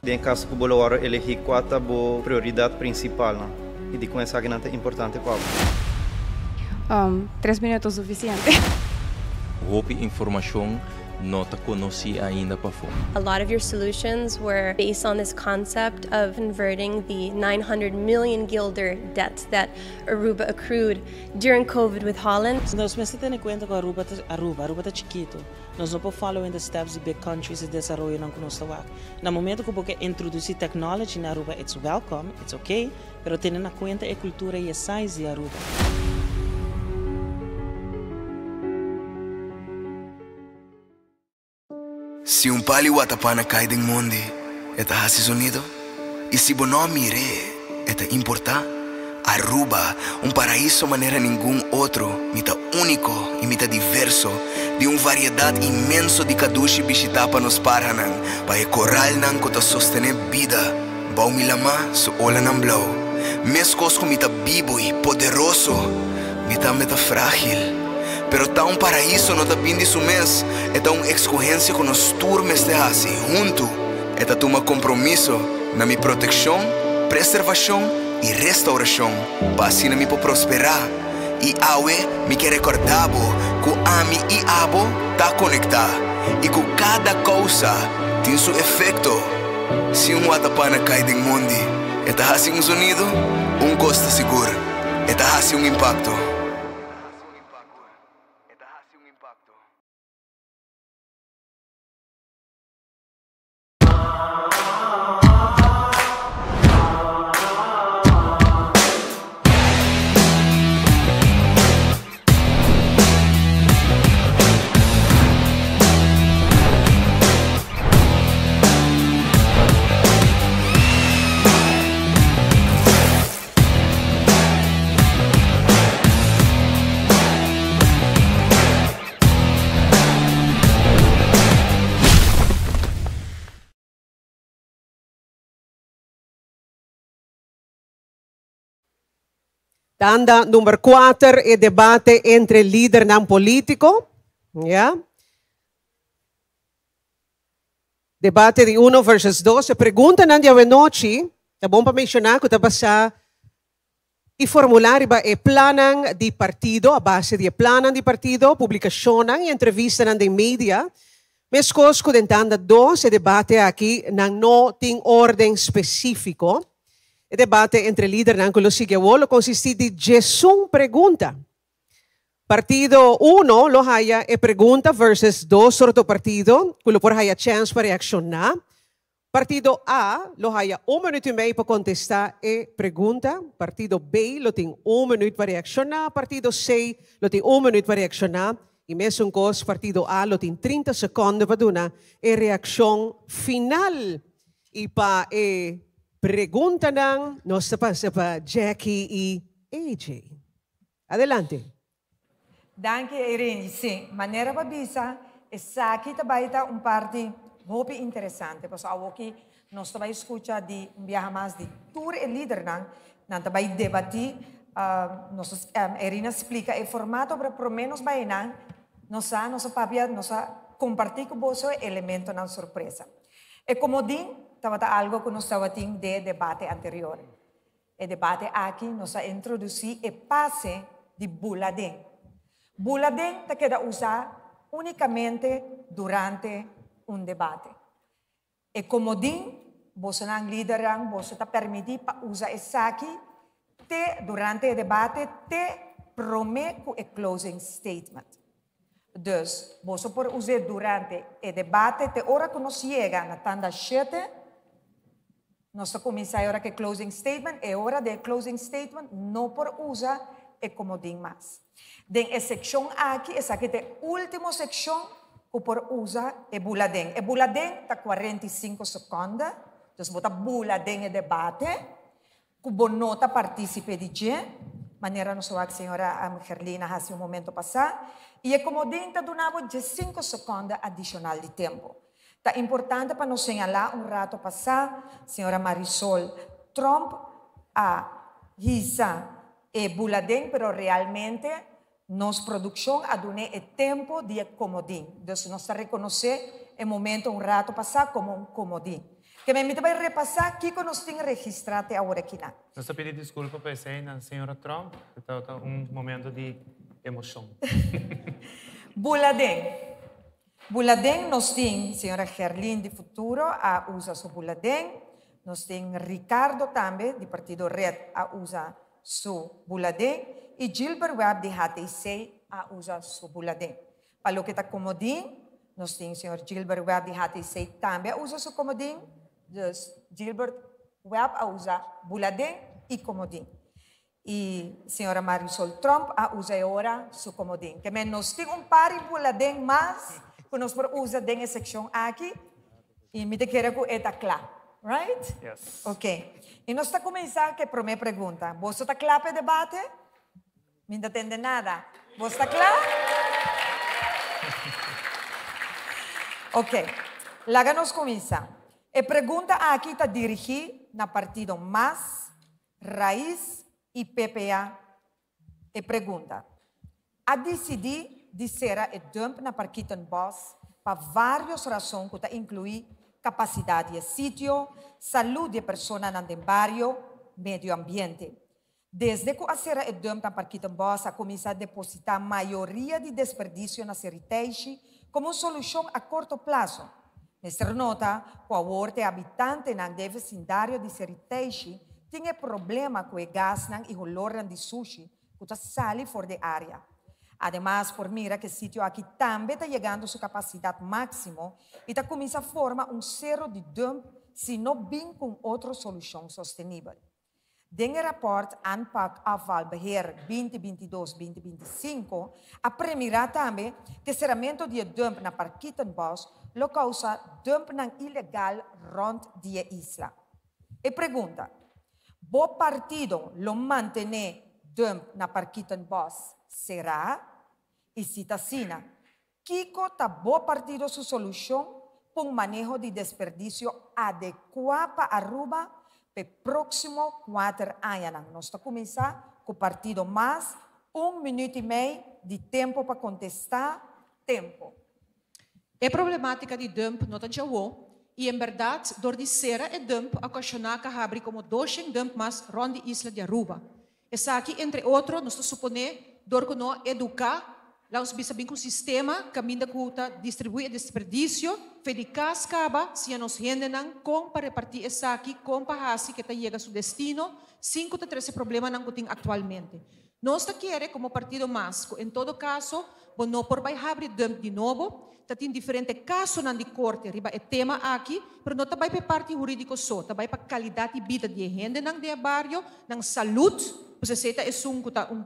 Em caso que o Bolsonaro elegir qual é a prioridade principal, não? E de começar que não é importante qual? 3 minutos suficiente. Houve informação não te conheci ainda para fundo. A lot of your solutions were based on this concept of converting the 900 million guilder debt that Aruba accrued during COVID with Holland. Nós precisamos ter em conta que Aruba é chiquito. Nós não podemos follow in the steps de big countries e desenvolver não conosco lá. No momento que você introduzir technology na Aruba, it's welcome, it's okay, pero tendo na conta a cultura e a size de Aruba. Se pali watapana cai ding mundi, eta hasi sonido. E se bono mire, eta importa. Aruba, paraíso maneira nenhum outro, mita único e mita diverso, de variedade imenso de kadushi bishitapa nos parhanan, para coral nan kota sostener vida, bau milama so ola nan blow. Mescos com mita bibo e poderoso, mita frágil. Pero tá paraíso no tá pindi su mes, eta escorrência com nos turmes de hasi, junto, eta toma compromisso na mi proteção, preservação e restauração, para assim me prosperar. E awe me quer recordar que ami e abo tá conectado e que cada coisa tem seu efeito. Se watapana cai ding mundi, eta hasi sonido, costa seguro, eta hasi impacto. Tanda número 4 é debate entre líder não político. Yeah. Debate de 1 versus 2. A pergunta na dia de noite, é bom para mencionar que está passando e formulário é planan de partido, a base de planan de partido, publicação e entrevista de mídia. Mas coisas que tanda 2, é debate aqui não tem ordem específico. O debate entre líder e lo seguinte consiste de 11 perguntas. Partido 1, lo haya é pergunta versus 2 outro partido, que lo por haya chance para reaccionar. Partido A, lo haya 1 minuto e meio para contestar e pergunta. Partido B, lo tem 1 minuto para reaccionar. Partido C, lo tem 1 minuto para reaccionar. E mesmo coisa, partido A, lo tem 30 segundos para dar a reação final. E para pergunta nang nossa pa Jackie e AJ. Adelante. Danke, Irene. Sim, maneira para bisa, essa aqui também tá parte muito interessante, porque aqui nós também escuta de mais de tour e líder nang também debater, nossa Irene explica o formato para pelo menos vai nang nossa papia, nossa compartir com você elemento na surpresa. E como diz estava algo que nós estávamos de debate anterior. O debate aqui nós introduzimos o passe de Buladén. Buladén te queda usar unicamente durante debate. E como diz, você não liderar, você está permitido para usar isso aqui durante o debate, te promete o closing statement. Dus, você pode usar durante o debate, te hora que nós chega na tanda 7, nós começamos agora que closing statement, e hora de closing statement não por usar e como diz mais. Den a seção aqui, essa aqui é a última seção que por usar é Buladén. E Buladén está 45 segundos, então bota Buladén e debate, que bom nota participe de gente, maneira não só a senhora Gerlina há um momento passado, e é como diz, está donado de 5 segundos adicional de tempo. Está importante para nos señalar rato passado, senhora Marisol, Trump hisa e Buladén, pero realmente nos produção a donar o tempo de comodín. Então, nós reconhecer o momento rato passado como comodín. Que me vai repassar o que nós temos registrado agora aqui. Nós pedimos desculpa para a senhora Trump, que está momento de emoção. Buladén. Buladén nos tem, senhora Gerlin de Futuro, a usa su buladén. Nos tem Ricardo também, de Partido Red, a usa su buladén. E Gilbert Webb, de HTC, a usa su buladén. Para lo que está comodín, nos tem senhor Gilbert Webb, de HTC, também a usa su comodín. Dus Gilbert Webb a usa buladén e comodín. E senhora Marisol Trump a usa agora su comodín. Que nós tem par de buladén mais que nós usa dentro da secção aqui. E me quero que está claro. Right? Yes. Ok. E nós estamos começando com a primeira pergunta. Você está claro para o debate? Não entende nada. Você está claro? Ok. Lá nós começamos. A pergunta aqui está dirigida no partido MAS, Raiz e PPA. A pergunta. A decidir de ser a dump na Parquiten Bosch para várias razões que incluem capacidade de sítio, saúde de pessoas no barrio, meio ambiente. Desde que a ser a dump na Parquiten Bosch a começar a depositar a maioria de desperdício na Seriteixe como solução a curto prazo. Nesta nota, que a horta habitante no vecindário de Seriteixe tinha problema com o gás e o olor de sushi que sai fora da área. Además, por mira que o sítio aqui também está chegando a sua capacidade máxima e está começando a formar zero de dump se não vem com outra solução sustentável. Dentro do rapporto Aanpak Afvalbeheer 2022-2025, a premira também que o serramento de dump na Parquiten Bosch lo causa dump ilegal rond die isla. E pergunta, bo partido lo mantém dump na Parquiten Bosch? Será? E se está assim, Kiko está bom partido sua solução para um manejo de desperdício adequado para Aruba para o próximo 4 anos. Nós estamos começando com o partido mais 1 minuto e meio de tempo para contestar. Tempo. A problemática de dump não está e, em verdade, door de ser e dump, ocasionar que abre como 200 dump mais rond de isla de Aruba. Essa aqui, entre outros, nós suponemos door que não educar, lá os bisa bem com o sistema, caminho que distribui desperdício, eficaz acaba, se nós rendem com para repartir essa aqui, com para assim que chega a seu destino, 5 a 13 problemas não tem atualmente. Nós queremos, como partido MAS, em todo caso, não por vai abrir dump de novo, tem diferentes casos na corte, riba é tema aqui, mas não também para parte jurídico só, também para qualidade de vida de gente não de barrio, na saúde. Você seta é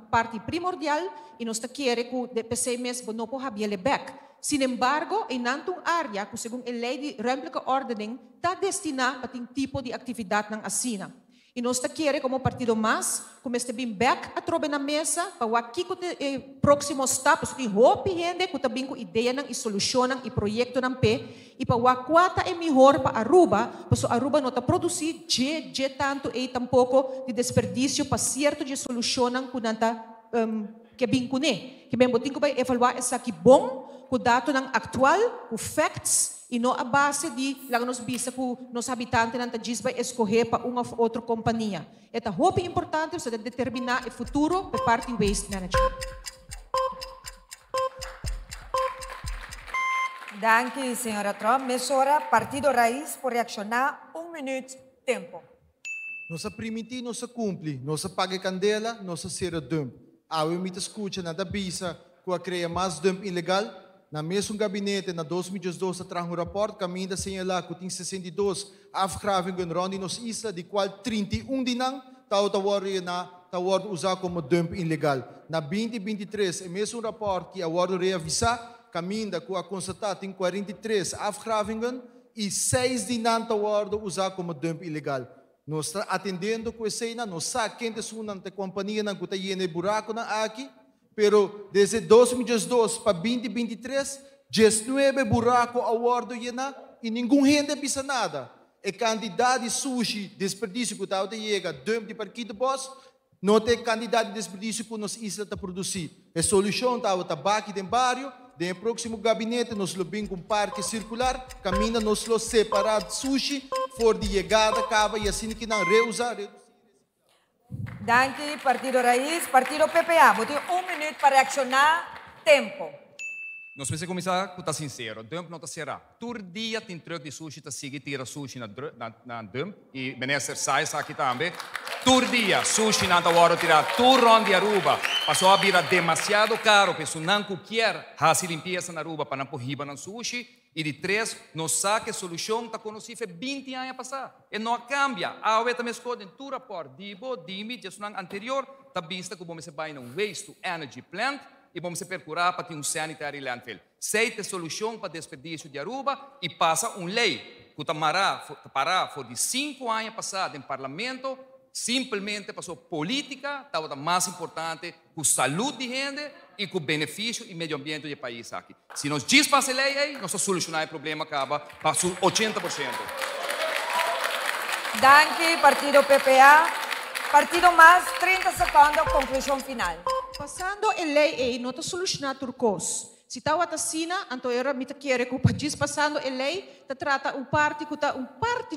parte primordial e nós queremos que o DPC mesmo não pode haver back. Sin embargo, em uma área que, segundo a lei de ruimtelijke ordening, está destinada para um tipo de atividade na assina. E nós queremos, como partido MAS, começar a vir back a trobe na mesa para o aqui que o próximo step, que hope gente que também com ideia e solução e projeto na pé e para o quata é melhor para Aruba, porque Aruba não está produzindo de tanto e tampouco de desperdício para certo de solução que não está que bem com ele. Que bem botinho vai evaluar essa aqui bom, com dado atual, com facts e não a base de lá nos visa que os habitantes não vai escolher para uma ou outra companhia. É muito importante para determinar o futuro por parte do waste management. Danke, senhora Trump. Mesora, Partido Raiz, por reaccionar. 1 minuto, tempo. Nossa permitir, nossa cumpre, nossa paga candela, nossa ser dump. A eu me escuta na da bisa que a cria mais dump ilegal. Na mesmo gabinete, na 2012, traz um rapporto, caminho da senhora que tem 62 afgravingen rond nos isla, de qual 31 dinang, tawar usar como dump ilegal. Na 2023, é mesmo rapporto que a word reavisar, caminho da que a constatar tem 43 afgravingen e 6 dinang tawar usar como dump ilegal. Nós estamos atendendo com essa cena, nós sabemos que a companhia não tem buraco na aqui, pero desde 2012 para 2023, 19 buracos a bordo e ninguém gente pisa nada. E quantidade de sushi, desperdício que está chega, dump de Parquiten Bosch, não tem quantidade de desperdício que nos isla está produzir. A solução está aqui dentro do barrio, no próximo gabinete, nós lobbying com parque circular, caminha nos lo separar sushi, for de chegada, acaba e assim que não reusar. Danke, Partido Raiz. Partido PPA, vou ter 1 minuto para reaccionar. Tempo. nós precisamos começar a estar sincero. Dump não será. Todo dia tem truck de sushi que sigue tira sushi na dump e minister sai aqui também. Todo dia sushi não está hora tirar. Todo round de Aruba passou a virar demasiado caro, porque não quer fazer limpeza na Aruba para não pôr riba no sushi. E de três, não sabe que a solução está conhecida 20 anos passar. E não cambia. A UE também escolhe em todo rapport. Dibo, Dimi, gestão anterior, está vista que vamos vai num waste to energy plant e vamos percurar para ter um sanitary landfill. Seita solução para desperdício de Aruba e passa uma lei que está parar por de 5 anos passados em parlamento, simplesmente passou política, estava mais importante com a saúde de gente e com o benefício e meio ambiente do país aqui. Se nós despassamos a lei, nós solucionar o problema acaba para 80%. Danke, Partido PPA. Partido Mais, 30 segundos, conclusão final. Passando a lei, não está solucionando turcos. Se está a assina, então era me querer que o país passando a lei, trata um parte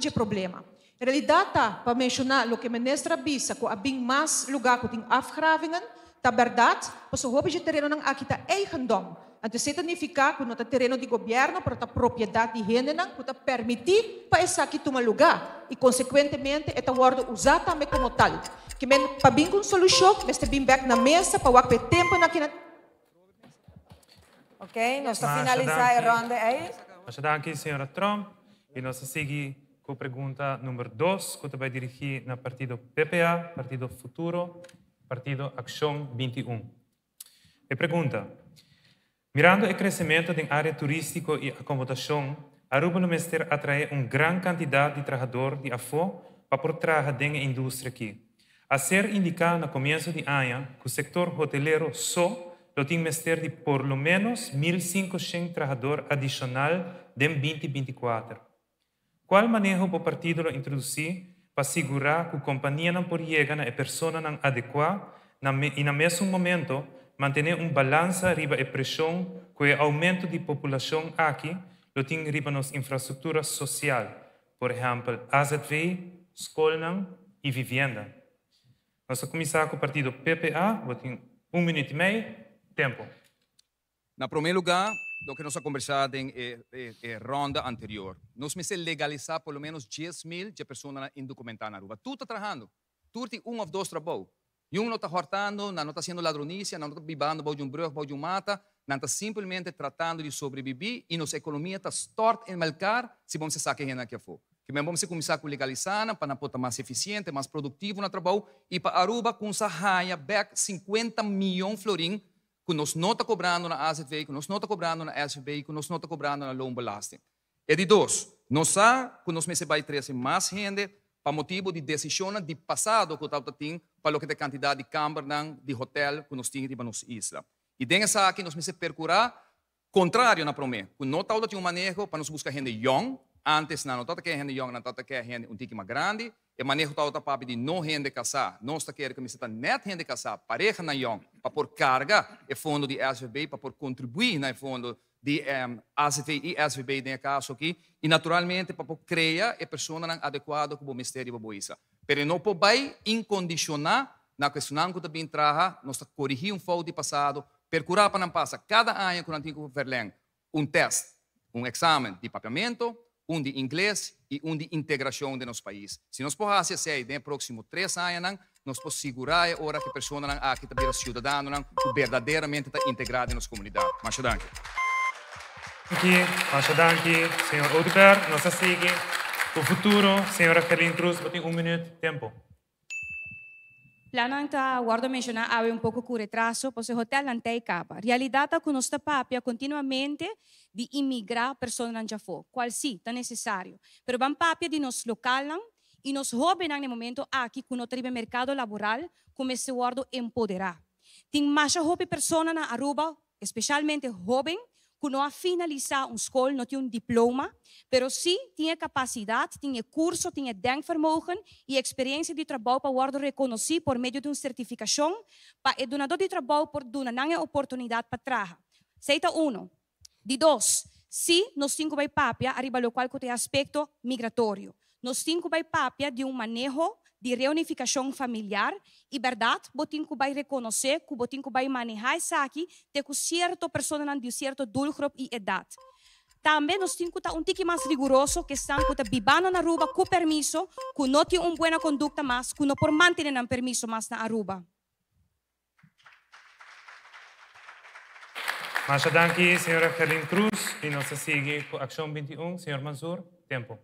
de problema. A realidade está para mencionar o que a ministra bisa, que há bem mais lugar que tem afgravingen, está verdade, mas o hobby de terreno não aqui está eigendom. Então, isso significa que não está terreno de governo, para a propriedade de gente, que está permitir para esse aqui tomar lugar. E, consequentemente, está sendo usado também como tal. Que para vir com solução, mas está bem back na mesa, para o tempo aqui na... Ok, nós estamos finalizar a ronda aí. Nós aqui, senhora Trump, e nós seguimos com a pergunta número 2, que vai dirigir no Partido PPA, Partido Futuro, Partido Acción 21. A pergunta: mirando o crescimento da área turística e acomodação, Aruba no Mister atrai uma grande quantidade de trabalhadores de afo para por trabalhar na indústria aqui. A ser indicado no começo de ano que o setor hoteleiro só tem Mister de por lo menos 1.500 trabalhadores adicionais em 2024. Qual manejo o partido introduzir para assegurar que a companhia não pode chegar a pessoa não adequada e, no mesmo momento, manter balança riba a pressão com o aumento de população aqui, lo tem riba nas infraestruturas sociais, por exemplo, AZV, escola e vivenda. Nós vamos começar com o partido PPA, tem 1 minuto e meio, tempo. Na primeiro lugar, do que nós conversamos em ronda anterior, nós precisamos legalizar pelo menos 10.000 de pessoas indocumentadas na Aruba. Tudo está trabalhando. Tudo tem ou dois trabalhos. E não está hortando, não está sendo ladronícia, não está bibando de um brug, de um mata, não está simplesmente tratando de sobreviver e nossa economia está torta em mercado se vamos sacar renda aqui fora. Que vamos começar com legalizar para não poder mais eficiente, mais produtivo no trabalho e para Aruba com essa raia back 50 milhões de florins que nós não está cobrando na AZV, que nós não está cobrando na SVB, que nós não está cobrando na loan belasting. E de dois, nós sabemos que nós vai trazer mais gente para motivo de decisões de passado que nós temos para o que é a quantidade de câmaras de hotel que nós temos na nossa isla. E dentro aqui nós precisamos percurar contrário na promessa, que nós temos um manejo para nós buscar gente young, antes não está que gente young, não está que gente um tique mais grande, e manejo está para de não gente casar, nós está querendo que está net gente casar, pareja na young, para por carga o fundo de SVB, para por contribuir no fundo de AZV e SVB nesse caso aqui, e naturalmente para por criar a pessoa adequada como o Ministério da Boisa. Pero não pode incondicionar na questão que também traga, nós corrigir pouco de passado, percurar para não passar cada ano com o antigo Verlém teste, exame de papiamento, de inglês e de integração de nosso país. Se nós podemos fazer isso nos próximos 3 anos, nós podemos segurar a hora que a pessoa aqui está cidadã, verdadeiramente está integrada em nossa comunidade. Muito obrigado. Aqui, senhor Odegaard, nós seguimos o futuro, senhora Carlin Cruz, tem 1 minuto, tempo. Plananta, guardo mencionar, há pouco com retraso, pois o hotel não tem capa. Realidade é que nós papia continuamente de imigrar pessoas não já for, qual sim, é necessário. Pero vamos papia de nos local e nos jovens no momento aqui que no tribe mercado laboral comece a empoderar. Tem mais jovens pessoas na Aruba, especialmente jovens, que não finalizar escola, não tem diploma, pero sim tem capacidade, tem curso, tem denkvermogen e experiência de trabalho para ser reconhecido por meio de uma certificação, para o donador de trabalho por dar uma oportunidade para trabalhar. Seita 1. De 2, sim, nós temos que papia, arriba lo qual tem aspecto migratório. Nós temos que papia de manejo de reunificação familiar e verdade, botin que vai reconhecer, que botin que vai manejar isso aqui, ter com certa pessoa de certo doelgroep e idade. Também nós temos que estar tique mais rigoroso, que estão que bibando na Aruba com permisso, que não tem boa conduta mais, que não por manter um permisso mais na Aruba. Masha danki, senhora Carlin Cruz, e nós seguimos com a Ação 21, senhor Mansour, tempo.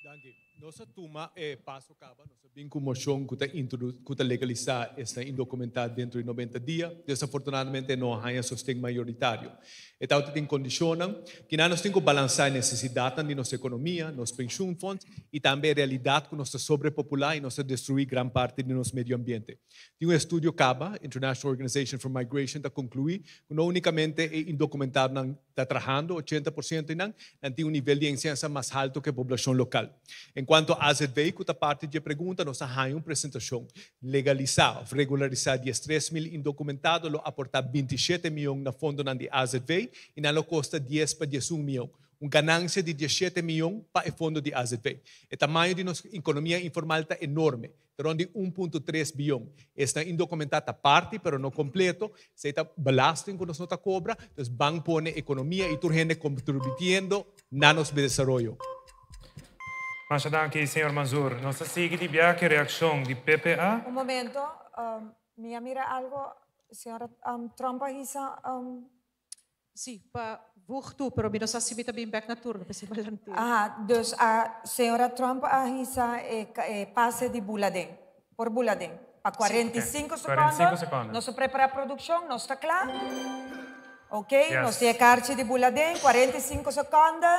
Danke. Nossa turma passo acaba, nossa bem com moção que legalizar esta indocumentada dentro de 90 dias. Desafortunadamente não há sustento maioritário. Então tem condicionam que nós temos que balançar a necessidade de nossa economia, nos pension funds e também a realidade que nós sobrepopular e nós destruir grande parte do nosso meio ambiente. Tem estudo CABA, International Organization for Migration, que conclui que não unicamente indocumentado está trabalhando, 80% não tem nível de ciência mais alto que a população local. Enquanto a AZV, que a parte de pergunta, nós temos uma apresentação legalizar, regularizar 13 mil indocumentados, aportar 27 milhões na fundo de AZV e não custa 10 para 11 milhões. Uma ganância de 17 milhões para o fundo de AZV. O tamanho de nossa economia informal está enorme, de 1,3 bilhão. Esta indocumentada parte, mas não completo, se está belasting que nós não cobra, então van pone economia e toda gente contribuyendo na nosso desenvolvimento. Masha danki, senhor Mansour. Nós seguimos a reação de PPA. Un momento, mira algo, señora Trump hisa. Sí, pa vuhtu, pero mira sa simita bem back na turno, kasi malante. Dus a senhora Trump hisa passe de Buladem, por Buladem, para 45 segundos. 45 segundos. Nós prepara a produção, nós está claro? Ok, Yes. nós temos carte de Buladem, 45 segundos,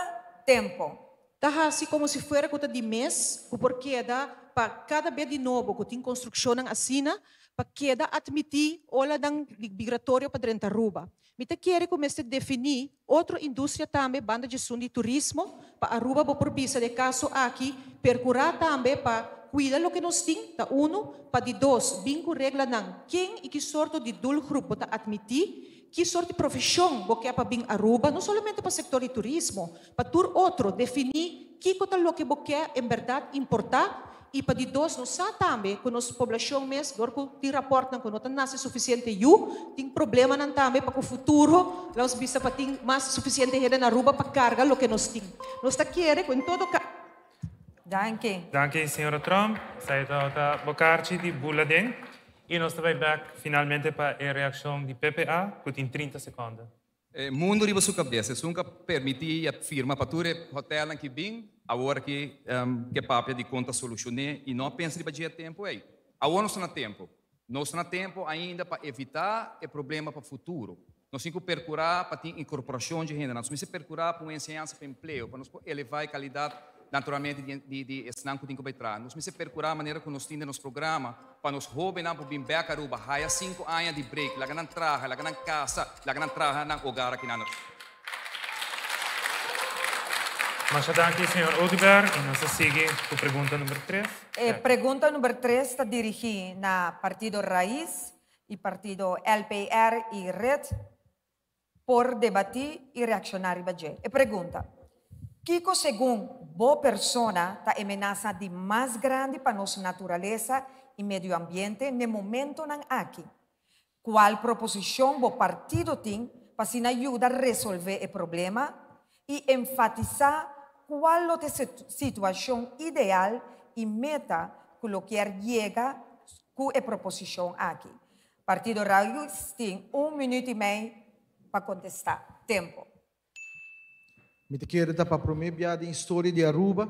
tempo. Taha, assim como se fuera kuta de mês, o porquê da para cada vez de novo que tem construção ng asina, para queda admitir ola ng migratório para dentro da Aruba. Mita quer começar a definir outra indústria também, banda de de turismo, para Aruba por pisa de caso aqui, percurar também para cuidar o que nós temos, ta uno, para de dois, vinco regla ng quem e que sorte de dul grupo ta admitir, que sorte de profissão porque é para vir Aruba, não somente para o setor de turismo, para tur outro definir que coisa lo que porque em verdade importar e para de dois não sabe também que nossa população mesmo, dor que reportam que não tem suficiente tem problema não também para o futuro, nós bisa para ter mais suficiente gente na Aruba para carregar lo que nós temos. Nós está querendo com todo Danke. Danke, senhora Trump. Sai da bocarci di Buladem. E nós também back finalmente para a reação de PPA, que tem 30 segundos. Mundo riba sua cabeça, nunca permitir a firma para tudo hotel aqui bem, agora que papel de conta solucionar e não pensa de budget tempo aí. Agora nós não tempo. Nós não tempo ainda para evitar o problema para o futuro. Nós temos que percurar para ter incorporação de renda, nós temos que percurar para uma ensinança para emprego, para nós elevar a qualidade naturalmente de ensinar que tem que entrar. Nós temos que percurar a maneira que nós temos nos programa para nos jovens não podem vir a Aruba, há 5 anos de break, lá não traga, lá não casa, lá não traga na hogar aqui na nossa. Masha danki, senhor Odeberg. E nós seguimos com a pergunta número 3. Pergunta número 3 está dirigida na Partido Raiz e Partido LPR e Red por debater e reaccionar e budget. E pergunta, Kiko, segundo boa persona, está ameaça de mais grande para nossa natureza e meio ambiente no momento não aqui. Qual proposição o partido tem para se ajudar a resolver o problema e enfatizar qual é a situação ideal e meta que o quer chegar com a proposição aqui. Partido Raiz tem 1 minuto e meio para contestar. Tempo. Me quero dar para prometer a história de Aruba,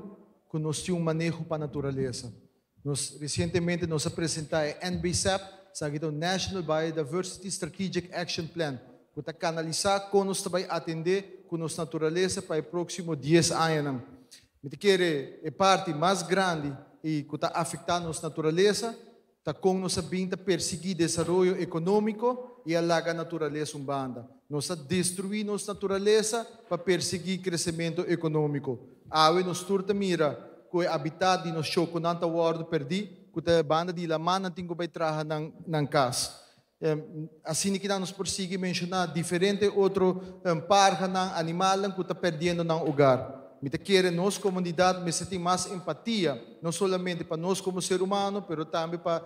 que nós temos manejo para a natureza. Recentemente nós apresentamos a NBSAP, o National Biodiversity Strategic Action Plan, que está canalizar como nós vamos atender com nossa natureza para os próximos 10 anos. Me quero a parte mais grande e que está afetando nossa natureza, está com nossa vinda perseguir desenvolvimento econômico e alagar a natureza urbana. Nós destruir nossa natureza para perseguir crescimento econômico. Awe nos turta mira que o habitat de nos choco não está guardo perdi, que a banda de la mana tem que trabalhar na casa. Assim que nós perseguir mencionar diferente outro parque animal que está perdendo no lugar. Me te quiere nossa comunidade, me sentir mais empatia, não somente para nós como ser humano, mas também para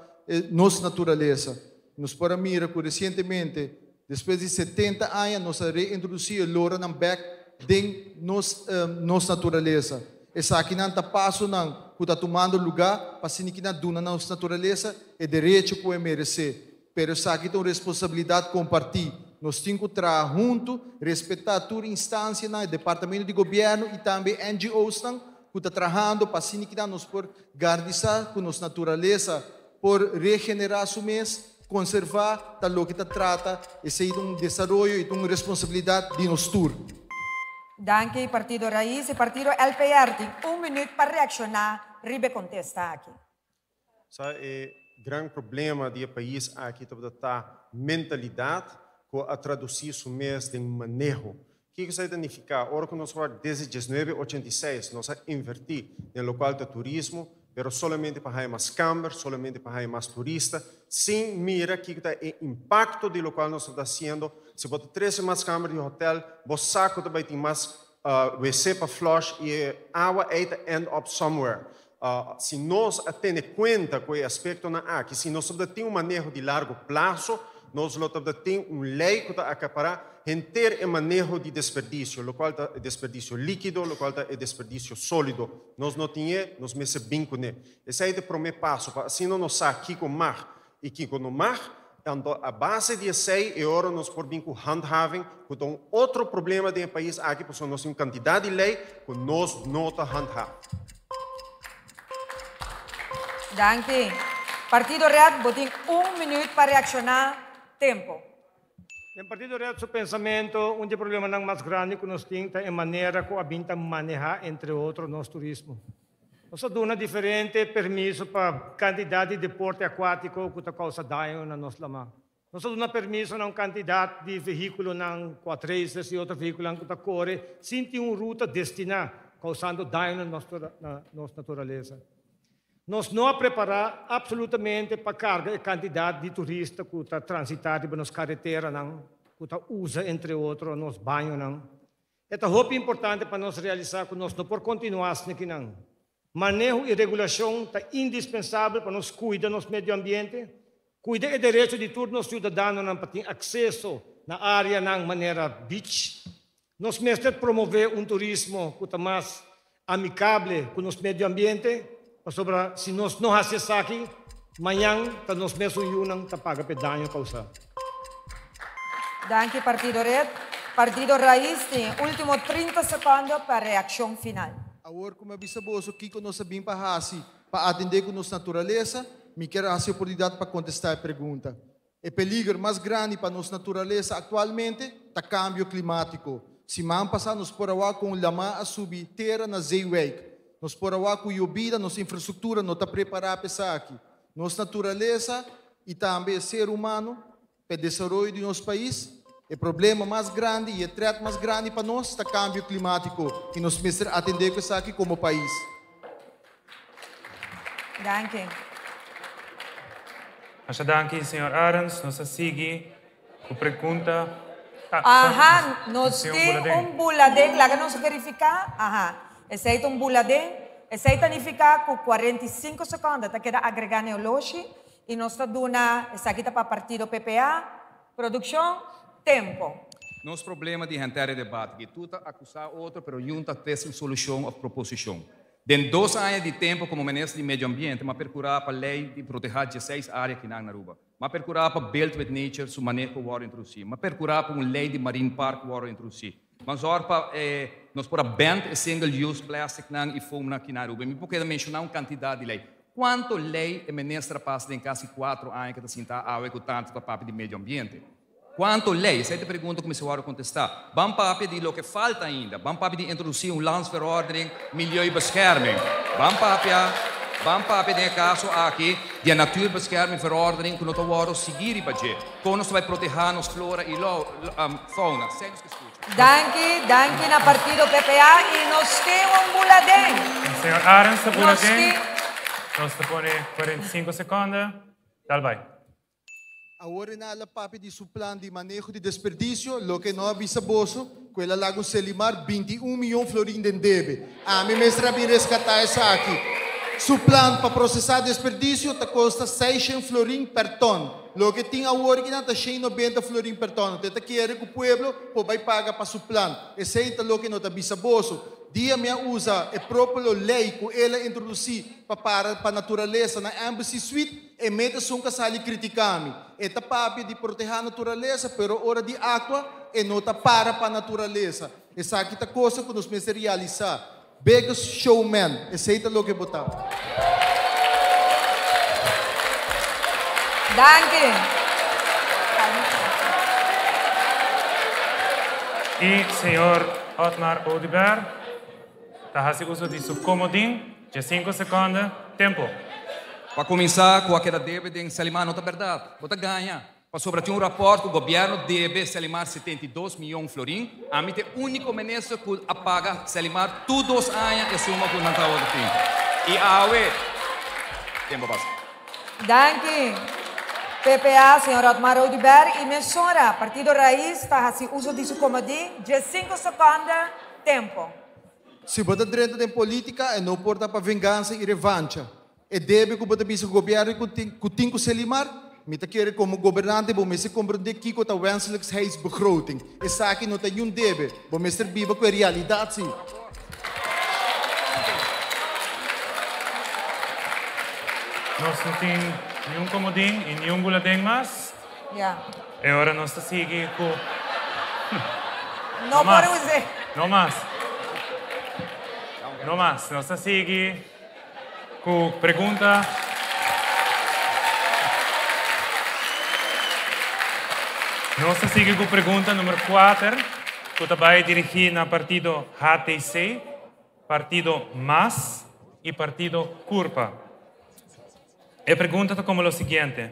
nossa natureza. Nos para mira que recentemente, depois de 70 anos, nós reintroduzimos o loro na back de nossa natureza. Essa aqui não está passo não, que está tomando lugar para se que não duna nossa natureza é direito que merecer. Pero essa aqui tem uma responsabilidade compartilhada. Nós temos que trabalhar junto, respeitar toda instância, o departamento de governo e também NGOs que estão trabalhando para assim que nós por garantizar que nossa natureza por regenerar o mês, conservar tal que trata, esse é um desenvolvimento e uma responsabilidade de nós todos. Danke, Partido Raiz e Partido LPR. Tem minuto para reaccionar. Ribe contesta aqui. O grande problema do país aqui é a mentalidade a traduzir o mês de manejo. O que isso significa? Agora que nós falamos desde 1986, nós invertimos no local de turismo, mas somente para ter mais câmeras, somente para ter mais turistas, sem mirar que é o impacto do local que nós estamos fazendo. Se você tem mais câmeras de hotel, você sabe que também tem mais WC para flush e água end up somewhere. Se nós temos em conta com o aspecto que se nós temos manejo de largo prazo, nós temos uma lei que está para ter o manejo de desperdício, o qual é desperdício líquido, o qual é desperdício sólido. Nós não temos, nós me bem com ele. Esse é o primeiro passo, para assim não nos sabe que com mar e que com o mar, a base de sei e agora nós por bem com handhaving, que tem outro problema do país aqui, porque nós temos quantidade de lei que nós não handhaving. Danke. Partido Red, botem minuto para reaccionar. Tempo. Em Partido Red, seu pensamento, um dos problemas mais grandes que nós temos é a maneira como a binta manejar, entre outros, nosso turismo. Nós temos uma diferente permisso para quantidade de deporte aquático que causa dano na nossa lama. Nós temos uma permisso para uma quantidade de veículos com races e outros veículos que correm sem ter uma ruta destinada, causando dano na nossa natureza. Nós não preparamos absolutamente para carga a quantidade de turistas que está transitando pelas carreteras, que usa, entre outros, nos banhos. É muito importante para nós realizar que nós não podemos continuar assim. Manejo e regulação é indispensável para nós cuidar do nosso meio ambiente, cuidar do direito de todos os cidadãos para ter acesso na área de maneira beach. Nós precisamos promover um turismo que está mais amigável com o nosso meio ambiente. Se nós não fazemos isso aqui, amanhã nós mesmos unam para pagar o dano causado. Danke, Partido Red. Partido Raiz tem último 30 segundos para a reação final. Agora, como eu disse, o que nós sabemos para atender com nossa natureza, me quero a oportunidade para contestar a pergunta. O peligro mais grande para nossa natureza atualmente é o câmbio climático. Se ano passado nós podemos com o lama a subir terra na Zeeweg. Nós podemos com a vida, nossa infraestrutura não está preparada para isso aqui. Nossa natureza e também ser humano para o desenvolvimento do nosso país. O problema mais grande e o threat mais grande para nós é o câmbio climático. E nós precisamos atender com isso aqui como país. Danke. Acha danke, Sr. Arens. Nós seguimos com a pergunta. Nós temos buladem. Lá que nós verificar. Esse é buladem. Esse é significa que 45 segundos está queda agregar neologi e nós está dando essa aqui para partido PPA, produção, tempo. Nosso problema de entrar em debate que tu está acusar outro, mas junta tem solução ou proposição. Dentro de 2 anos de tempo como ministro de meio ambiente, mas procurar para a lei de proteger 16 áreas que não na Aruba. Mas procurar para Belt with Nature, su manejo war introduzido. Mas procurar para uma lei de Marine Park war introduzido. Mas orpa nós por ban single-use plastic e foam aqui na Aruba. Me pode mencionar uma quantidade de lei. Quanto lei a ministra passa em quase 4 anos que está sentada a com tanto para papo de meio ambiente? Quanto lei? Essa é a pergunta que me senhora contestar. Vamos papo de lo que falta ainda. Vamos papo de introduzir landsverordening, milieu e bescherming. Vamos papo de caso aqui de natuurbescherming verordening que nós vamos seguir para je. Como nós vai proteger nos flora e fauna. Danke na partido PPA e nós temos buladem. Sr. Arens, buladem. Nós te põe 45 segundos. Dal vai. Ahora na la papi de su plan de manejo de desperdicio, lo que no avisa boso, que ela lago Selimar 21 milhões florim de debe. A mim mestra bem resgatar essa aqui. Su plan para processar desperdício tá custa 600 florim per ton. Lo que tinha agora que tá 190 florim per ton. Teta quer que o pueblo vai pagar para su plan. Esse é lo que não tá avisa boso. Dia me usa a própria lei que ela introduzir para a natureza na Embassy Suite e mete um casal criticando. Eta papi de proteger a natureza, pero hora de água e não tá para a natureza. Essa aqui tá coisa que nos mestre realizar. Biggest showman, esse é o que botamos. Danke. E senhor Otmar Odeberg, está fazendo uso de seu comodinho de 5 segundos, tempo. Para começar, com aquela dívida em Selimar, não é verdade. Você ganha. Para sobretudo um rapporto, o governo deve Selimar 72 milhões de florim. A mim é o único ministro que apaga Selimar todos os anos e suma com o Natal do fim. E a UE, tempo passa. Danke. PPA, senhor Otmar Odeberg, e mencionar, Partido Raiz está fazendo uso de seu comodinho de 5 segundos, tempo. Se você dentro da política, não porta para vingança e revanche. E deve que você visa o governo que tem que Selimar. Me tá querer como governante, vou se compreender que o wenselijks begroting. Essa aqui não tem deve, vou me ser viva com a realidade sim. Nós não temos nenhum comodinho e nenhum boletim mais. Yeah. E agora nós seguimos com... Não podemos dizer. Não mais. Não mais. Nós seguimos com pergunta... Nós seguimos com a pergunta número 4, que vai dirigir na partido HTC, partido MAS e partido CURPA. A pergunta é como o seguinte.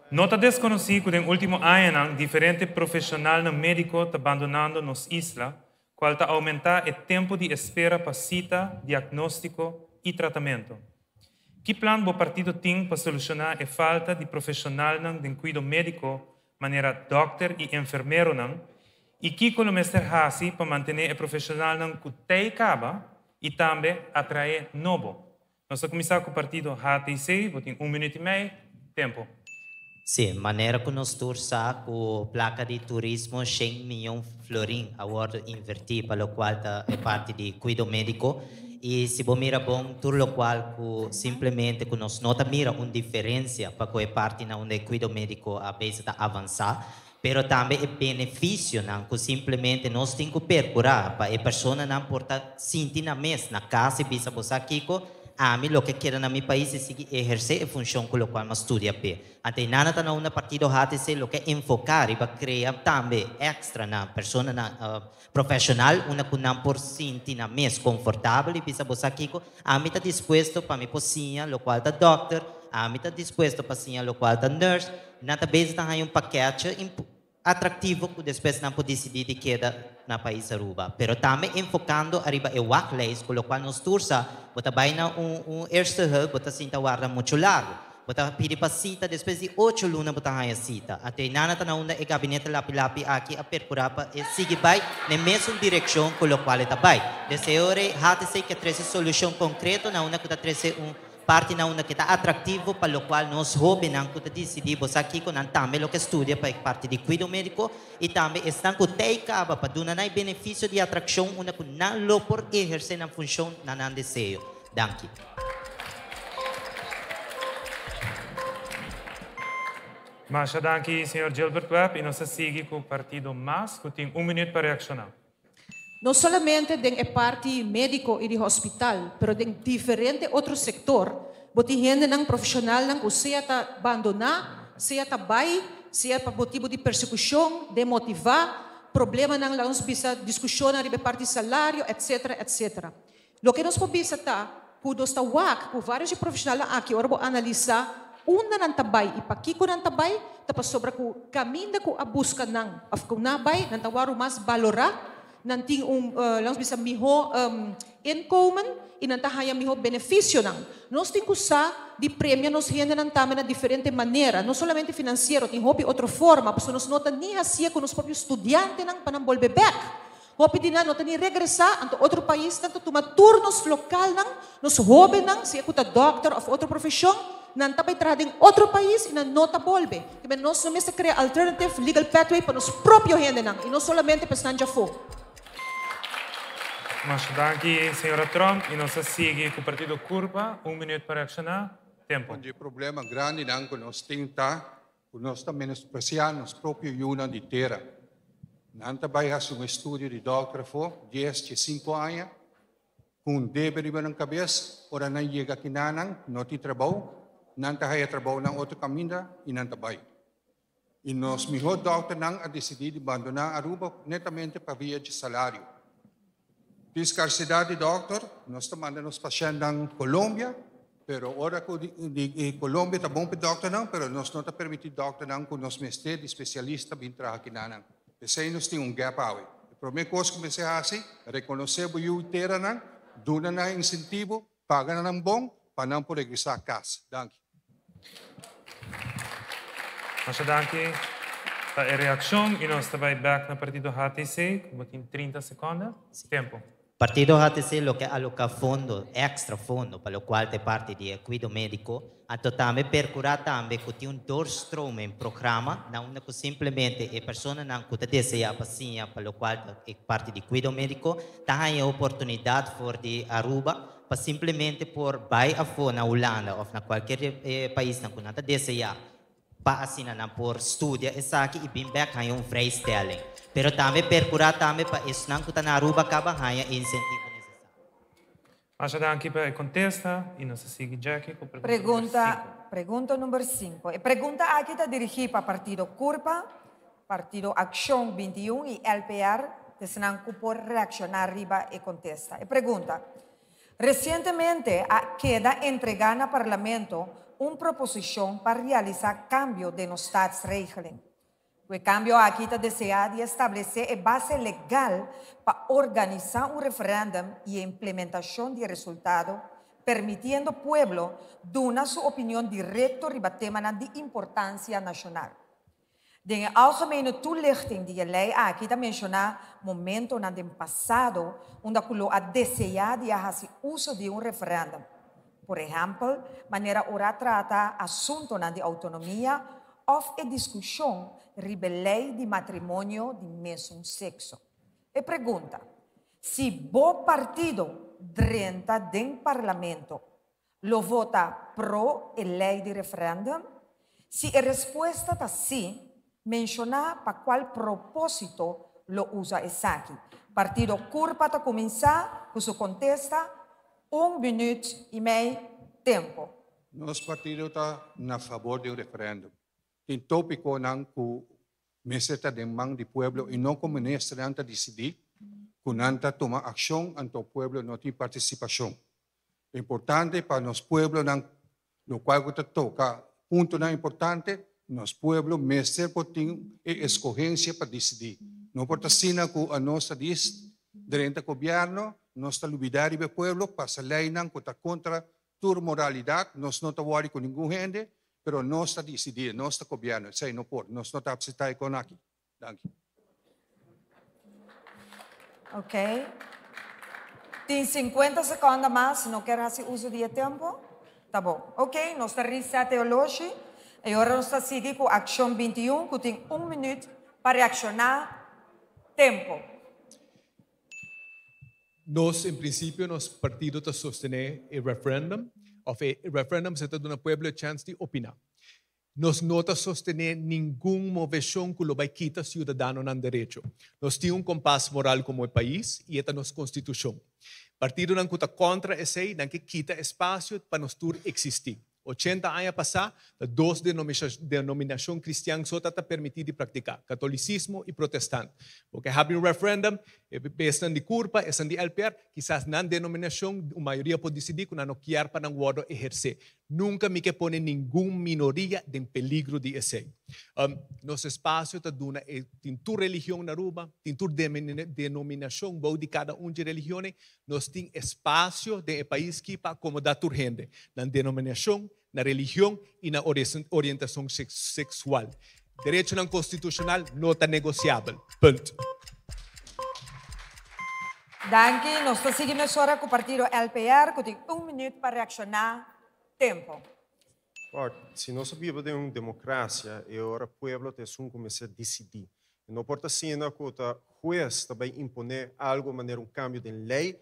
Nota desconhecido que no último ano, diferentes profissionais médicos estão abandonando nossa isla, qual está aumentar o tempo de espera para cita, diagnóstico e tratamento. Que plano o partido tem para solucionar a falta de profissionais de cuidado médico maneira doctor e enfermeiro não, e que o mestre Hassi para manter o profissional não que tem caba e também atrair novo. Nós vamos começar com o partido HTC, vou ter 1 minuto e meio, tempo. Sim, maneira que nós torçamos com a placa de turismo 100 milhões de florim, agora invertir, para o qual é parte de cuidado médico. E se você mira bom, tudo o qual simplesmente que nós nota mira uma diferença para que a parte na onde cuidado médico a vez está avançar, pero também é benefício não que simplesmente nós temos que percurar para a pessoa não porta sentir na mesa na casa e bisa você aqui a mim o que quero na meu país é seguir exercer a função com a qual nós estudia pe. Até nada tá na uma partido HTC o que enfocar e para criar também extra na pessoa na profissional uma que não por sentir na mesa confortável e bisa você aqui a mim tá disposto para me pocinha o qual tá doctor a mim tá disposto para pocinha o qual tá nurse na vez tá aí pacote atrativo que depois não pode decidir de queda na país Aruba. Pero também enfocando arriba o workplace, com o qual nós torça, bota vai na eerste hulp, bota sinta guarda muito largo. Bota pedi para cita, depois de 8 lunas bota aí a cita. Até nana tá na onda e gabinete lapi-lapi aqui a percurar para seguir vai na mesma direção com o qual está vai. Desse hora, há-se que traz solução concreta na onda que está trazendo parte na onda que está atrativo para o qual nós jovens não decidimos aqui com também o que estudia para a parte de cuidado médico e também estão com teicaba para dar um benefício de atração uma que não por exercer na função na não desejo. Danke. Mas danke, senhor Gilbert Webb, e nós seguimos com o partido MAS, que tem 1 minuto para reaccionar. Não somente em a parte médico e de hospital, pero em diferente outro sector, boti gente não profissional não seja tá abandonar, seja tá vai, seja para motivo de persecução, de motivar, problema não lá nos bisa discussão a parte salário, etc, etc. Lo que nós podemos tá, kudos tá wak, com vários profissionais aqui, ora vou analisar una ng tabay, ipakiko ng tabay, tapos sobra ko kaminda ko a busca ng afko nabay, ng tawaro mas balora, nanting langs bisa miho inkomen e nantahaya miho benefício nang. Nós tem que usar de prêmio nos rende nan também na diferente maneira, não somente financeiro, tem hopi outra forma, porque nós nota ni hasia com os próprios estudiantes nang panam volver back. Hopi din na nota ni regressar ante outro país, tanto tuma turnos local nang, nos hobby nang, siya kuta doctor of outra profissão, nan tapay trading outro país e nan nota volve. Kaya nós não mesmo criar alternative legal pathway para nos próprios rende nang, e não somente para Sanja Fo. Mas danke, senhora Trump, e nós seguimos com o Partido Curva, minuto para reaccionar. Tempo. O problema grande não que nós temos que nós estamos menospreciando os próprios yunan de terra. Não trabalha um estudo de doctorado, 10 a 5 anos, com um dever na cabeça, ora não chega aqui não tem trabalho, não tem trabalho na outra caminho e não trabalha. E nós, melhor doutor, não a decidir abandonar Aruba netamente para via de salário. De escassidade de doctor, nós estamos mandando os pacientes na Colômbia, pero ora de Colômbia está bom para doctor não, pero nós não está permitido doctor não com nós mestre de especialista vir trabalhar aqui não. Esse nós tem gap aí. A primeira coisa que comecei a fazer, reconhecer o eu ter não, dar na incentivo, pagar não bom, para não poder regressar a casa. Danke. Mas danke. A reação e nós também back na partido HTC, como tem 30 segundos. Tempo. Partido HTC lo que aloca fondo, extra fondo, para lo qual te parte di cuido medico, anto também percurar também que tem doorstroming programa, não que simplesmente a pessoa não que deseja passinha, para lo qual é parte de cuido médico, tem a oportunidade for de Aruba, para simplesmente por vai a fora na Holanda ou na qualquer país não que não deseja, para assinar por estudo, essa aqui e bem back hay vrijstelling. Pero também percurar também para isso não que está na Aruba acaba hay incentivo necessário. Acho danke para contesta e nós seguimos Jackie com Pergunta número 5. A pergunta aqui está dirigida para Partido Curva, Partido Acción 21 e LPR, desnanco por reaccionar arriba e contesta. A pergunta: recentemente queda entregada ao Parlamento uma proposição para realizar cambio de nos statsregeling. O cambio aqui está desejado estabelecer a base legal para organizar um referéndum e a implementação de resultado, permitindo ao povo dar sua opinião direta sobre temas de importância nacional. De algemene toelichting die lei aqui está mencionando momento no passado onde a desejado fazer uso de referéndum. Por exemplo, maneira ora trata assunto de autonomia ou a discussão sobre a lei de matrimônio de mesmo sexo. E pergunta: se o partido dentro do parlamento lo vota pro a lei de referéndum, se a resposta está sim, mencionar para qual propósito lo usa essa aqui. Partido Curva para começar, com sua contesta, 1 minuto e meio, tempo. Nosso partido está a favor do referendo. Tem tópico não que meseta de mão do povo e não como nesta anta decidir, que anta toma ação ante o povo não tem participação. É importante para nós povo não, no qual que toca ponto não importante, nós povo mestre tem escolhência para decidir. Não importa se que a nossa diz durante o governo nós estamos olvidando o povo, passa lei não que está contra toda moralidade, nós não estamos com ninguém gente, mas nós estamos decidindo, nós estamos governo, sei não pode, nós não estamos acertando com aqui. Danke. Ok. Tem 50 segundos mais, não quer fazer uso de tempo? Tá bom. Ok, nós estamos resetando hoje, e agora nós estamos seguindo com a Ação 21, que tem 1 minuto para reaccionar. Tempo. Nós, em princípio, nosso partido está sostener o referendum, ou o referendum se está dando ao povo a chance de opinar. Nós não está sostener nenhuma moção que vai quitar cidadão no direito. Nós temos compasso moral como país e esta é nossa Constituição. Partido não está contra esse, não quita espaço para nós existir. 80 anos passados, duas denominações cristãs só está permitidas de praticar, catolicismo e protestante. Porque há um referendum, estão de Curva, estão de LPR, quizás na denominação, a maioria pode decidir que não quer para não exercer. Nunca me que pone ninguna minoría en peligro de ese. Nos espacio está duna tin tu religión na Aruba, tin tu denominación de cada una de religiones, nos tin espacio de país que para acomodar tu gente, na denominación, na religión y na orientación sexual. Derecho não constitucional não está negociável. Ponto. Danke. Nós seguimos agora com o partido LPR, que tem 1 minuto para reaccionar. Tempo. Se nós vivemos em uma democracia, e agora o povo tem que começar a decidir. Não importa se o juiz também imponer algo de maneira cambio de lei,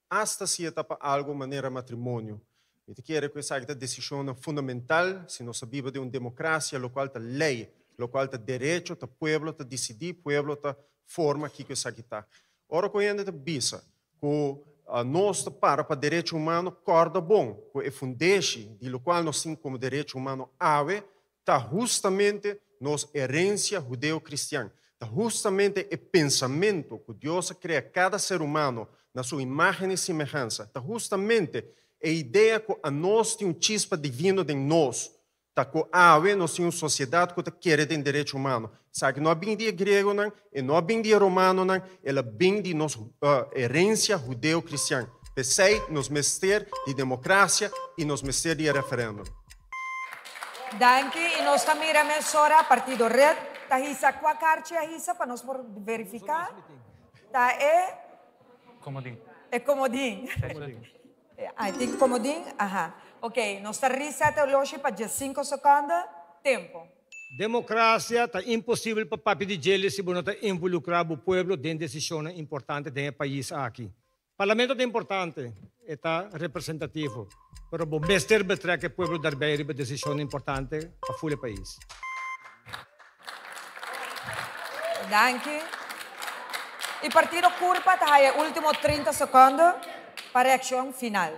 até se para algo de maneira matrimônio. E te quero que essa decisão fundamental, se nós vivemos em uma democracia, no qual está lei, no qual está direito, o povo está decidir, o povo está forma que isso aqui está. Ora, quando a gente visa, nós para direito humano corda bom, que é fundeixe, de qual nós temos como direito humano ave, está justamente nossa herência judeu-cristã, está justamente o pensamento que Deus cria cada ser humano na sua imagem e semelhança, está justamente a ideia que a nós tem chispa divino em nós, está com ave nós temos uma sociedade que quer ter direito humano, sabe? Não é bem de grego não, e não é bem de romano não, ela é bem de nossa herência judeu-cristã. Pensei nos mester de democracia e nos mester de referendo. Danke. E nós também miramos agora partido Red. Tá hisa qual carta é hisa para nós verificar? Tá Comodín. É comodín. I think comodín. Aha. Ok, nós está reset hoje para 5 segundos. Tempo. Democracia está impossível para papi de gelo se não está involucrar o povo em decisões importantes do país aqui. Parlamento é importante, está representativo, mas o mestre betra que o povo dar bem a decisão importante para o país. Danke. E partido Curpa está aí, último 30 segundos para a reação final.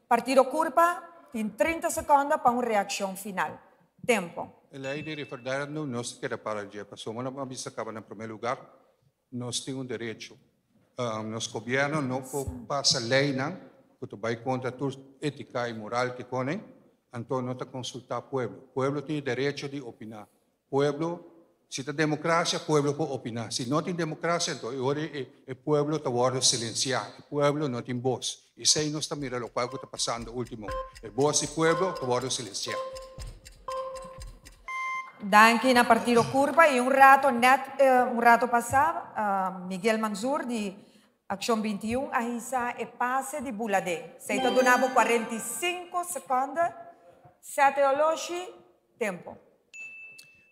Partido Curpa tem 30 segundos para uma reação final. Tempo. A lei de referendo nós quer para a pessoa, mas não bisa acaba em primeiro lugar, nós temos direito. Nosso governo não passa lei não, que vai contra a ética e moral que conem, então não está consultar o povo. O povo tem direito de opinar. O povo, se tem democracia, o povo pode opinar. Se não tem democracia, então o povo está silenciado. O povo não tem voz. Isso aí nós estamos mirando o que está passando último. O voz do povo está silenciado. Danke na partido Curva e rato passado, Miguel Manzur de Ação 21 ahisa e passe de Buladé. Se está donando 45 segundos, 7 hoje, tempo.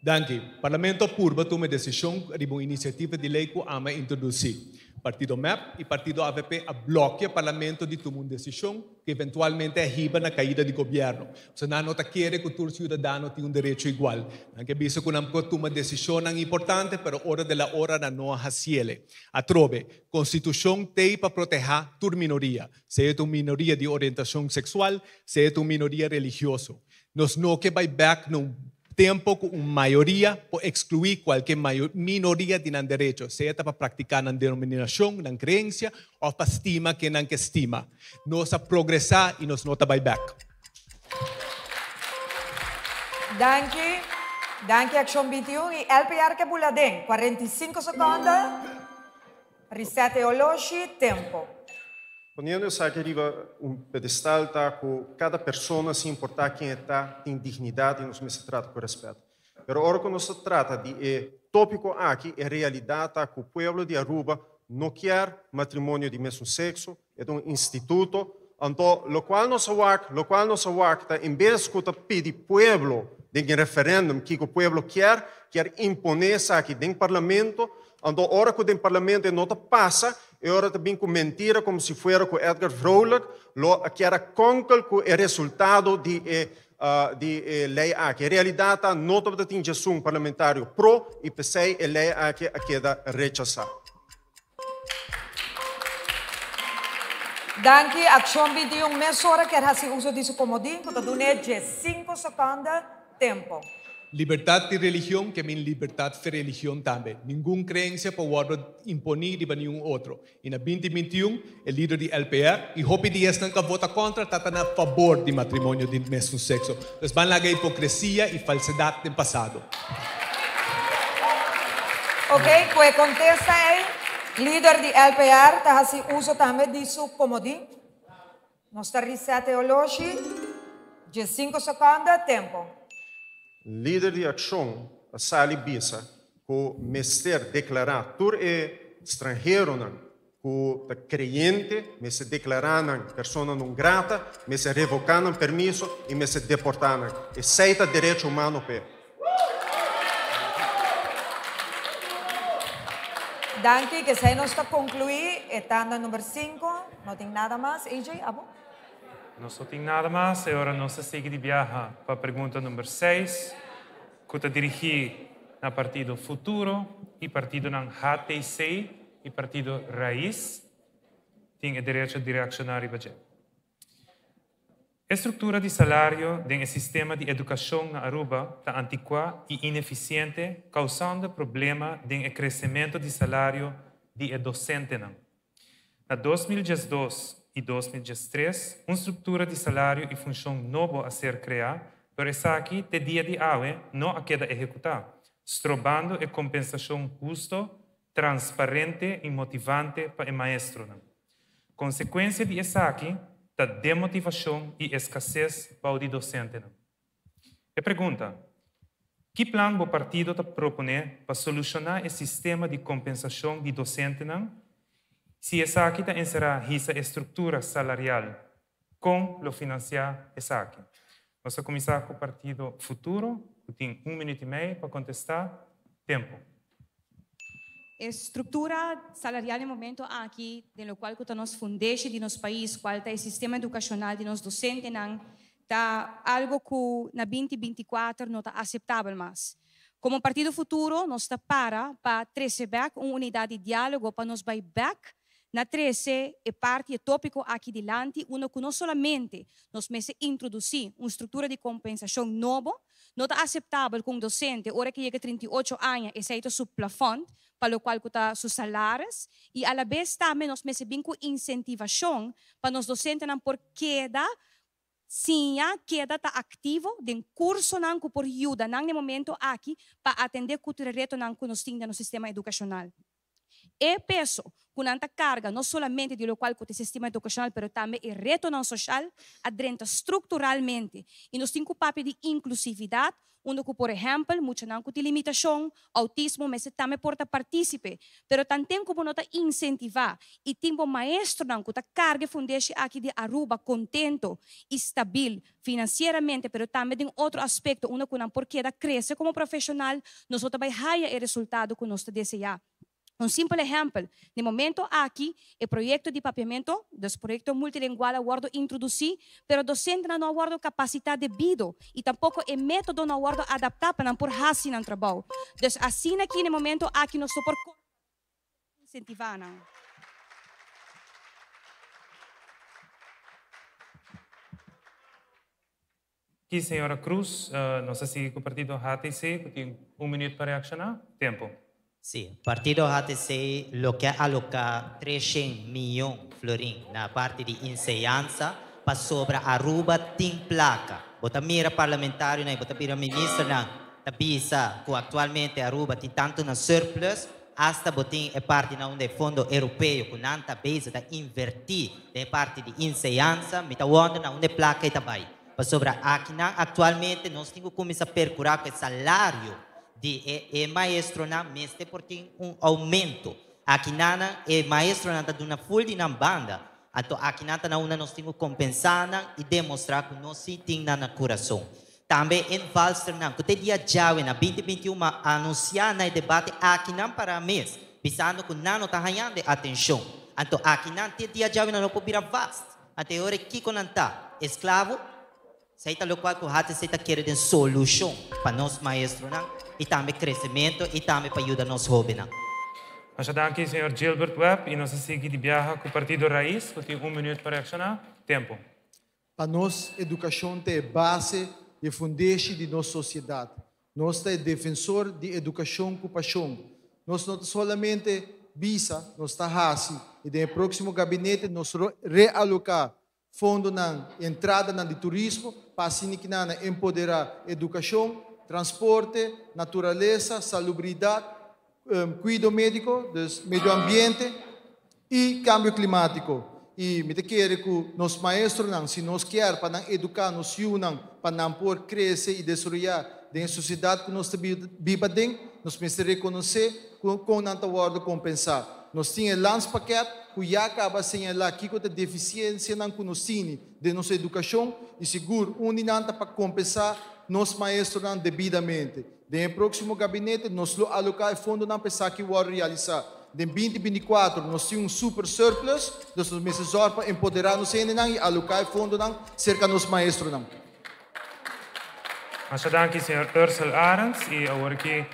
Danke. Parlamento Purba toma decisão de uma iniciativa de lei que ama introduzir. Partido MEP e Partido AVP a bloquear o Parlamento de tomar uma decisão que eventualmente arriba na caída do governo. Se não está querendo que todo cidadão tenha direito igual. Anche visto que não toma uma decisão importante, mas a hora não é fácil. A trove, a Constituição tem para proteger toda minoria, seja uma minoria de orientação sexual, seja uma minoria religiosa. Nós não que vai back no tempo que uma maioria pode excluir qualquer minoria de direito, seja para praticar na denominação, na crença, ou para estima que não estima. Nós a progressar e nós não vai back. Danke. Danke, Ação 21 e LPR que Buladem. 45 segundos. Reset hoje, tempo. Quando eu saio arriba pedestal tá com cada pessoa sem importar quem está tem dignidade e nos se trata com respeito. Mas agora quando se trata de tópico aqui é realidade tá que o povo de Aruba não quer matrimônio de mesmo sexo, é um instituto, então lo qual não se tá em vez de pedir povo de referendo que o povo quer imponer isso aqui dentro do parlamento, então agora que o parlamento não passa. E ora também com mentira, como se fosse com Edgar Vrolijk, que era concol com o resultado de lei aqui. A realidade não tem gestão parlamentar pro e pensei a lei aqui queda rechazada. Danke, Ação 21 mesora que era uso disso comodinho, que está dando 5 segundos, tempo. Libertad de religión, que mean libertad de religión también. Ninguna creencia puede imponer a ningún otro. En el 2021, el líder del LPR, y Hopi Díaz nunca vota contra, está a favor del matrimonio del mismo sexo. Entonces van a la hipocresía y falsedad del pasado. Ok, pues contesta ahí. Líder de LPR, está así uso también de su comodín. Nos está risate oloshi. De 5 segundos, tempo. Líder de ação, a Sali Bisa, que mester declarar tur estrangeiro não, que creyente, me se declarar persona não grata, me se revocar permisso e me se deportar. E aceita direito humano pe. Danke, que se nos está concluir, etapa número 5, não tem nada mais, AJ, abo? Não só tem nada mais, agora nós seguimos de viagem para a pergunta número 6, que está dirigida no Partido Futuro e Partido ng HTC e Partido Raiz. Tem o direito de reaccionar e budget. A estrutura de salário do sistema de educação na Aruba está antiquada e ineficiente, causando problema no crescimento de salário de docente. Na 2012 e 2013, uma estrutura de salário e função nova a ser criada, pero essa aqui, até dia de hoje, não a queda executada, estrobando a compensação justa, transparente e motivante para o maestro. Consequência de essa aqui, da demotivação e escassez para o docente. A pergunta: que plano o partido está propondo para solucionar o sistema de compensação de docente? Se essa aqui está encerrada essa estrutura salarial, com o financiar essa aqui. Vamos começar com o Partido Futuro, que tem 1 minuto e meio para contestar. Tempo. Estrutura salarial no momento aqui, no qual que nos fundeixe de nosso país, qual é o sistema educacional de nos docentes, está algo que na 2024 não está aceitável mais. Como Partido Futuro, nós está para receber uma unidade de diálogo para nos vai back na 13 e parte e tópico aqui diante, uno que não somente nos mese introduzir uma estrutura de compensação nova, não está aceitável com um docente, hora que chega a 38 anos, e aceita seu plafond, para o qual está seus salários, e a la vez também nos mese bem com incentivação para nos docentes não por queda, sim, queda está ativo de curso não que por ajuda no momento aqui para atender o reto não que nós temos no sistema educacional. E peso, com tanta carga, não somente de lo qual o sistema educacional, mas também o reto não social, adrenta estruturalmente. E nós temos o papel de inclusividade, onde, por exemplo, muita não tem limitação, autismo, mas também porta partícipe. Mas também como não está incentivar, e tem um maestro não que está carga fundeixe aqui de Aruba, contento, estável, financeiramente, mas também tem outro aspecto, onde não porque cresce como profissional, nós também raia o resultado que nós desejamos. Um simples exemplo, no momento aqui, o projeto de papiamento, dos projetos multilingual aguardo introduzir, pero docente não aguardo capacidade devido e tampouco o método não aguardo adaptar para não por assim no trabalho. Então, assim aqui no momento aqui nós por incentivar. Aqui, senhora Cruz, nós seguimos com o Partido HTC, que tem 1 minuto para reaccionar. Tempo. Sí, Partido HTC lo que aloca 300 milhões de florins na parte de enseñanza para sobre Aruba tem placa. Bota mira parlamentário, bota mira ministro, da bisa que atualmente Aruba tem tanto na surplus, hasta botin é parte na onde fundo europeu que nanta base da invertir de parte de enseñanza, mita wanda na onde placa e tabai. Para sobre aqui atualmente nós temos que começar a percurar com o salário de maestro na mestre porque aumento aqui nana maestro na duna full de na banda ato aqui nata na una nós temos compensar e demonstrar que nós sim tem na coração também em Valster na que dia já na 2021 anunciar na debate aqui não para mês pensando que não está ganhando atenção ato aqui não dia já na não pode virar vast até hora que com nanta escravo sei tá local que o hate sei tá querendo solução para nós maestro na e também crescimento e também para ajudar nos jovens. Nós aqui, senhor Gilbert Webb, e nós seguimos de viagem com o Partido Raiz, que tem 1 minuto para reaccionar. Tempo. Para nós, educação é base e fundeixe de nossa sociedade. Nós é defensor de educação com paixão. Nós não solamente visa, nós está assim. E no próximo gabinete, nós realocar fundo na entrada de turismo para assim que empoderar educação, transporte, natureza, salubridade, cuidado médico, meio ambiente e câmbio climático. E me quero que nos maestros, se nós queremos para educar nos jovens, para poder crescer e desenvolver na sociedade que nós vivemos, nós precisamos reconhecer com não está compensar. Nós temos lance paquete que já acaba sendo aqui com a deficiência não conhecida de nossa educação e seguro unidade para compensar nos maestros devidamente. No próximo gabinete nós alocar fundo não pensar que vai realizar. Em 2024 nós temos um super surplus, nós precisamos para empoderar nos e alocar fundo não cerca dos maestros não. Mas danke, Sr. Ursel Arends. E agora que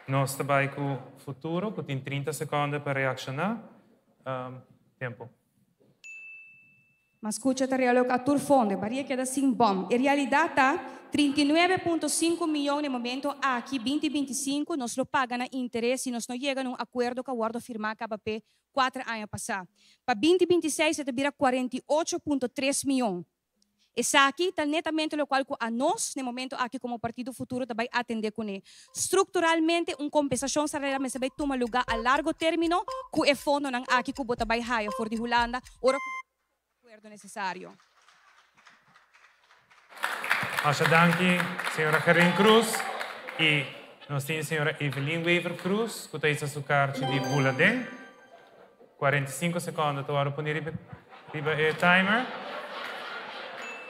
nós trabalhamos com o futuro, que tem 30 segundos para reaccionar. Tempo. Mas escuta, a realocatur fundo, varia que é assim bom. Em realidade, 39,5 milhões no momento aqui, 2025, nós lo paga na interesse e nós não chega num acordo que o guarda firmar KBP 4 anos passados. Para 2026, se vira 48,3 milhões. Essa aqui está netamente o qual a nós, no momento aqui como Partido Futuro, também atender com ele. Estruturalmente, uma compensação salarial vai tomar lugar a largo término, que é fundo aqui que bota vai higher for de Holanda, ora que o acordo necessário. Muchas danke, Sra. Karin Cruz. E nós temos a Sra. Evelyn Weaver Cruz, que está a sua carta de Buladem. 45 segundos, estou a poner o timer.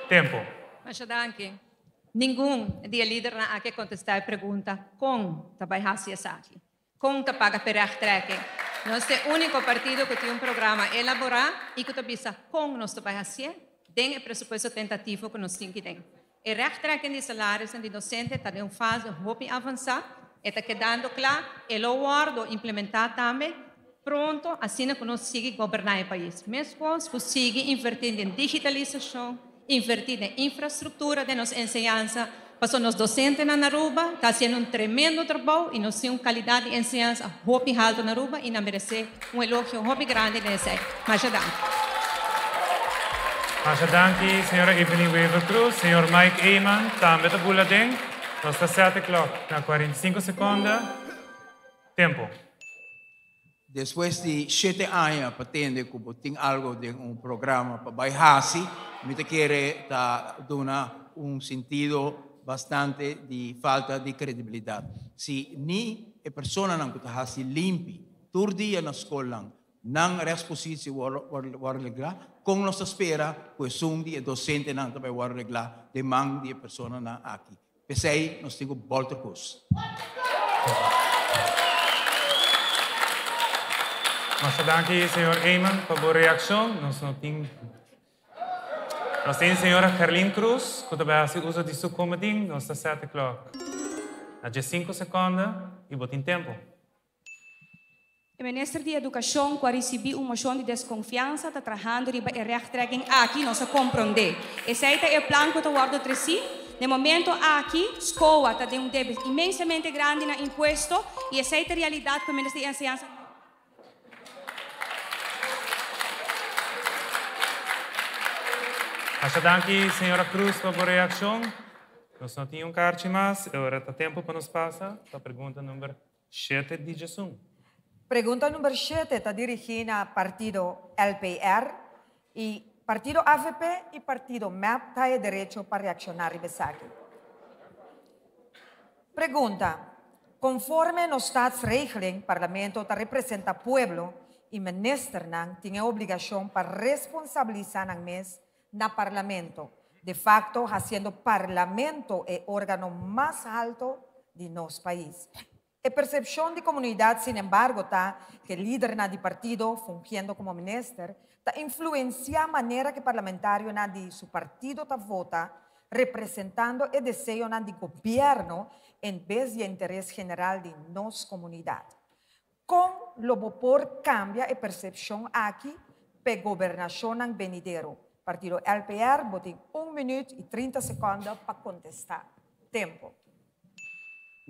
Tempo. Muchas danke. Nenhum dia líder na aqui contestar a pergunta com trabalhar aqui. Com que paga per trekken. Nós é o único partido que tem um programa elaborado e que visa com nós trabalhar tem o pressuposto tentativo que nós temos que ter. O rechttrekken de salários de docentes está em fase muito avançada, está quedando claro, e o guardo implementar também pronto, assim que nós seguimos governar o país. Mesmo nós seguimos investindo em digitalização, invertir em infraestrutura de nossa enseñanza, para os docentes na Aruba, está fazendo um tremendo trabalho e nós temos qualidade de enseñanza muito alta na Aruba e não merece um elogio muito grande nesse. Mas já dá. Muchas danke, Sra. Evelyn Weaver Cruz. Sr. Mike Eyman, também da Buladem. Nós está 7 o'clock, na 45 segundos. Tempo. Depois de 7 anos, pretende que tem algo de programa para baixar-se, me quer dar sentido bastante de falta de credibilidade. Se nem a pessoa não está limpa, todo dia na escola, não responde a arreglar, como nós espera, pois dia docente não vai arreglar, demanda de pessoa aqui. Pensei, nós temos volta curso. Muchas danke, Sr. Eyman, por a reação. Nós temos a Sra. Karin Cruz, que também usa de seu comodinho. Nós está 7 o'clock. Na 5 segundos e botem tempo. O Ministro de Educação, que recebeu uma moção de desconfiança, está trabalhando para a rechttrekking aqui, nós compreender. Esse é o plano que eu guardo entre si. No momento aqui, a escola está tendo um débito imensamente grande no imposto e essa é a realidade que o Ministro de Enseñanza. Muchas danke, Sra. Cruz, por a reação. Nós não temos carta mais. Agora está tempo para nos passar para a pergunta número 7 de Jesus. Pergunta número 7 está dirigida ao partido LPR e partido AVP e partido MEP têm direito para reaccionar aqui. Pergunta: conforme nos Staatsregelung, o parlamento representa o povo e o ministro tem a obrigação para responsabilizar o mês no parlamento. De facto, haciendo parlamento el órgano más alto de nuestro país. La percepción de comunidad, sin embargo, está que el líder del partido, fungiendo como ministro, influencia la manera que el parlamentario de su partido vota, representando el deseo del gobierno en vez del interés general de nuestra comunidad. Con lo por cambia la percepción aquí, para gobernación venidero. Partido LPR, botem 1 minuto e 30 segundos para contestar. Tempo.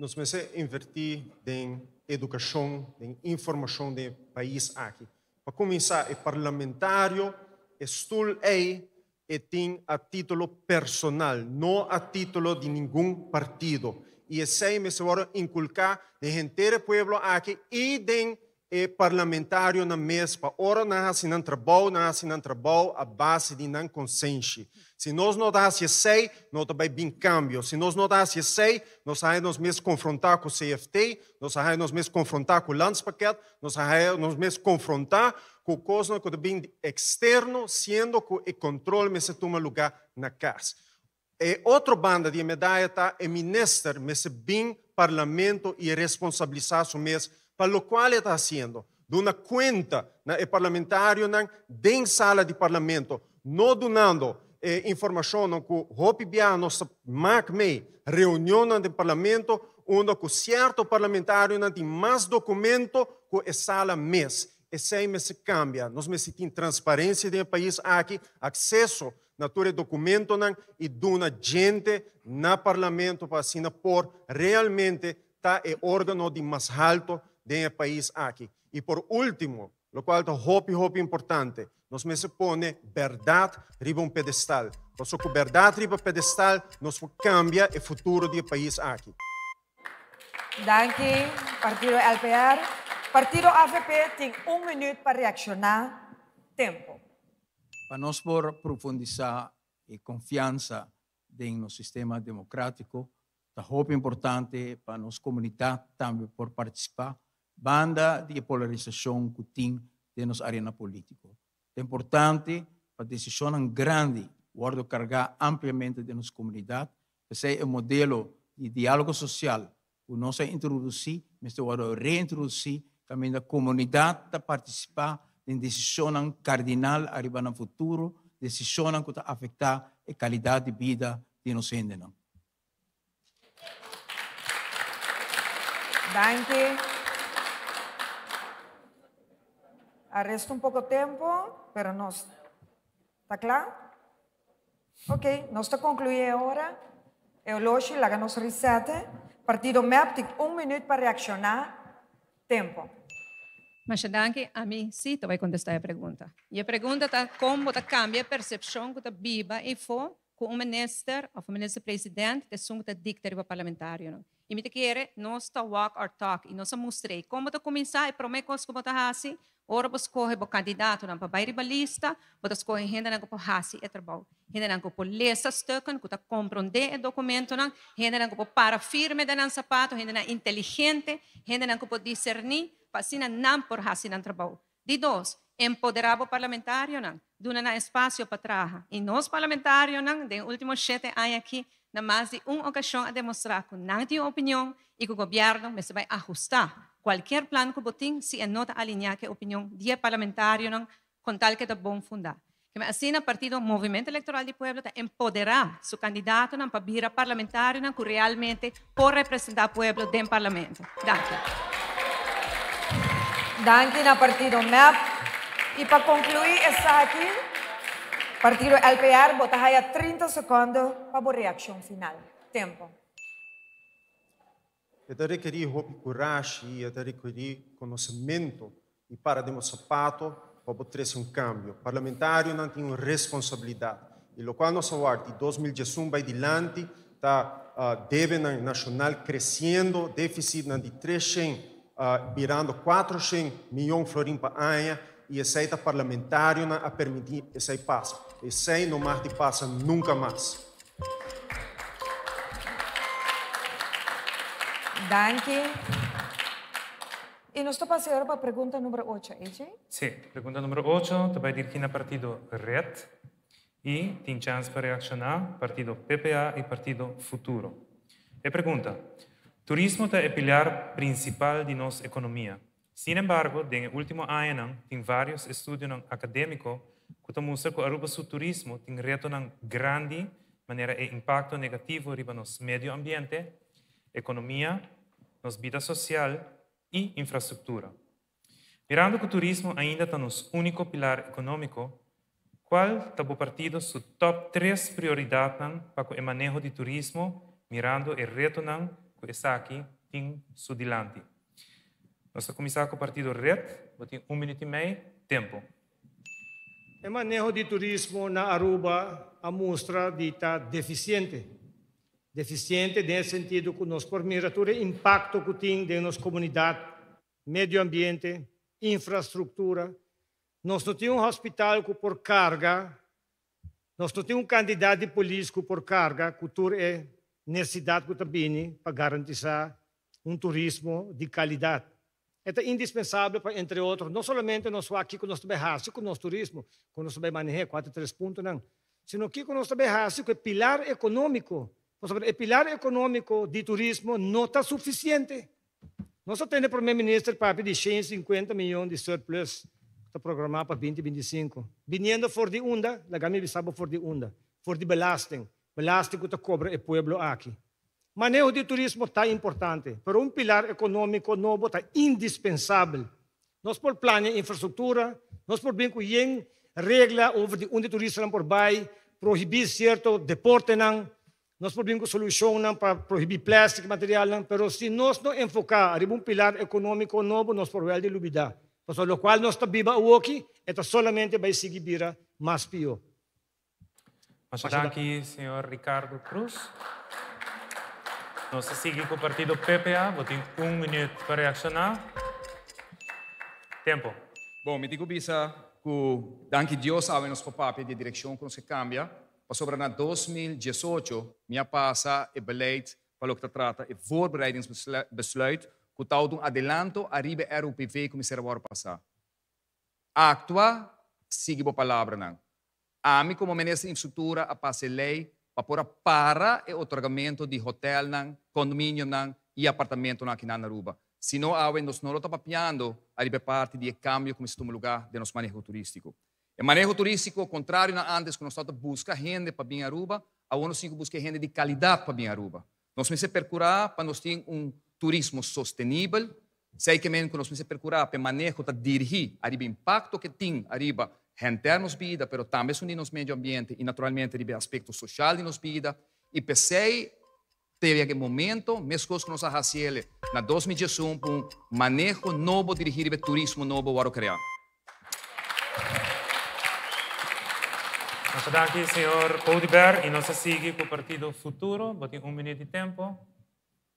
nós precisamos invertir em educação, em informação do país aqui. Para começar, é parlamentário, estou aí e tem a título personal, não a título de nenhum partido. E assim me se vai inculcar de gente do povo aqui e de parlamentário na mesa. Para ora nós não trabalho a base de não consenso. Se nós não damos assim, não vai vir cambio. Se nós não damos assim, nós vamos mesmo confrontar com o CFT, nós vamos mesmo confrontar com o Landspaket, nós vamos mesmo confrontar com coisas que vêm externo, sendo que o controle se toma lugar na casa. E outra banda de medalha está o ministro, mas bem parlamento e responsabilizar o mesmo, para o qual ele está fazendo. De uma conta no parlamentário dentro da sala de parlamento, não donando informação que o Bia nossa reunião do parlamento, onde com certo parlamentário tem mais documento que a sala mês. E sem se cambia, nós temos transparência do país aqui, acesso a todo documento e dona gente no parlamento para assim por realmente tá o órgão de mais alto do país aqui. E por último, o qual é muito importante, nós me põe verdade riba pedestal. Porque com verdade riba pedestal, nós cambia o futuro do país aqui. Danke, Partido LPR. Partido AVP tem minuto para reaccionar. Tempo. Para nós por profundizar e confiança no sistema democrático, é muito importante para nossa comunidade também por participar, banda de polarização que tem de nossa arena política. É importante para decisão grande, guardo carregar ampliamente de nossa comunidade, que seja um modelo de diálogo social que nós introduzir, mas guardo reintroduzir também a comunidade a participar em decisão cardinal arriba no futuro, decisão que afetar a qualidade de vida de nós ainda. Danke. Arresta pouco tempo, pero nós. Está claro? Ok, nós está concluindo agora. Eu logo lá nos reset. Partido MEP tem minuto para reaccionar. Tempo. Mas danke, a mim sim, tu vai contestar a pergunta. E a pergunta é como cambia a percepção que viva e for com o ministro ou o ministro-presidente de som que dicta o parlamentário. E me quer nós está walk or talk e nós mostrei como começar e prometer coisas como está assim. Ora você escolhe o candidato na para a lista, você escolhe gente na para hasi e trabalho, gente na para ler stukken, que compreender o documento na, gente na para firme de sapato, gente na inteligente, gente na para discernir, para assim não por hasi na trabalho. De dois, empoderar o parlamentário na, dando espaço para trabalhar. E nós parlamentários na, de últimos 7 anos aqui, na mais de uma ocasião a demonstrar que não tem opinião e que o governo se vai ajustar qualquer plano que botem se nota alinhar que a opinião do parlamentário não com tal que é bom fundar. Assim, o partido Movimento Eleitoral do Pueblo está empoderar seu candidato não para vir a parlamentário não que realmente pode representar o pueblo dentro do parlamento. Danke. Danke na Partido MEP. E para concluir essa aqui, Partido LPR botar 30 segundos para a reação final. Tempo. Eu requeri coragem, eu requeri conhecimento e para de sapato para trazer cambio. Parlamentário não tem responsabilidade. E o qual nós vamos de 2021 vai adiante, está deve nacional crescendo, déficit de 300, virando 400 milhões de florins por ano, e esse está parlamentário a permitir esse passo. Esse não mais de passa nunca mais. Danke. E nós estamos passando para a pergunta número 8, AJ? Sim, pergunta número 8, vai dirigir na partido Red e tem chance para reaccionar partido PPA e partido Futuro. E pergunta, turismo é o pilar principal de nossa economia. Sin embargo, no último ano, tem vários estudos acadêmicos que mostram que Aruba o turismo tem reto grande maneira e impacto negativo riba no meio ambiente, economia, nos vida social e infraestrutura. Mirando que o turismo ainda está nos único pilar econômico, qual está o partido su top 3 prioridades para o manejo de turismo, mirando o reto Esaki, Ting Sudilanti. Nós começar com o partido Red, tem 1 minuto e meio, tempo. O manejo de turismo na Aruba mostra de estar deficiente. Deficiente nesse sentido que nós, por miratura, impacto que tem na nossa comunidade, meio ambiente, infraestrutura. Nós não temos um hospital que por carga, nós não temos um candidato de polícia por carga, que é necessidade que também para garantir um turismo de qualidade. É indispensável para, entre outros, não somente nós aqui com o nosso berraço, com o nosso turismo, com o nosso manejo 4-3 pontos, não. Sino que com o nosso berraço, que é pilar econômico. O pilar econômico de turismo não está suficiente. Nós temos o primeiro-ministro papi de 150 milhões de surplus, está programado para 2025. Vindo for de onda, lagami bisabo for de onda, for de belasting que está cobra o pueblo aqui. Manejo de turismo está importante, pero pilar econômico novo está indispensável. Nós por plano infraestrutura, nós por bem com regla over de onde turistas não por vai, proibir certo deporte não, nós por bem com solução não para proibir plástico material não, pero se nós não enfocar em pilar econômico novo, nós por de lubida. Por lo qual nós está viva o aqui, é solamente vai seguir vira mais pior. Mas aqui, senhor Ricardo Cruz. Nós seguimos com o partido PPA, tem 1 minuto para reaccionar. Tempo. Bom, me digo bisa que danke Deus sabe nos papel de direção que se cambia. Para sobre na 2018, minha passa e beleid para o que trata e voorbereidingsbesluit que tal um adelanto arriba RUPV como será agora passar. Actua sigue a palavra não. A mim como ministro de infraestrutura a passe lei para o otorgamento de hotel, condomínio e apartamento aqui na Aruba. Se não, nós não estamos papiando a parte de câmbio como se lugar de nosso manejo turístico. O manejo turístico, ao contrário de antes, que nós estamos buscando gente para vir a Aruba, agora nós buscamos gente de qualidade para vir a Aruba. Nós temos que procurar para nós ter turismo sustentável, sei que nós temos que procurar para manejo para dirigir o impacto que tem arriba em termos de vida, mas também no nosso meio ambiente e, naturalmente, no aspecto social de nossa vida. E pensei, teve aquele momento, mesmo coisa que nós fazemos na 2018, manejo novo, dirigir o turismo novo para criar. Nós aqui, senhor Poudiber, e nós seguimos com o Partido Futuro. Tem 1 minuto de tempo.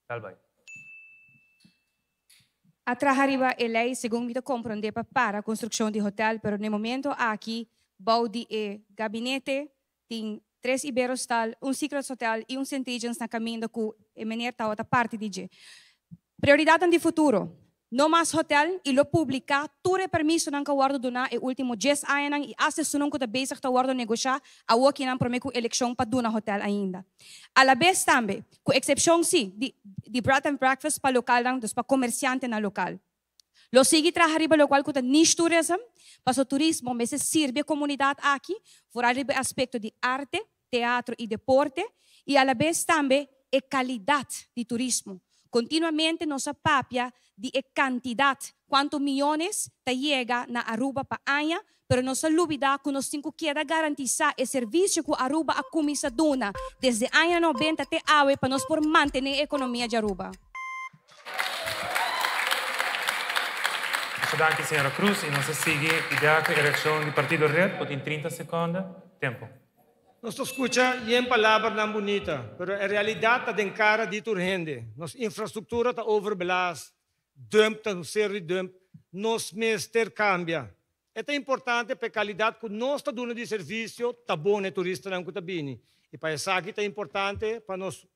Tal vai. Atrahariba a lei, segundo me compreender, para a construção de hotel, pero no momento aqui, baudi e gabinete, tem 3 Iberostal, Secret Hotel e Centurions na caminho com a maneira outra parte de prioridade de futuro. No mais hotel e lo publica, tudo permisso não que o guardo donar e último 10 anos e assessoram que o bezig que o guardo negociar a o que não promete eleição para donar hotel ainda. A la vez também, com exceção sim, de bread and breakfast para local, dos para comerciante na local. Lo sigue trabalhar local com o niche tourism, para o turismo, mas serve a comunidade aqui, por o aspecto de arte, teatro e deporte, e a la vez também a qualidade de turismo. Continuamente nossa papia de quantidade, quantos milhões chega na Aruba para año, pero nossa dúvida que nós temos que garantizar o serviço que a Aruba a comisa dona desde año 90 até hoje para nós por manter a economia de Aruba. Danke, senhora Cruz, e nós seguimos a eleição do Partido Red, por 30 segundos. Tempo. Nós escuta e em palavras não bonita, mas a realidade está de cara de urgente. Nossa infraestrutura está overbelast, dump está no ser de dump, nosso mestre cambia. É importante para a qualidade que nós está dando de serviço, está bom né turista não está bem. E para isso aqui é importante para nós,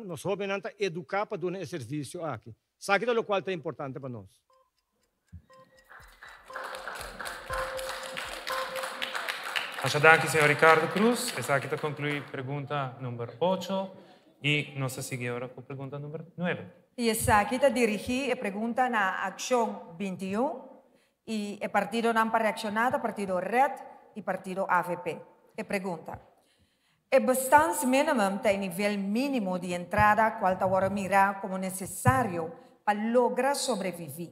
nós jovens educar para dar esse serviço aqui. Isso aqui é o qual é importante para nós. Muchas gracias, señor Ricardo Cruz. Esa aquí te concluye pergunta número 8 y nos sigue ahora con pregunta número 9. Y esa aquí te dirigí a pregunta na Acción 21 y el partido no para reaccionado, partido Red y partido AVP. E pergunta, el bestans minimum tem nivel mínimo de entrada cual te ahora mirar como necesario para lograr sobrevivir.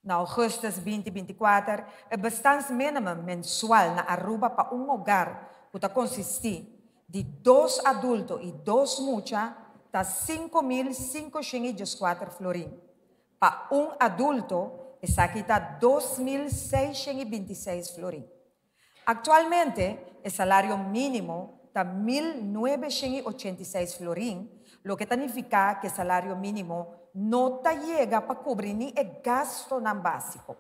Na augustus 2024, o bestans mínimo mensual na Aruba para hogar pode consistir de 2 adultos e 2 muchas está 5.514 florim. Para adulto, essa aqui está 2.626 florim. Actualmente, o salário mínimo está 1.986 florim, lo que significa que o salário mínimo não chega para cobrir nem o gasto não básico.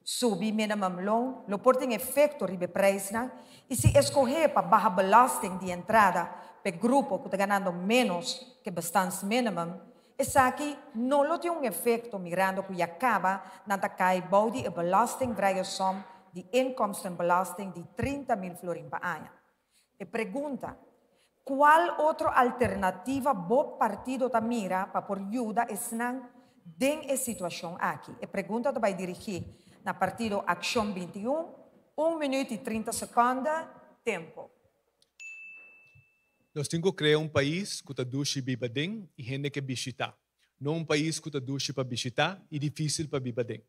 Subir minimum loan, lo por tem efeito ribe preço, e se escolher para barra belasting de entrada para grupo que está ganhando menos que bastante minimum, essa aqui não tem efeito migrando que acaba na cai body a belasting variação de inkomstenbelasting de 30.000 florim per ano. E pergunta, qual outra alternativa o partido está mira para por ajuda essa situação aqui? E pergunta vai dirigir na partido Action 21, 1 minuto e 30 segundos, tempo. Nós temos que criar país que está duche bibadem e gente que visitar. Não país que está duche para visitar e difícil para bibadem.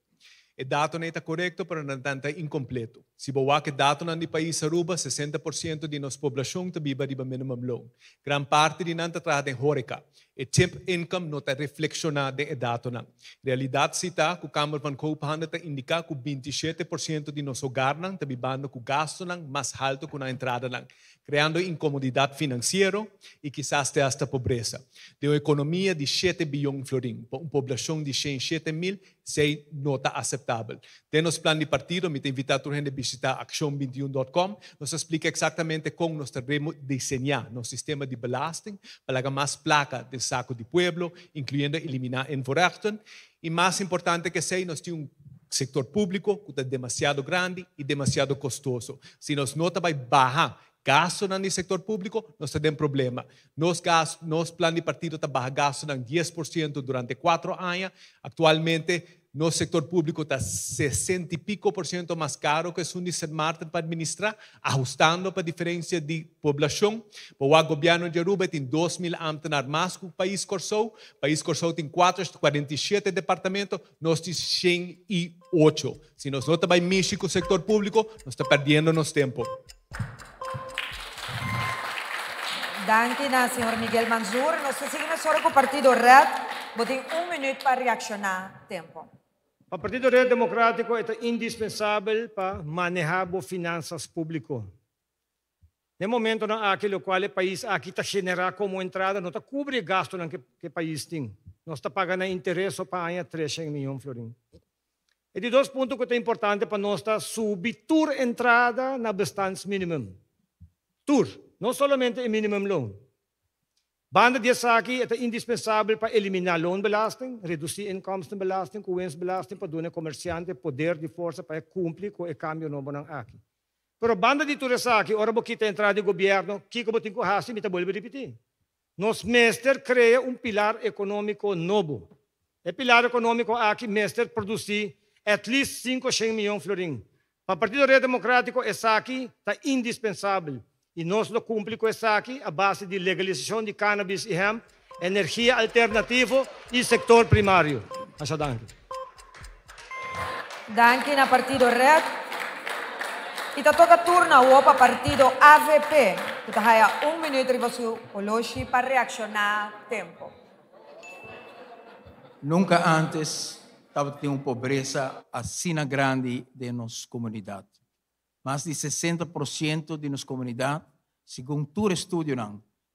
O dato não está correto, mas não está incompleto. Se você que dato no país Aruba, 60% de nossa população vive riba minimum loan. Gran parte de nanta trabalha em horeca. O temp income não está reflexionado em dato não. Realidade se está, que o Câmara van Koophandel está indica que 27% de nosso hogar não está vivendo com gasto não mais alto que na entrada não, criando incomodidade financeira e quizás até pobreza. De uma economia de 7 bilhões florim, uma população de 107 mil, sei nota aceitável. Temos plano de partido, me invita a gente a visitar action21.com. Nos explica exatamente como nós devemos desenhar nosso sistema de belasting para dar mais placa de saco de pueblo, incluindo eliminar envorechten. E mais importante que sei, nós temos sector público que é demasiado grande e demasiado custoso. Se nós não vai baixar gasto no sector público, nós temos problema. Nosso plano de partido está baixando gasto em 10% durante 4 anos. Atualmente, nosso sector público está 60 e pico por cento mais caro que o Sr. Martin para administrar, ajustando para a diferença de população. O governo de Aruba tem 2.000 funcionários mais que o país Corsou. O país Corsou tem 47 departamentos, nós temos 108. Se nós não estamos mexendo com o sector público, nós estamos perdendo nosso tempo. Danke na Sr. Miguel Manzur. Nós seguimos agora com o Partido Red. Tem 1 minuto para reaccionar. Tempo. O Partido Red Democrático é indispensável para manejar as finanças públicas. No momento no qual o país aqui está generando como entrada, não está cobrindo gasto que o país tem. Nós está pagando interesse para 300 milhões de florim. E de 2 pontos que é importante para nós está subir a entrada na bastante mínimo. Não somente o minimum loan. Banda dessa aqui é indispensável para eliminar loan belasting, reduzir inkomstenbelasting, belasting para dar comerciante poder de força para cumprir com o câmbio novo aqui. Pero banda de tudo essa aqui, ora que está entrada de governo, que como tem que fazer, me vou repetir. Nos mestre cria pilar econômico novo. O pilar econômico aqui, mestre produzir at least 500 milhões de florim. Para o Partido Red Democrático, essa aqui está indispensável. E nós não cumprimos com essa aqui a base de legalização de cannabis e hemp, energia alternativa e sector primário. Asa danke. Danke na Partido Red. E toca turno para o Partido AVP. Que está 1 minuto e você oloshi para reaccionar. Tempo. Nunca antes estava tendo pobreza assim grande de nossa comunidade. Mais de 60% de nossa comunidade, segundo todo estudo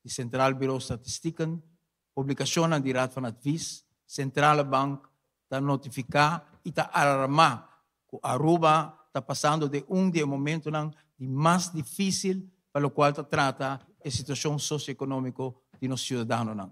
de Central Bureau de Estatística, publicação de Raad van Advies, Centrale Bank está notificar e está alarmar que Aruba está passando de momento de mais difícil para o qual trata a situação socioeconômica de nossos cidadãos.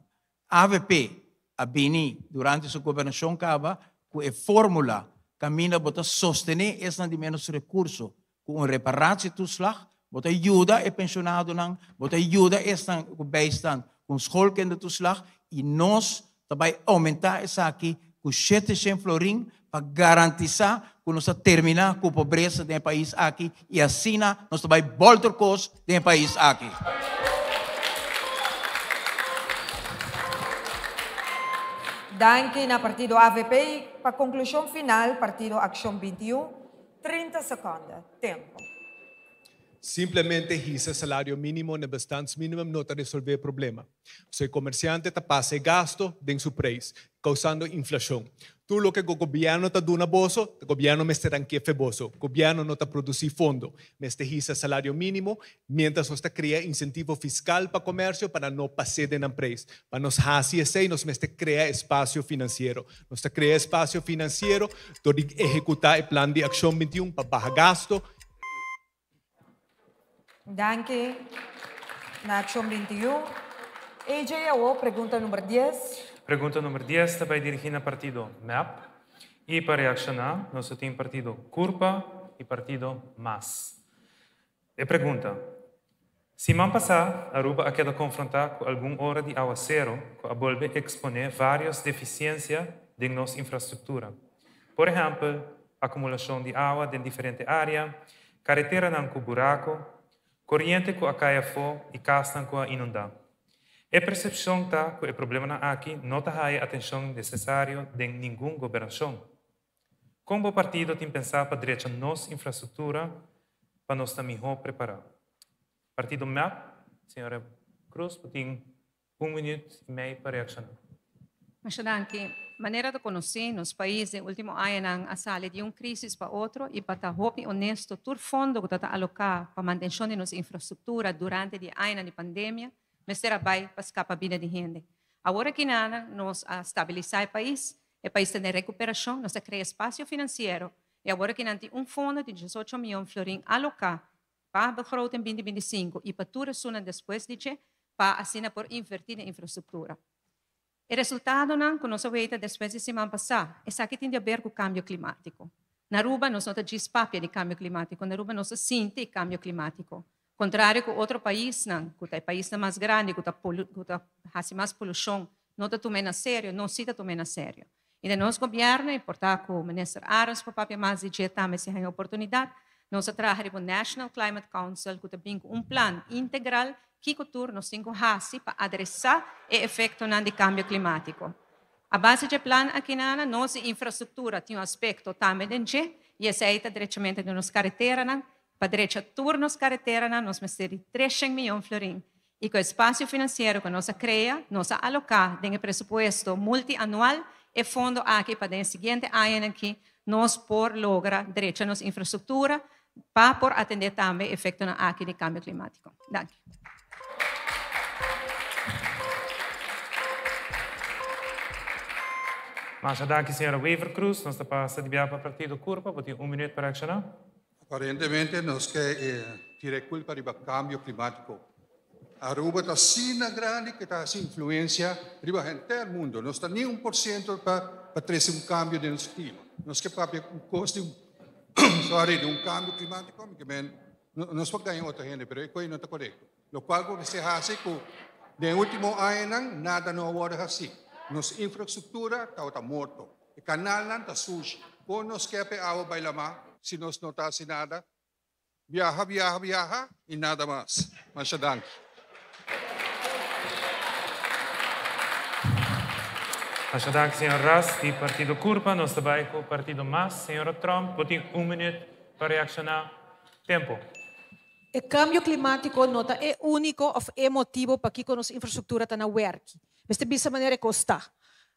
A AVP, a BNI, durante sua governação, acaba com a fórmula caminha para sostener essa de menos recursos, com reparatietoeslag, wat ajuda e pensionado nang, wat ajuda esta bijstand, com schoolkindertoeslag, e nós também aumentar essa aqui com 700 florim para garantizar que nós terminar com a pobreza do país aqui e assim nós também voltar cos do país aqui. Danke na Partido AVP. Para conclusão final, Partido Action 21. 30 segundos. Tempo. Simplesmente hisa salário mínimo na bestandsminimum não está resolver o problema. O comerciante está passando gasto dentro do preço, causando inflação. Tudo o que o governo está dando bolso, o governo me está dando que bolso. O governo não está produzindo fundo. Me está hisa salário mínimo, mientras está criando incentivo fiscal para o comércio para não passar de preço. Para nos fazer isso, nos está criando espaço financeiro. Nos está criando espaço financeiro para executar o plano de ação 21 para baixar gasto. Danke. Na ação 21. AJ, pergunta número 10. Pergunta número 10 está vai dirigir no partido MAP. E para reaccionar, nós temos partido CURPA e partido MAS. E pergunta: se man passar, Aruba a queda confrontar com alguma hora de aguacero, que a volve exponer várias deficiências de nossa infraestrutura. Por exemplo, acumulação de água em diferentes áreas, carretera com buraco, corrente que a caia fora e castan que a inundar. A percepção está que o problema aqui não está a atenção necessária de nenhuma governação. Como o partido tem pensado para direita nossa infraestrutura para nós estar melhor preparados? Partido MAP, senhora Cruz, tem 1 minuto e meio para reaccionar. Mas, danke. Maneira de conhecer nos países, último ano, a sala de crise para outro e para estar honesto, todo fundo que está alocado para manutenção de nossa infraestrutura durante o ano de pandemia, mas será para escapar a vida de gente. Agora que nós estabilizar o país tem recuperação, nós criar espaço financeiro, e agora que nós temos fundo de 18 milhões de florins alocado para o growth em 2025 e para tudo isso depois de para assinar por invertir na infraestrutura. O resultado que nós vemos depois de semana passada é que tem a ver com o câmbio climático. Na Aruba, nós não temos papel de câmbio climático, na Aruba, nós sente câmbio climático. Contrário com outro país, que é o país mais grande, que tem mais poluição, não está tomando a sério, não se está tomando a sério. E o nosso governo, e portanto, com o ministro Aras, para papel mais de dia também, se tem oportunidade, nós trabalhamos com o National Climate Council, que tem plano integral que nós temos para adressar o efeito do câmbio climático. A base do plano aqui na nossa infraestrutura tem aspecto também de e aceita diretamente de nossa carretera, para direita turnos carretera, nós temos 300 milhões de florins. E com o espaço financeiro que nós criamos, nós alocamos em presupuesto multianual e fundo aqui para o seguinte ano que nós por lograr direita nossa infraestrutura para por atender também o efeito aqui do câmbio climático. Danke. Mas danke, senhora Weaver Cruz. Nós estamos a para o partido CURPA. Vou ter 1 minuto para reaccionar. Aparentemente, nós queremos tirar culpa do cambio climático. A Aruba está assim grande que está sem influência riba o mundo. Nós está nem 1% para trazer cambio de nosso clima. Nós que papi custo de cambio climático, nós vamos ganhar outra gente, mas isso não está correto. O qual você faz que no último ano nada não vai assim. Nossa infraestrutura está morta. O canal está sujo. Quando nós queremos água para lá, se nós não está assim nada, viaja e nada mais. Mas danke. Mas danke, senhor Ras, do partido CURPA. Nós também com o partido MAS. Senhora Trump, vou ter 1 minuto para reaccionar. Tempo. O câmbio climático não é único ou é motivo para que a nossa infraestrutura está na work. Mas dessa maneira custa.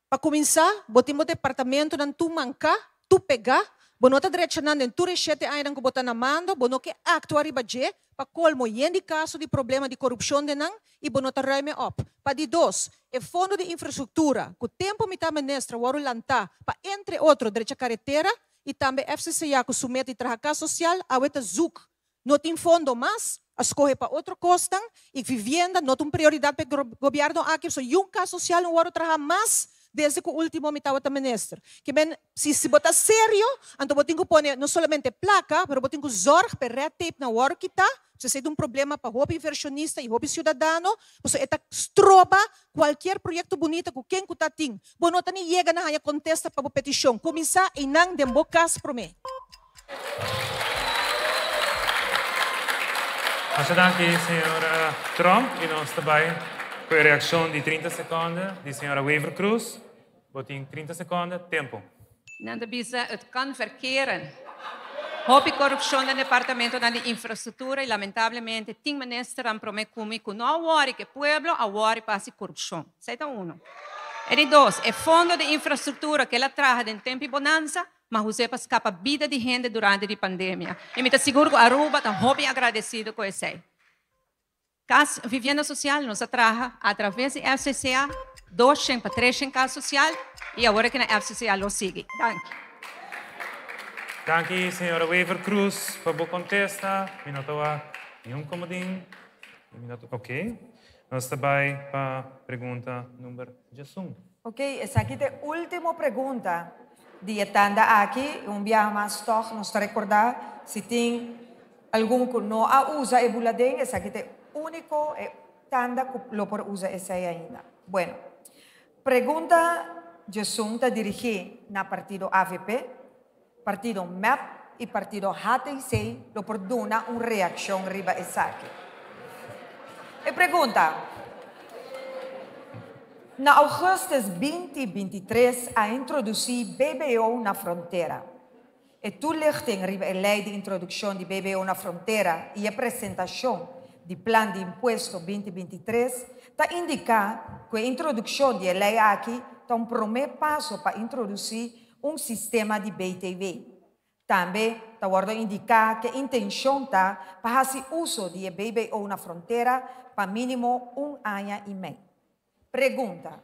Para começar, botamos o departamento não tu mancar, tu pegar, bono está direcionando em tu rechete ainda que botar na mando, bono que actuar e baje, para colmo em caso de problema de corrupção de não e bono está raime up. Para de dois, o fundo de infraestrutura, que o tempo me está ministra, o lantar, para entre outros, direita carretera e também FCCA que submete trabalho social, a weta ZUC. Não tem fundo mais, escolhe para outro costa e vivenda, não tem prioridade para o governo aqui, so um caso social não vai trabalhar mais desde que o último mitad da ministra. Que bem, se botar sério, então eu tenho que pôr não somente placa, mas eu tenho que zorg para red tape na hora que está. Se é um problema para o inversionista e o cidadão, você está estroba qualquer projeto bonito que quem está tem. Bom, não tem chega na contesta para a petição. Começar e não dembocas para mim. Muito obrigado, senhora Trump. E nós também com a reação de 30 segundos da senhora Weaver Cruz. Botem 30 segundos, tempo. Nanda bisa, het kan verkeren. Houve corrupção no departamento da infraestrutura e, lamentavelmente, tem ministro que promete comigo não worry que o povo a worry para a corrupção. Isso é um. E dois, é fundo de infraestrutura que ela traz em tempo de bonança, mas você para escapar a vida de gente durante a pandemia. E me está seguro que a Aruba está muito agradecido com isso. Vivenda social nos traz através da FCCA 200 para 300 casa social e agora que na FCCA lo sigue. Danke, senhora Weaver Cruz, por boa contesta. Minuto a nenhum comodinho. Ok. Nós também para a pergunta número 11. Ok, essa aqui é a última pergunta de tanda aqui. Dia mais toch, nós recordar se tem algum que não usa e buladem. Essa aqui é a única tanda que lo por usa essa ainda. Bueno, pergunta de está dirigida na partido AVP, partido MEP e partido HTC, lo por dar uma reação riba essa aqui. E pergunta, na agosto de 2023 a introduzir BBO na fronteira. E toelichting riba a lei de introdução de BBO na fronteira e a apresentação do plano de imposto 2023 está indicar que a introdução da lei aqui está primeiro passo para introduzir sistema de BTV. Também está indicar que a intenção está para fazer uso de BBO na fronteira para mínimo 1 ano e meio. Pergunta: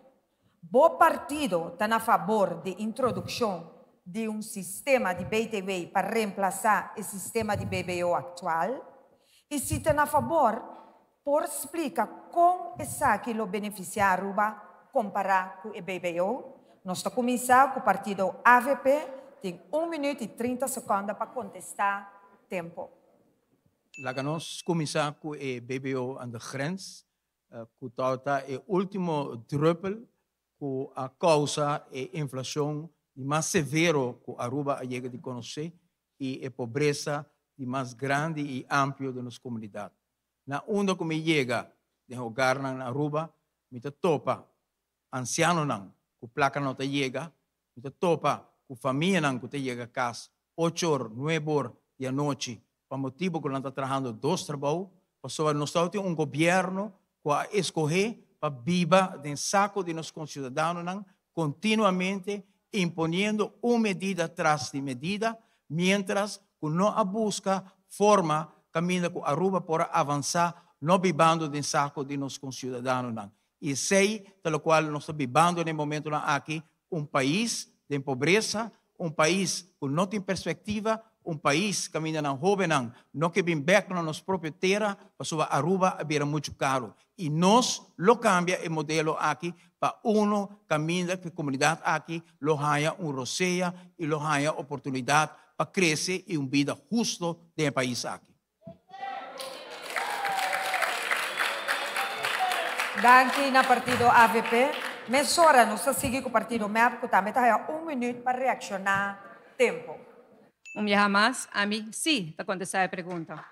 o partido está a favor da introdução de sistema de BTV para reemplaçar o sistema de BBO atual? E se está a favor, por explicar como essa que lo beneficia a Aruba comparar com o BBO? Nós vamos começar com o partido AVP. Tem 1 minuto e 30 segundos para contestar tempo. Lá nós começamos com o BBO aan de grens. Que está o último druppel com a causa e inflação mais severo que Aruba chega de conhecer e a pobreza mais grande e ampla da nossa comunidade. Na onda que me chega de jogar na Aruba, me topa anciano não, que placa não te chega, me topa com família não que te chega a casa 8 horas, 9 horas da noite, para motivo que não está trabalhando 2 trabalhos, para nós temos governo a escolher para viver dentro saco de nossos concidadãos, continuamente imponendo uma medida atrás de medida, mientras que não busca forma caminho que Aruba para avançar, não vivendo dentro saco de nossos concidadãos. E sei, pelo qual nós estamos vivendo no momento aqui, país de pobreza, país que não tem perspectiva, país que caminha na jovem, não que vem back na nossa própria terra, para a Aruba vira muito caro. E nós lo cambia o modelo aqui para caminho que a comunidade aqui lo ganha roceia e lo ganha oportunidade para crescer e uma vida justa no país aqui. Danke na partido AVP. Mesora, nós seguimos com o partido MEP, que também está 1 minuto para reaccionar tempo. Dia mais, a mim, sim, está acontecendo a pergunta.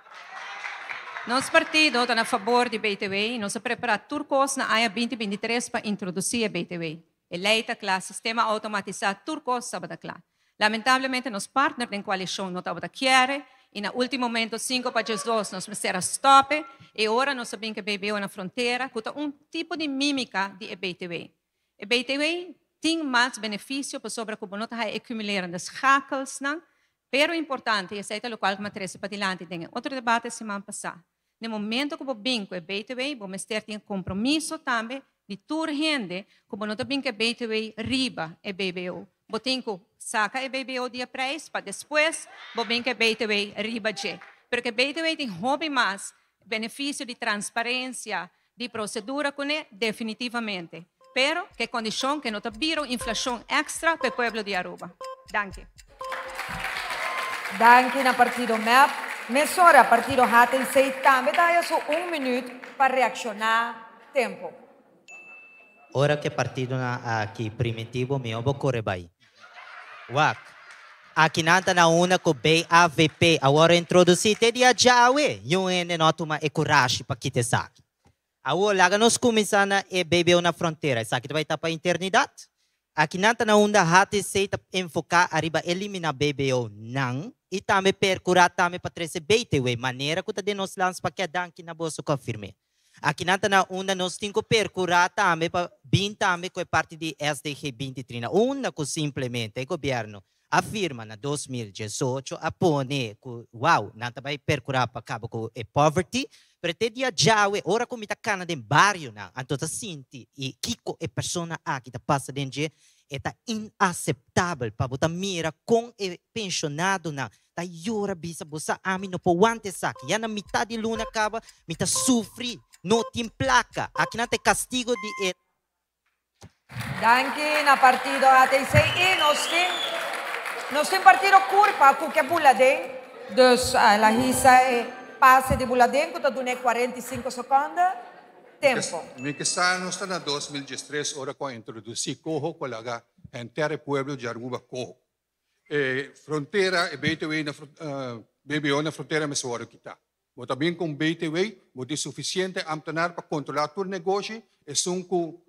Nosso partido está a favor de BTV e nós preparamos turcos na AIA 2023 para introduzir a BTV. A lei está claro, sistema automatizado turcos está claro. Lamentavelmente, nos partners da coalição não estão querendo e no último momento, 5 para 2, nós precisamos stop e agora nós sabemos que a BBO na fronteira custa tipo de mímica de BTV. A BTV tem mais benefício para sobre como não está acumulando as hackles, não? Pero importante, e esse é o qual me interessa para adiante, tem outro debate semana passada. No momento que eu venho com a BTV, vou ter compromisso também de toda gente, como não tem que a BTV riba a BBO. Vou ter que sacar a BBO de preço, para depois vou vir com a BTV riba de. Porque a BTV tem hobby mais benefício de transparência, de procedura com ele, definitivamente. Pero que condição que não vira inflação extra para o povo de Aruba. Danke. Danke na partido MEP. Mesora, partido HTC, também dá só 1 minuto para reaccionar tempo. Ora que partido aqui primitivo me vou correr bem. Wak. Aqui nanta na una ko bem AVP. Agora introduzir te dia jawe. Yung notuma e coragem para kita saki. Agora laga nos começar na e bebeu na fronteira. Saki vai estar para eternidade. Aqui na onda hati se enfocar arriba eliminar BBO não e também percurar também para trazer BTW maneira que de nós lança para que danke na bolsa confirme. Aqui na onda nós temos que percurar também para bem também com a parte de SDG 2030. Onda que simplesmente o governo afirma na 2018 a pone que wow, não vai percurar para cabo com a poverty. Pretendia já ora como está cana de bairro na então tá sinti e kiko é persona aqui tá passa dentro é tá inaceitável para botar mira com e pensionado na tá yora bisa bosa ami no poante saque já na metade luna acaba me tá sofri no tem placa aqui não tem castigo de Danke na partido ATC e nós tem partido curva que é buladem dus la hisa é passe de Buladen, que está dando 45 segundos. Tempo. Me que nós está na 2013, hora com introduzir Coho, colega, em terra pueblo de Aruba Coho. Fronteira, e BTW na BBO na fronteira, mas hora que está. Mas também com BTW, é suficiente amtenar para controlar todo negócio, e são com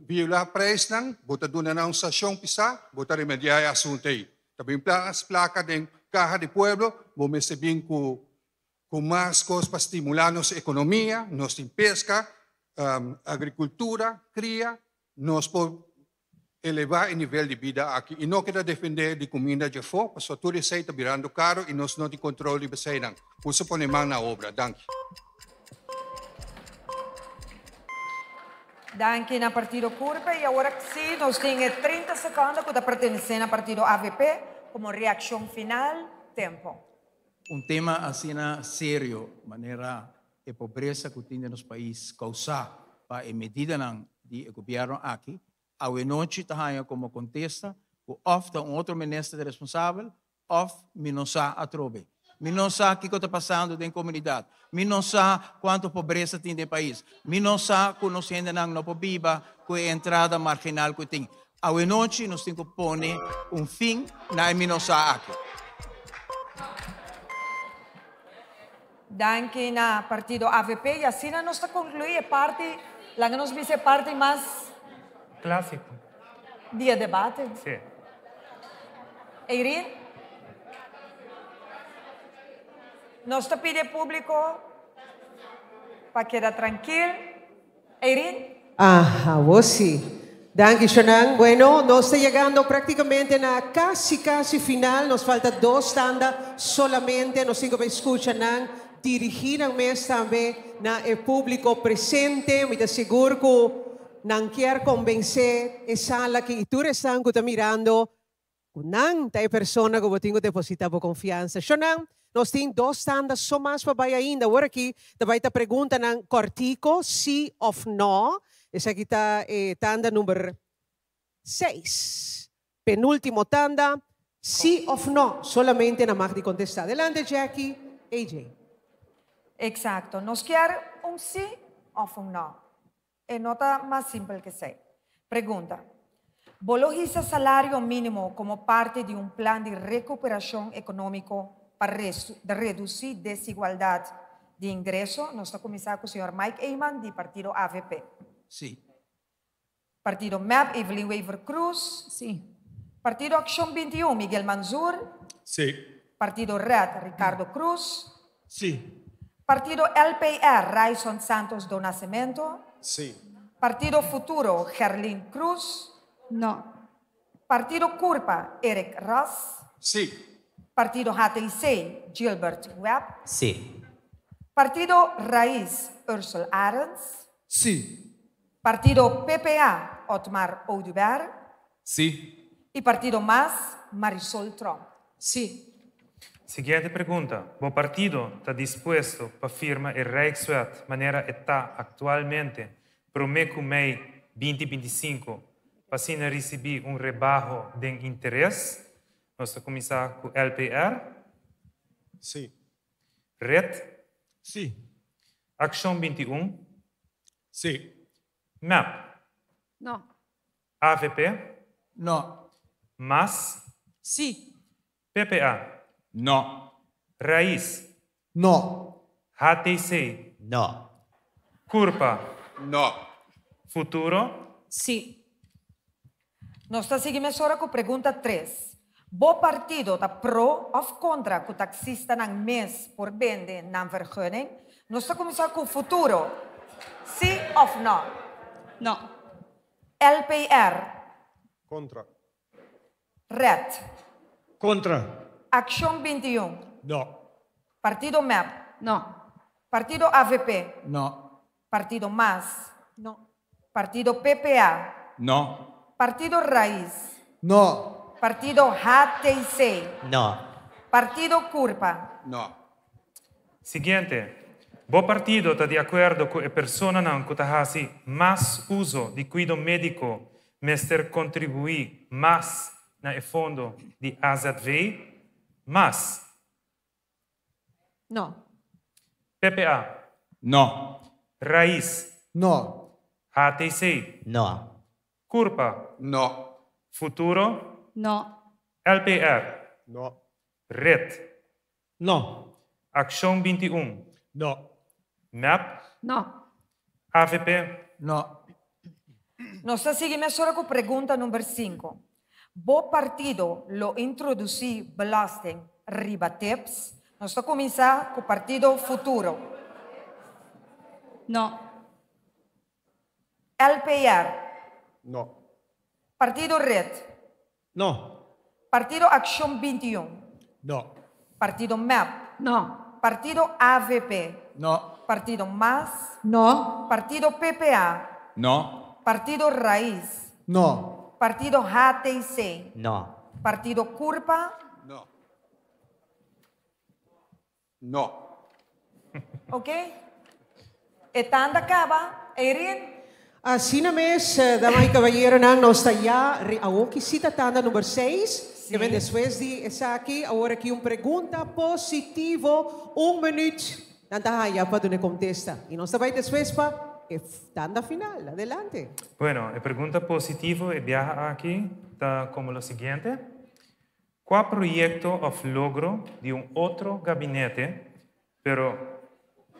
violar preço, bota dona na sanção pisar, bota remediar o assunto aí. Também as placas de Caja de Pueblo, vamos bem com mais coisas para estimular nossa economia, nossa pesca, agricultura, cria, nós podemos elevar o nível de vida aqui. E não quero defender de comida de fora, porque tudo isso está virando caro e nós não temos controle de isso. Por isso, põe mão na obra. Danke. Danke na partido curva e agora sim, nós temos 30 segundos que está pertencendo ao partido AVP como reação final, tempo. Tema assim sério, maneira a pobreza que tem nos países causar para a medida do governo aqui, a noite está como contesta, que ofta outro ministro responsável, of minosa a trobe. Minosa o que está passando na comunidade. Minosa quanto pobreza tem no país. Minosa conhecendo não viva com a entrada marginal que tem. A noite nós temos que pôr fim na minosa aqui. Danke na partido AVP e assim nós está concluir parte, lá que nós vimos parte mais clássico dia debate. Sim. Eirin, nós está pedindo público para quedar tranquilo. Eirin. Sí. Danke, Shanang. Bueno, nos está llegando prácticamente na casi final. Nos falta 2 tandas solamente. Nos tengo que escuchar dirigir ang mes também na el público presente. Me seguro que não quer convencer essa sala que tu estão que está mirando. Nang tay persona que botingo deposita por confiança. Shanang, nós temos 2 tandas só mais para vai ainda. Agora aqui, vai ta pergunta ng cortico, sí or no. Esa aqui está tanda número 6. Penúltimo tanda, sí or no. Solamente na mag de contestar. Adelante, Jackie. AJ. Exacto. Nós queremos sí ou no. É nota mais simples que sei. Pergunta. Valoriza salário mínimo como parte de plan de recuperação econômico para reduzir desigualdade de ingresso. Nós estamos começando com o senhor Mike Eyman, do partido AVP. Sim. Partido MAP, Evelyn Weaver Cruz. Sim. Partido Acción 21, Miguel Manzur. Sí. Partido Red, Ricardo Cruz. Sí. Partido LPR, Raison Santos do Nascimento. Sí. Partido Futuro, Gerlin Cruz. No. Partido Curpa, Eric Ross. Sí. Partido HTC, Gilbert Webb. Sí. Partido Raíz, Ursula Arens. Sí. Partido PPA, Otmar Oduber. Sí. E Partido MAS, Marisol Trump. Sí. Siguiente pregunta. ¿O partido está dispuesto para firmar el Rijkswet manera está actualmente prometo May 2025 para assim receber rebajo de interés? Nós vamos começar com LPR. Sim. RED. Sim. Acción 21. Sim. MAP. No. AVP. No. MAS. Sí. PPA. No. Raíz. No. HTC. No. Curpa. No. Futuro. Sí. Nós seguimos agora com pergunta 3. Bo partido está pro of contra que o taxista não mês por vende na vergunning? Nós começar com o futuro. Sim ou não? Não. LPR. Contra. Red. Contra. Action 21. No. Partido MEP. No. Partido AVP. No. Partido MAS. No. Partido PPA. No. Partido Raiz. No. Partido HTC. No. Partido Curpa. No. Siguiente. Bo partido está de acuerdo con a persona que hace más uso de cuidado médico, mester contribuir más na el fondo de AZV, más. No. PPA. No. Raiz. No. HTC. No. Curpa. No. Futuro. No. LPR. No. Red. No. Acción 21. No. MEP. No. AVP. No. Nós seguimos agora com pergunta número 5. Bo partido lo introduzi belasting riba tips? Nós vamos começar com o partido Futuro. No. LPR. No. Partido Red. No. Partido Action 21. No. Partido MEP. No. Partido AVP. No. Partido MAS. No. Partido PPA. No. Partido Raiz. No. Partido HTC. No. Partido Curpa. No. No. Ok? Etanda acaba. Erin. Assim na mes, damas e cavalheiro, nós está já a cita tanda número 6. Que vem depois de essa aqui, agora aqui pergunta positivo, 1 minuto. Nanta haya para donde contesta. E nós vai depois para tanda final. Adelante. Bueno, la pregunta positiva y viaja aquí está como lo siguiente. ¿Cuál proyecto o logro de un otro gabinete, pero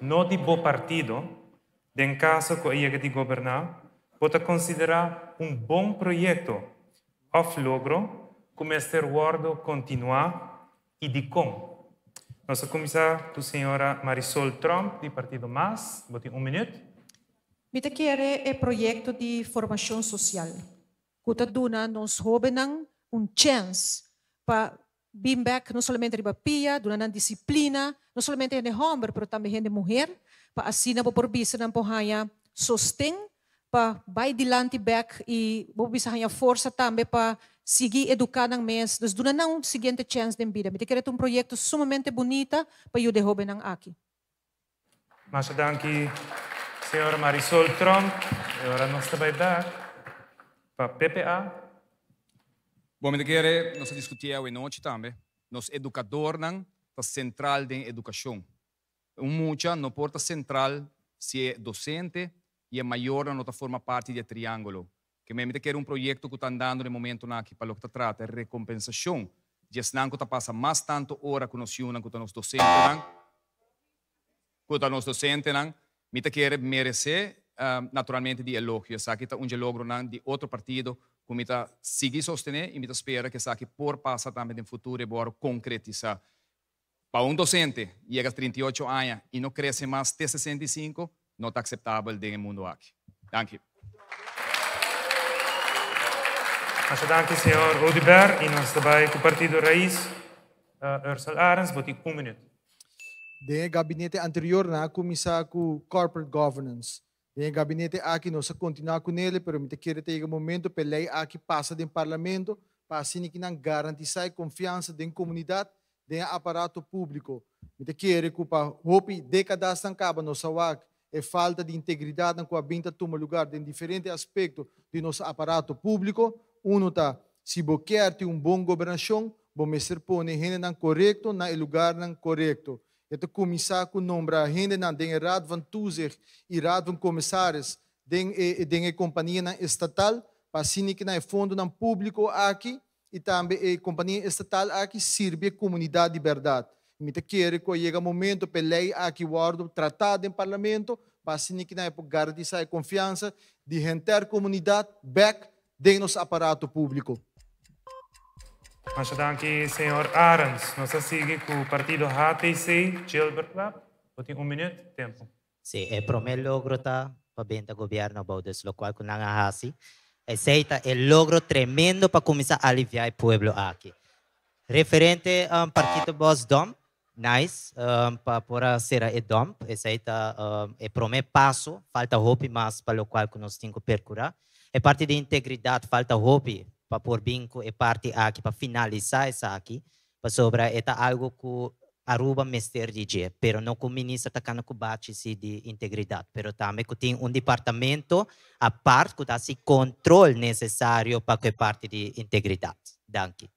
no de bo partido, de en caso que llegue de gobernar, puede considerar un buen proyecto o logro como este guardo continuar y de con? Vamos a comenzar con la señora Marisol Trump, del Partido MAS. Bote 1 minuto. Mita quere é projeto de formação social. Kuta duna nos jovens chance para bring back não somente a pia, duna disciplina, não somente de homem, mas também de mulher, para assim na por bisa na pohaya sostém para vai dilante back e bo bisa hanya força também para seguir educar ng mes. Dus duna na seguinte chance de vida. Mita quere projeto sumamente bonita para o de jovem ng aqui. Mas danke. Senhora Marisol Trump, agora nós vai dar para PPA. Bom, me quer nós discutir hoje noite também. Nos educador não tá central da educação. Muita não porta central se é docente e é maior não tá forma parte do triângulo. Que me quer projeto que está andando no momento na que para o que trata é recompensação. Just não que tá passa mais tanto hora com nós com os docentes não, com os docentes não. Mita quer merecer naturalmente de elogio. Sabe que tá logro de outro partido, como mita seguir sostener e mita espera que sabe por passar também no futuro e bora concretizar. Para docente chega a 38 anos e não cresce mais de 65, não está aceitável no mundo aqui. Danke. Mas danke, senhor Odeberg, e nós também com o Partido Raiz, Ursula Arens, bote 1 minuto. De gabinete anterior na começar com corporate governance. De gabinete aqui nós continuar com ele, pero me quer ter um momento para lei aqui passa do parlamento para assim que não garantizar confiança da comunidade, do aparato público. Me quer que para hope décadas não acaba nossa wak é falta de integridade com a binta toma lugar em diferentes aspectos de nosso aparato público. Tá se você quer ter bom governação, você ser pôr gente não correto na lugar não correto. Het commissar com nombrar gente na den raad van toezicht e raad van commissaris den companhia estatal para assim que na fundo na público aqui e também companhia estatal aqui serve a comunidade de verdade. Me te quer que chega momento para lei aqui guardo tratado em parlamento para assim que na garantir a confiança de gente comunidade back de nosso aparato público. Mas danke, senhor Arens. Nós seguimos com o partido HTC, Gilbert Club. Tem minuto, tempo. Sim, o primeiro logro tá para bem do governo about isso, local com Nangahasi. Aceita o logro tremendo para começar a aliviar o povo aqui. Referente ao partido Boss Dom, nice, para ser o Dom, aceita o primeiro passo, falta hope mais para o qual nós temos que percorrer. A parte de integridade, falta hope para pôr binco e parte aqui para finalizar isso aqui, para sobre algo que Aruba mestre DJ, pero não com o ministro atacando com bate de integridade, pero também que tem departamento a parte que dá esse controle necessário para que parte de integridade. Danke.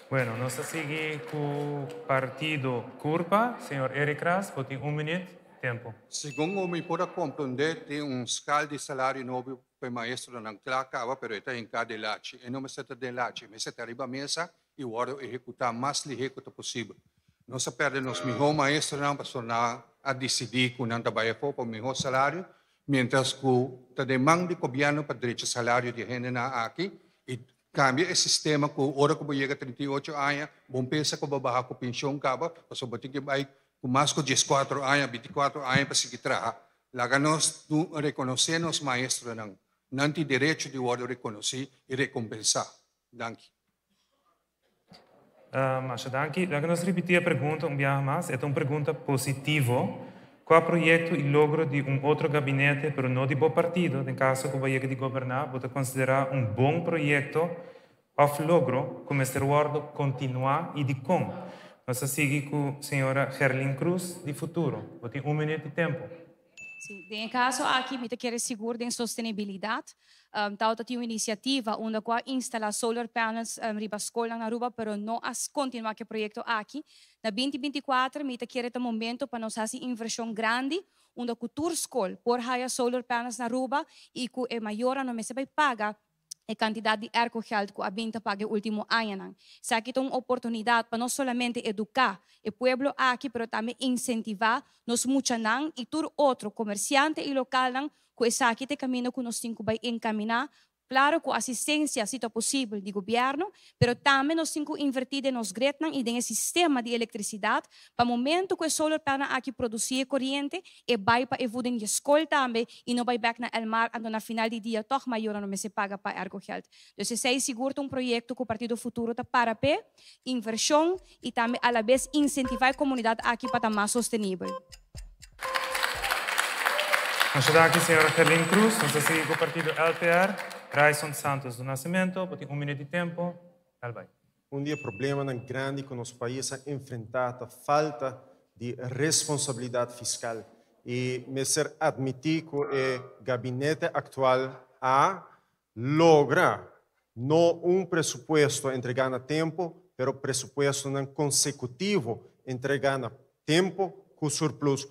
Bueno, nós seguimos com o partido Curpa, senhor Eric Ras, tem minuto, tempo. Segundo me pode compreender, tem escala de salário novo para maestro não clacava, pero está em cada lache. E não me seta de lache, me seta arriba mesa e o hora executar mais ligeiro que possível. Não se perde nos melhor maestro não para a decidir que não trabalha para o melhor salário, mientras que a demanda do governo para direito salário de gente aqui e cambia o sistema que hora que chega a 38 anos, bom pensa que vai baixar com pensão caba, para só bater que vai com mais que 14 anos, 24 anos para seguir trabalhar. Lá nós reconhecemos maestro não tem direito de hora reconhecer e recompensar. Danke. Mas danke. Laga nós repetir a pergunta vez mais. É uma pergunta positiva. Qual projeto e logro de outro gabinete, pero não de bom partido, em caso que vai de governar, pode considerar bom projeto ou logro, como este word continuar e de como. Nós seguimos com a senhora Gerlin Cruz, de futuro. Tem minuto de tempo. Sim, em caso aqui, me quer seguro de sustentabilidade. Tal tem uma iniciativa onde qual instala solar panels riba escola na Aruba, pero não as continuar que projeto aqui. Na 2024, me quer ter momento para nós fazer inversão grande, onde a cultura escola por haya solar panels na Aruba e que é maior não me se vai pagar a quantidade de ercogeld que a binta paga o último ano. Sa aqui tem uma oportunidade para não somente educar o povo aqui, mas também incentivar nos muchanan e todo outro comerciante e local que essa aqui tem caminho que nós temos que encaminhar. Claro, com assistência, se é possível, do governo, mas também nós temos que invertir nos gretnan e no sistema de eletricidade, para o momento que o solar panel aqui produzir corrente, e vai para evoluir em escola também, e não vai back na el mar, ando na final de dia, toch maior não me se paga para ergogeld. Então, esse é seguro um projeto que o Partido Futuro está para pé, inversão, e também, à la vez, incentivar a comunidade aqui para estar mais sustentável. Nós aqui, senhora Gerlin Cruz, nós seguimos com o partido LPR. Raison Santos do Nascimento, tem minuto de tempo. Dia problema grande que o nosso país a enfrentar a falta de responsabilidade fiscal e me ser admitir que o gabinete atual logra não presupuesto entregar a tempo, mas presupuesto não consecutivo entregar a tempo com surplus.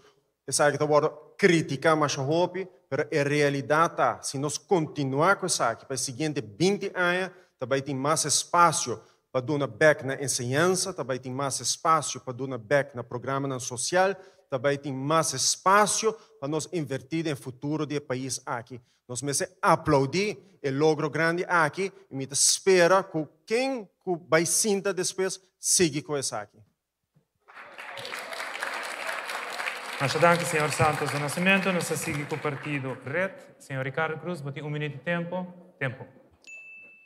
Essa que está criticar mais a roupa, mas a realidade está, se nós continuar com isso aqui, para os seguintes 20 anos, também tem mais espaço para dar back na ensinança, também tem mais espaço para dar back na programa social, também tem mais espaço para nós invertir no futuro do país aqui. Nós mesmos aplaudir o logro grande aqui e me espera que quem vai sentir depois siga com isso aqui. Nós danke, senhor Santos do Nascimento. Nós seguimos com o partido Red. Senhor Ricardo Cruz, tem minuto de tempo. Tempo.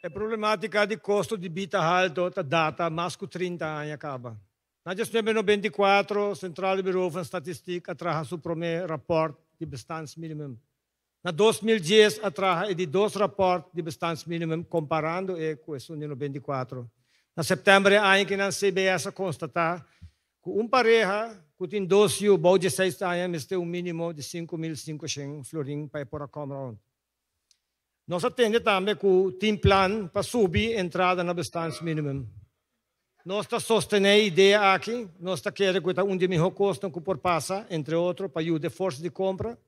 A problemática de custo de vida alto, a data mais que 30 anos acaba. Na 1994, Central Bureau de Estatística traz o primeiro rapport de bestans minimum. Na 2010, traz de dois raportes de bestans minimum comparando com esse de 94. Na setembro, ano que na CBS constatar que pareja que tem 12 anos, bom 16 anos, tem mínimo de 5.500 florins para ir por a Câmara. Nós atendemos também que tem plano para subir a entrada na bestans minimum. Nós estamos sustentando a ideia aqui, nós estamos querendo que um de melhor custo que por passar, entre outros, para ajudar a força de compra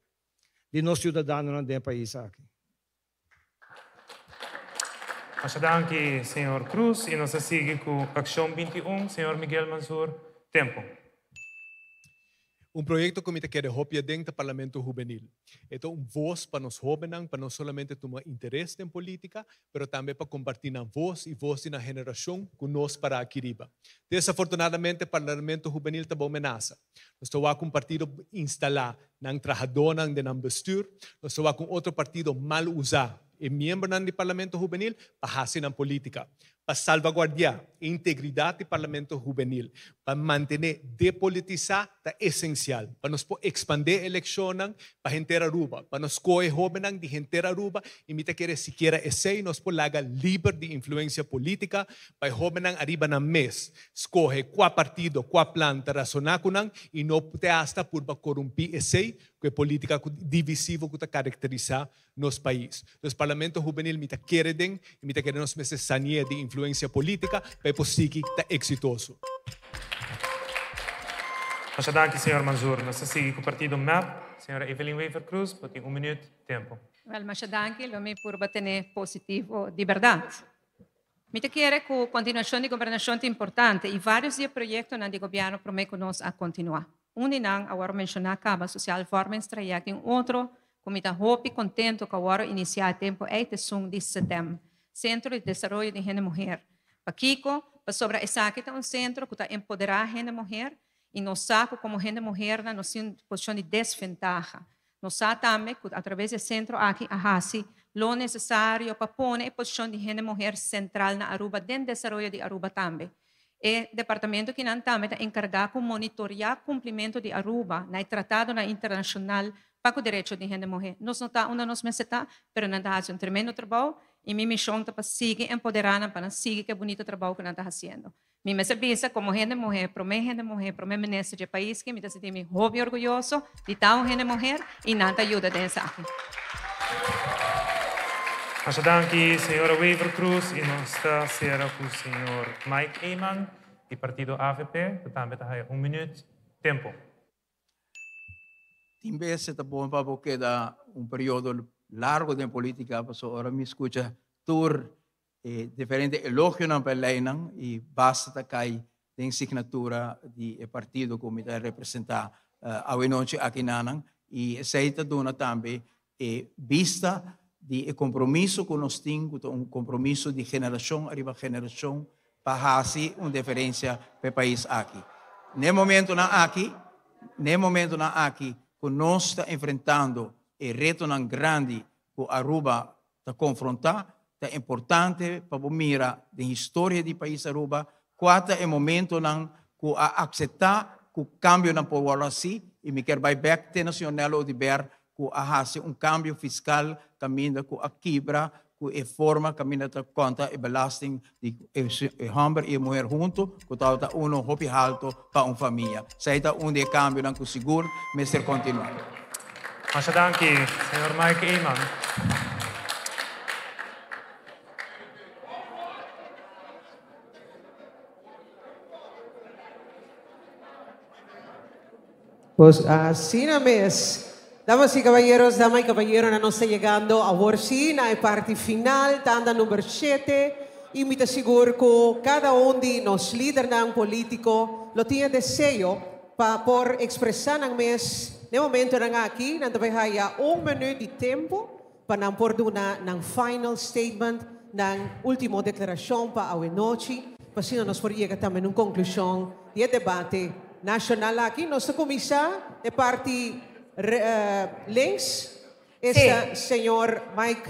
de nossos cidadãos no país aqui. Nós danke, senhor Cruz, e nós seguimos com a Ação 21, senhor Miguel Mansur. Tempo. Um projeto que me quer hopia dentro do Parlamento Juvenil. Então, voz para nós jovens, para não somente tomar interesse em política, mas também para compartilhar a voz e voz na geração que nós para aqui riba. Desafortunadamente, o Parlamento Juvenil está ameaça. Nós estamos com um partido instalar na trajadona de na bestuur, nós estamos com outro partido mal usar e membro do Parlamento Juvenil para fazer na política, para salvaguardar a integridade do Parlamento Juvenil, para manter depolitizar é essencial, para nos expandir a eleição para a gente Aruba, para nos coger jovens de gente Aruba e me querer sequer esse nós podemos livre de influência política para jovens arriba na mês, escolhe qual partido, qual planta razonar com e não pode hasta por corromper esse que é política divisiva que caracteriza nos países. Os Parlamento Juvenil me querem e me querem nos meses sanear de influência política para conseguir estar exitoso. Muito obrigado, Sr. Manzoor. Nós seguimos com o partido MAP. Senhora Evelyn Wever Cruz, tem minuto de tempo. Well, mas danke, lo me por bater positivo de verdade. Me quero que a continuação de governação é importante e vários projetos no governo prometem nós a continuar. Não, agora mencionar acaba social formas trajecto em outro, como está hope contento que agora iniciar tempo é de setembro. Centro de Desenvolvimento de Gente Mulher. Para Kiko, para sobre essa aqui está centro que está empoderar a gente mulher e nós saco como gente mulher na nossa posição de desventaja. Nós também que através do centro aqui a hasi lo necessário para pôr a posição de gente mulher central na Aruba dentro do desenvolvimento de Aruba também. O departamento que também está encarregado de monitorear o cumprimento de Aruba no tratado internacional para o direito de gente mulher. Nós não está onde nós está, mas nós estamos fazendo tremendo trabalho e minha missão é para seguir empoderando, para seguir que bonito trabalho que nós estamos fazendo. Minha serviço como gente mulher, para mim ministro de país que me senti muito orgulhoso de tal gente mulher e não ajuda dessa aqui. Muito obrigado, senhora Wever Cruz, e nós estamos com o senhor Mike Eyman, do partido AVP, que também tem minuto de tempo. Também é bom para que dá período largo de política, porque agora me escuta tur diferente elogio na Berlin e basta cair de assinatura do partido que me representa a noite aqui na e aceita dona também vista de compromisso que nós temos, compromisso de geração arriba geração para fazer uma diferença para o país aqui. No momento aqui, que nós estamos enfrentando o reto grande que Aruba está confrontar, é importante para mirar a história do país Aruba, qual é o momento que aceitar que o cambio na população e me quer back te nacional ou de ver que hace cambio fiscal caminha com a quebra, que é forma caminha da conta e belasting de homem e mulher junto, que está hopi alto para uma família. Seita de cambio que seguro, mas continuar. Muito obrigado, senhor Mike Eyman. Pues así na mes. Damas y caballeros, damas y caballeros, nos está llegando a la parte final, tanda número 7. Y me aseguro que cada uno de los líderes políticos lo tiene deseo por expresar en mes. En el momento aquí, nos haya un minuto de tiempo para por un final statement, una última declaración para hoy noche. Para si nos podemos llegar también a una conclusión del debate nacional aquí. Nuestra comisa de parte links es el señor Mike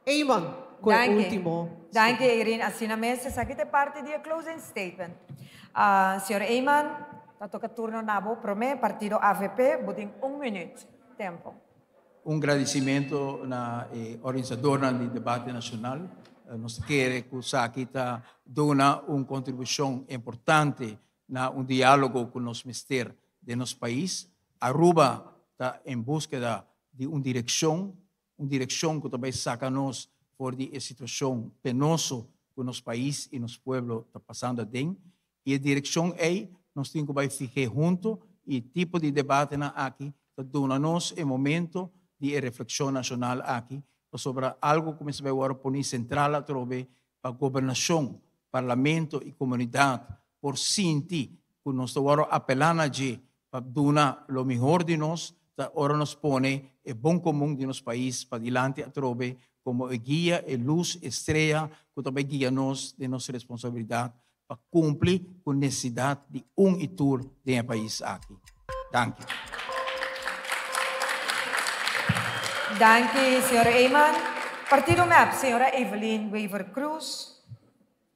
Eyman, con el último. Danke, Irene. Assim na mesa, aqui é parte do closing statement. Senhor Eyman, toca turno na boa para mim, partido AVP, botem minuto tempo. Agradecimento na organizadora do debate nacional. Nós queremos que o Sakita dona uma contribuição importante na diálogo com os ministérios de nosso país. Aruba está em busca de uma direção que também saca-nos por a situação penosa que nosso país e nosso povo está passando dentro. E a direção é, nós temos que ficar juntos e o tipo de debate aqui está dando-nos um momento de reflexão nacional aqui sobre algo que se vai agora pôr central a trobe para a governação, parlamento e comunidade por sentir que nós estamos apelando para dar lo mejor de nos, ahora nos pone el buen común de nuestro país para adelante a trove como guía, luz, estrella, que también guía-nos de nuestra responsabilidad para cumplir con la necesidad de Itur de país aquí. Gracias. Danke, senhora Eyman. Partido MAP, senhora Evelyn Weaver Cruz.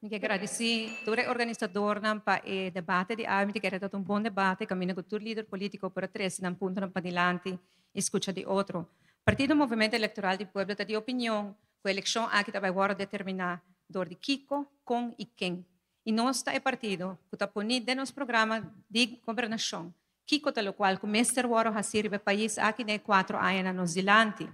Ik agradeci todo o organizador para o debate de hoje, que era um bom debate, caminho com todo líder político para três, não ponto para adiante, escuta de outro. Partido Movimento Eleitoral do Pueblo tem opinião que a eleição aqui vai agora determinar dor de Kiko, com e quem. E nós está partido que está ponido de nosso programa de governação. Kiko tal qual que o mestre agora a servir o país aqui de 4 anos nos dilante,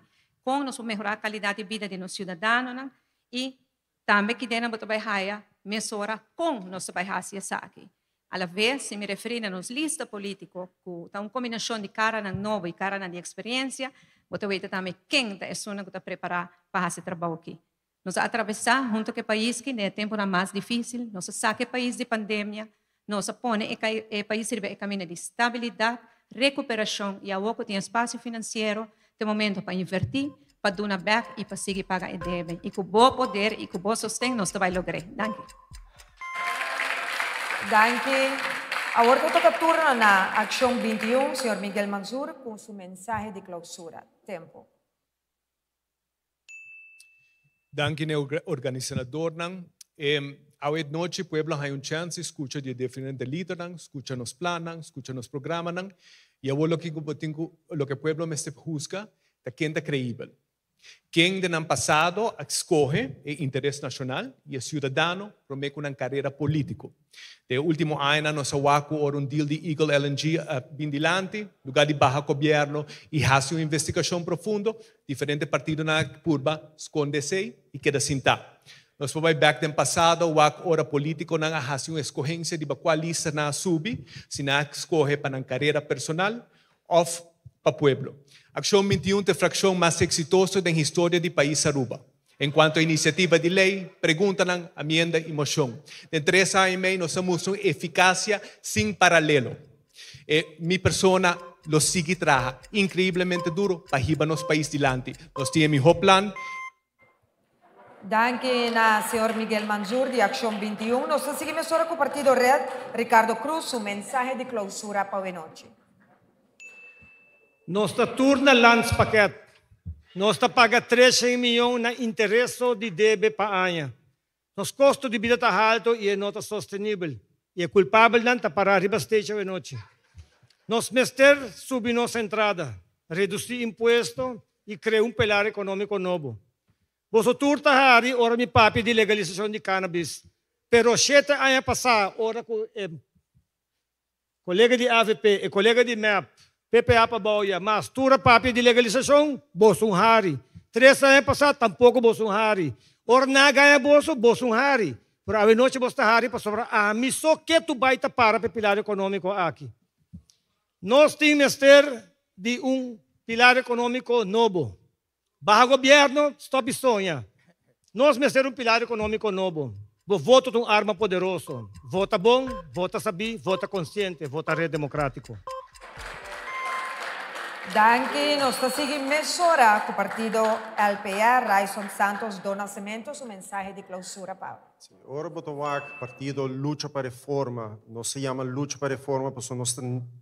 com nós melhorar a qualidade de vida de nos cidadãos e também que dentro do bairro mesura com nosso bairro aqui. À la vez, se me referir a nos lista político, que está uma combinação de cara novo e cara de experiência, você vai também quem é a pessoa que está preparada para esse trabalho aqui. Nós atravessar junto com o país que é tempo mais difícil, nós saque o país de pandemia, nós põe o país em caminho de estabilidade, recuperação e agora que tem espaço financeiro, tem momento para investir, para dar back e para seguir pagar o deve. E com bom poder e com bom sustento, nós vamos lograr. Danke. Danke. Agora toca turno na Ação 21, senhor Miguel Manzur, com sua mensagem de clausura. Tempo. Danke, organizador. Hoje noite, o pueblo tem chance de escutar de diferentes líderes, escutar nos planos, escutar nos programas. E agora o que o pueblo me juzga é quem é creível. Quem no ano passado escolhe o interesse nacional e o cidadão promete uma carreira política. No último ano, nós avamos um deal de Eagle LNG bindilante, lugar de baixo governo e faz uma investigação profunda. Diferentes partidos na curva escondem-se e quedam sem tá. Nós vamos back no passado, o hora político não faz uma escolhência de qual lista na sube, se não escolhe para uma carreira personal ou para o pueblo. Ação 21 é a fração mais exitosa da história do país Aruba. Enquanto a iniciativa de lei, pergunta, amenda e moção. Em 3 anos e meio, nós temos uma eficácia sem paralelo. Minha pessoa lo sigue trabalhando incrivelmente duro para ir nosso país adiante. Nós temos um plano. Danke na senhor Miguel Manzur de Ação 21. Nós seguimos agora com o Partido Red, Ricardo Cruz, sua mensagem de clausura para a noite. Nós turna landspaket. Nós paga 13 milhões na interesse de debe para ano. Nos custo de vida está alto e não está sustentável. E é culpável não para arriba stage a noite. Nós mester subir nossa entrada, reduzir imposto e criar pilar econômico novo. Você turta hari ora mi papi de legalização de cannabis. Pero 7 anos passar, ora com colega de AVP e colega de MEP, PPA para Boia, mas tura papi de legalização, bolso hari. 3 anos passar, tampouco bolso hari. Ora na ganha bolso hari. Por a noite bolso hari para sobrar a mim só que tu baita para o pilar econômico aqui. Nós temos de pilar econômico novo. Bajo governo, stop sonha. Nós meter pilar econômico novo. Voto de arma poderoso. Vota bom, vota sabi, vota consciente, vota rede democrático. Danke. Nós seguimos agora com o Partido LPR, Raison Santos do Nascimento, sua mensagem de clausura, Paulo. Ora, o partido luta para reforma. Não se chama luta para reforma, porque nós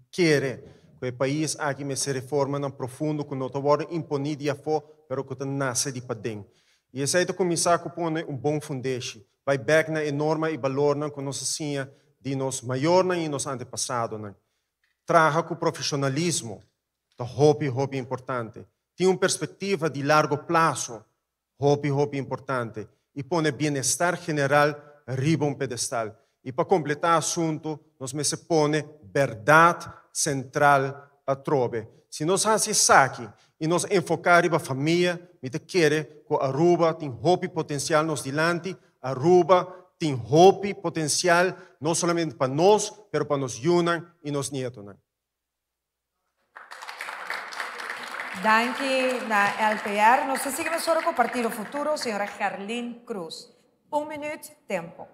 queremos que o país aqui me se reforma no profundo, que não está imponido a fora, mas que nasce de dentro. E esse aí é começar a pôr bom fundamento. Vai back na enorme valor que nós tínhamos de nos maiores e nos antepassados. Traga com profissionalismo. É hobby importante. Tem uma perspectiva de largo prazo, hobby importante. E põe bem-estar geral arriba um pedestal. E para completar o assunto, nós me se põe verdade central a trove. Se nós fazemos isso aqui e nos enfocar na família, me quer que Aruba tem hobby potencial nos dilante, Aruba tem hobby potencial não somente para nós, mas para nos Yunan e nos netos. Danke na LPR. Nós seguimos agora com o Partido Futuro, senhora Gerlin Cruz. 1 minuto, tempo.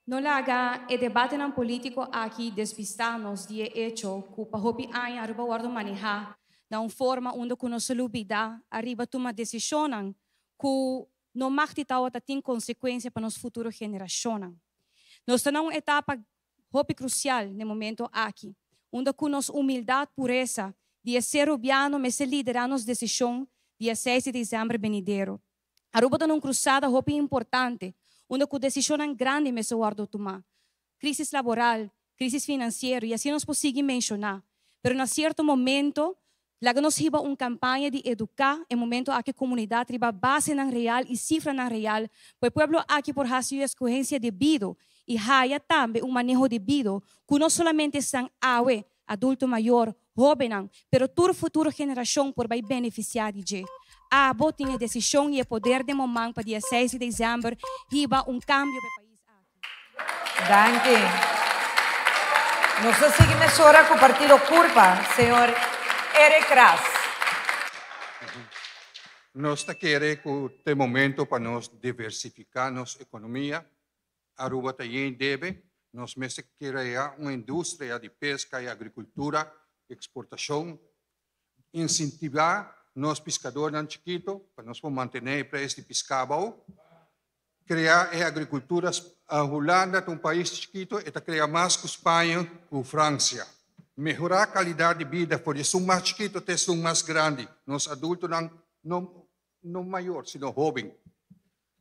No laga e debate ng político aqui despistanos de hecho que pahopi ay arriba guardo manejar na forma onde que nos lubida arriba toma decisão que no machtitaw at ating consequência para nos futuro geração. Nós estamos numa etapa hopi crucial no momento aqui, onde que nos humildade pureza de ser urbano mas liderar nos decisão dia 6 de dezembro venidero. Aruba está numa cruzada hopi importante, onde que decisão grande me se guardo tomar. Crise laboral, crise financeira, e assim nós podemos mencionar. Pero em certo momento, lá nos riba uma campanha de educar, em momento aqui a comunidade riba base na real e cifra na real, pois o povo aqui por raça escorrência devido, e haya também manejo devido, que não somente são awe, adulto maior, jovem, pero toda futura geração por vai beneficiar de. A botinha a decisão e o poder de momento para dia 6 de dezembro, riba cambio para o país aqui. Danke. Nós seguimos agora com o partido Curpa, senhor Eric Ras. Nós queremos que tem momento para nós diversificar nossa economia. Aruba também deve, nós mesmo criar uma indústria de pesca e agricultura, exportação, incentivar nós pescadores chiquitos, para nós manter o preço de pescado, criar a agricultura a Holanda, um país chiquito, e criar mais que Espanha, com França. Melhorar a qualidade de vida, por isso mais chiquito, até um mais grande. Nós adultos não maior, sino jovem.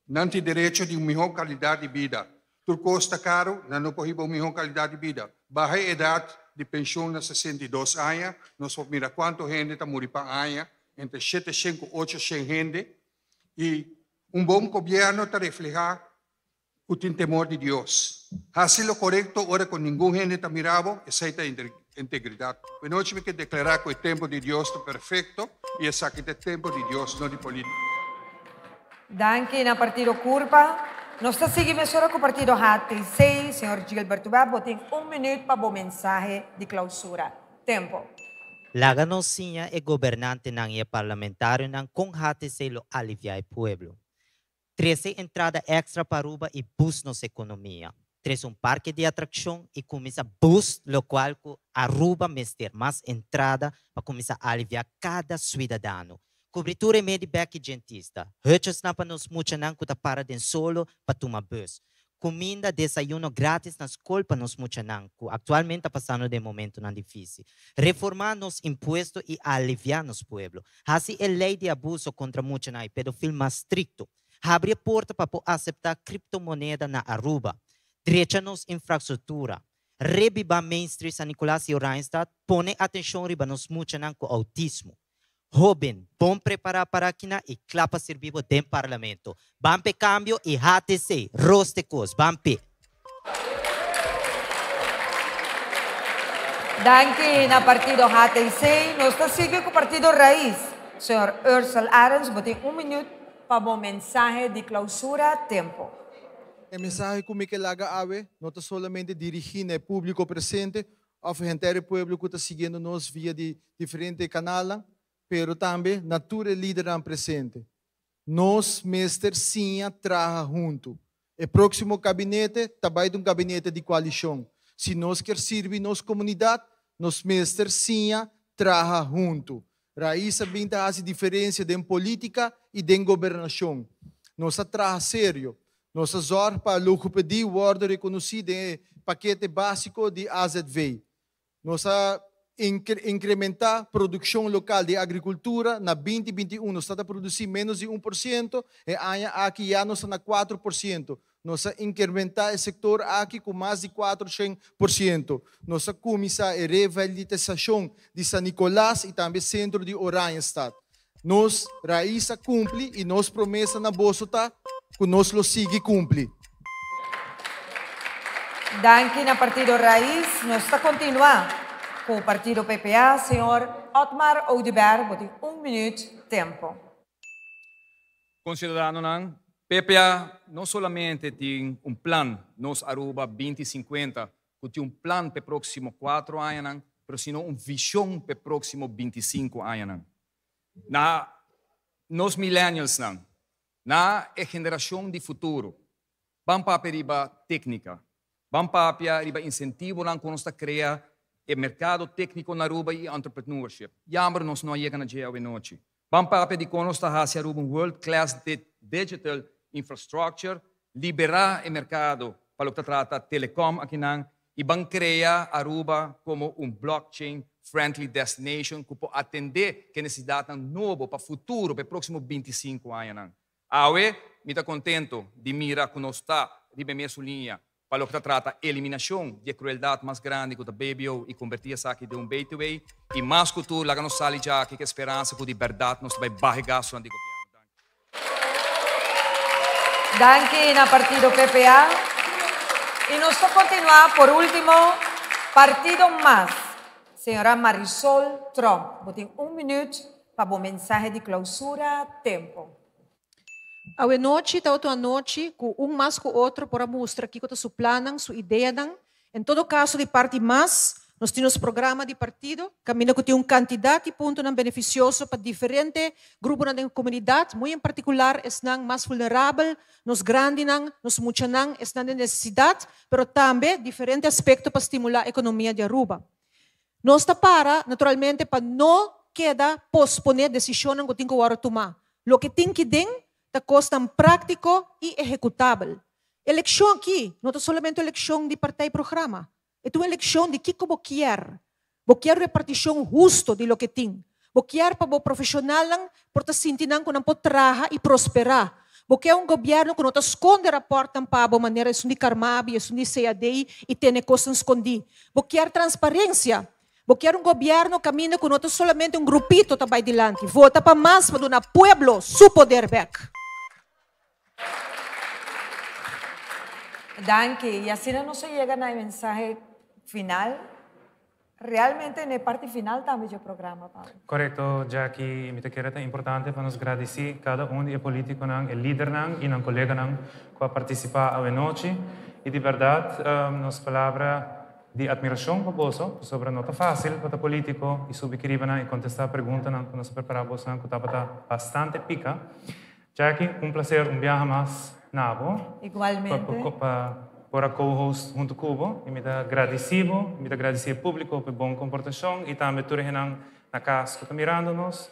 Não tem direito de uma melhor qualidade de vida. Tudo custa caro, não pode uma melhor qualidade de vida. Baixa idade de pensão na 62 anos, nós vamos mirar quanto gente está morrendo para anos, entre 700 e 800 gente, e bom governo está reflejar o temor de Deus. Fazer o correto, ora com ninguém gente está mirando, essa é a integridade. Mas nós temos que declarar que o tempo de Deus está perfeito, e esse aqui é o tempo de Deus, não de política. Danke na partido Curpa. Nós seguimos agora com o partido HTC, senhor Gilberto Babo, tem minuto para o mensagem de clausura. Tempo. Laga nos sinha e governante ng e parlamentaryo ng kung hati sa ilo aliviar o pueblo. 13 entrada extra para Aruba e boost nos economia. 3 parque de atração e começa boost, lo qual Aruba mester mais entrada para começar a aliviar cada cidadano. Cobertura mediback e dentista. Hutchos na pa nos mucha nang kuta para den solo para tomar bus. Comida, desayuno grátis na escola para nos mucha nang, que atualmente está passando de momento não difícil. Reformar nos impuestos e aliviar nos pueblos. Assim a lei de abuso contra mucha nang pedofil mais estricto. Abrir porta para aceitar criptomoeda na Aruba. Direita nos infraestrutura. Reviva Main Street San Nicolás e Rhinestad. Pone atenção riba nos mucha nang com autismo. Joven, bom preparar para aqui e clapa servivo do parlamento. Bampe cambio e HTC, rostecos, bampe. Danke na partido HTC. Nós seguimos com o partido Raiz. Senhor Ursel Arens, tem minuto para o mensagem de clausura. Tempo. O mensagem que me laga ave, não está somente dirigido ao público presente, ao inteiro povo que está seguindo nós via de diferentes canais, pero também natura líder presente. Nós, mestre, sim, trabalha junto. O próximo gabinete também é gabinete de coalição. Se nós queremos servir nossa comunidade, nós, mestre, sim, trabalha junto. Raiz binta a diferença de política e de governação. Nós trabalha sério. Nós zorra para o pedir o reconhecido em paquete básico de AZV. Nós incrementar a produção local de agricultura na 2021 nós está a produzir menos de 1% e aqui já nós na 4%. Nós incrementar o setor aqui com mais de 400%. Nós começar a revitalização de San Nicolás e também centro de Oranjestad. Nós Raiz cumpre e nós promessa na Bosota que nós lo sigue cumpre. Danke na partido Raiz, nós está continuar. Com o partido PPA, senhor Otmar Oudebert, tem minuto, tempo. Considerando que PPA não somente tem plano, nos Aruba 2050, que tem plano para os próximos 4 anos, mas sino visão para os próximos 25 anos. Na nos millennials, na a geração de futuro, vamos para a periba técnica, Bampapia riba incentivo lang kuno sta crea e mercado técnico na Aruba e entrepreneurship. Jammer nos não chega na dia e noite. Bampapia di kuno sta hacia Aruba world class digital infrastructure, liberar o mercado para o que trata telecom aqui nang ibang crea Aruba como blockchain friendly destination que pode atender que necessidade novo para futuro, para próximo 25 anos. Awe, me está contento de mirar que nós está de minha linha para o que trata eliminação de crueldade mais grande que o BBO e convertir isso aqui de gateway e mais que tudo, lá que nós saímos já que a esperança que de verdade nós vai barrigar sobre o governo. Danke na partido PPA. Y nos toca continuar por último, partido más. Señora Marisol Trump. Botem 1 minuto para o mensaje de clausura, tempo. A noite, a noite, com mais que o outro, para mostrar que está sua plano, sua ideia. Em todo caso, de parte mais, nós temos programa de partido, caminho que tem candidato e ponto beneficioso para diferentes grupos da comunidade, muito em particular, estão mais vulneráveis, nos grandes, nos muitos, estão em necessidade, mas também diferentes aspectos para estimular a economia de Aruba. Nós está para, naturalmente, para não quedar posponer decisões que tem que tomar. O que tem que ter, está costa prático e executável. Eleição aqui, não é somente eleição de partido e programa. É uma eleição de que você quer. Você quer repartição justa de lo que tem. Você quer para o profissional, para estar sentindo que não pode trabalhar e prosperar. Você quer governo que não esconde raporte para a maneira de Carmabi, de CAD e tem coisas escondidas. Você quer transparência. Você quer governo que caminha que não é somente grupito que vai adiante. Vota para mais para dar ao pueblo seu poder back. Danke. E assim não se chega na mensagem final. Realmente, na parte final também do programa, Pablo. Correto, Jackie. Me quero é importante para nos agradecer cada de político, o líder e o colega que participar a noite. E de verdade, nos palavras de admiração para você, sobre não é fácil para o político e subscrever e contestar perguntas que nós preparamos, que está bastante pica. Jackie, prazer, viagem mais nabo. Igualmente. Para co-host junto com me agradecer ao público pela boa comportação e também todos na casa que estão mirando-nos.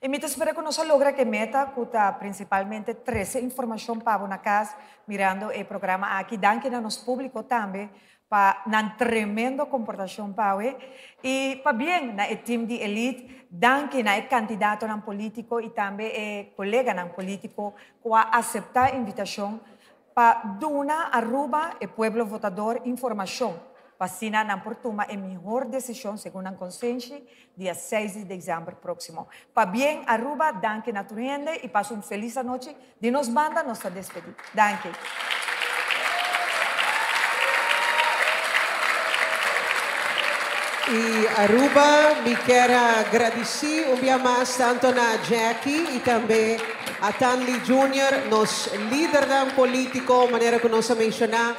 E me espero que nós logra que meta que está principalmente 13 informação para na casa mirando o programa aqui. Danke a nosso público também para na tremendo comportação para e para bem na time de elite. Danke na candidato na político e também colega na político que aceitar a invitação para dar a Aruba e pueblo votador informação para assinar na portuma a melhor decisão segundo a consciência dia 6 de dezembro próximo. Para bem Aruba, danke naturende e passe feliz noite de nos banda nossa despedida. Danke. E Aruba, me quero agradecer dia mais tanto na Jackie e também a Tanley Jr., nos líder político, maneira que nós mencionar,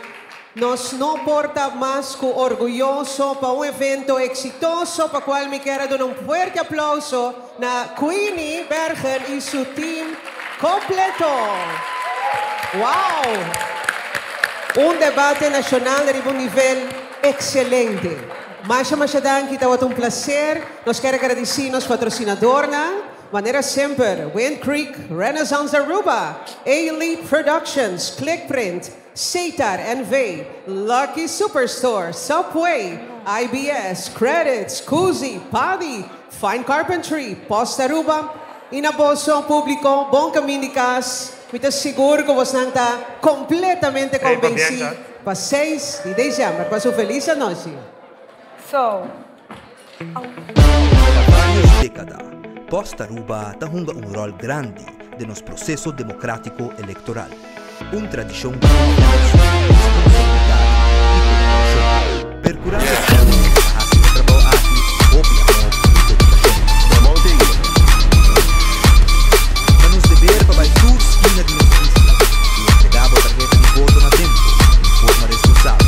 nos não porta mais que orgulhoso para evento exitoso, para o qual me quero dar forte aplauso na Queenie Bergen e seu time completo. Wow! Debate nacional de nível excelente. Mais danke, é prazer. Nós queremos agradecer aos patrocinadores, maneira sempre, Wind Creek, Renaissance Aruba, A-Elite Productions, Clickprint, Satar NV, Lucky Superstore, Subway, IBS, Credits, Kuzi, Paddy, Fine Carpentry, Post Aruba, inaboso público, bom caminho de casa, muito seguro que você está completamente convencido para 6 de dezembro. Para sua feliz noite. Várias décadas, Post Aruba tahunga rol grande de nos processo democrático eleitoral. Tradição de responsabilidade e cooperação. Percurando a trabalho aqui, obviamente, dedicação. Para nos dever para a sua esquina de nossa isla e entregar a tarjeta de voto na tempo, de forma responsável.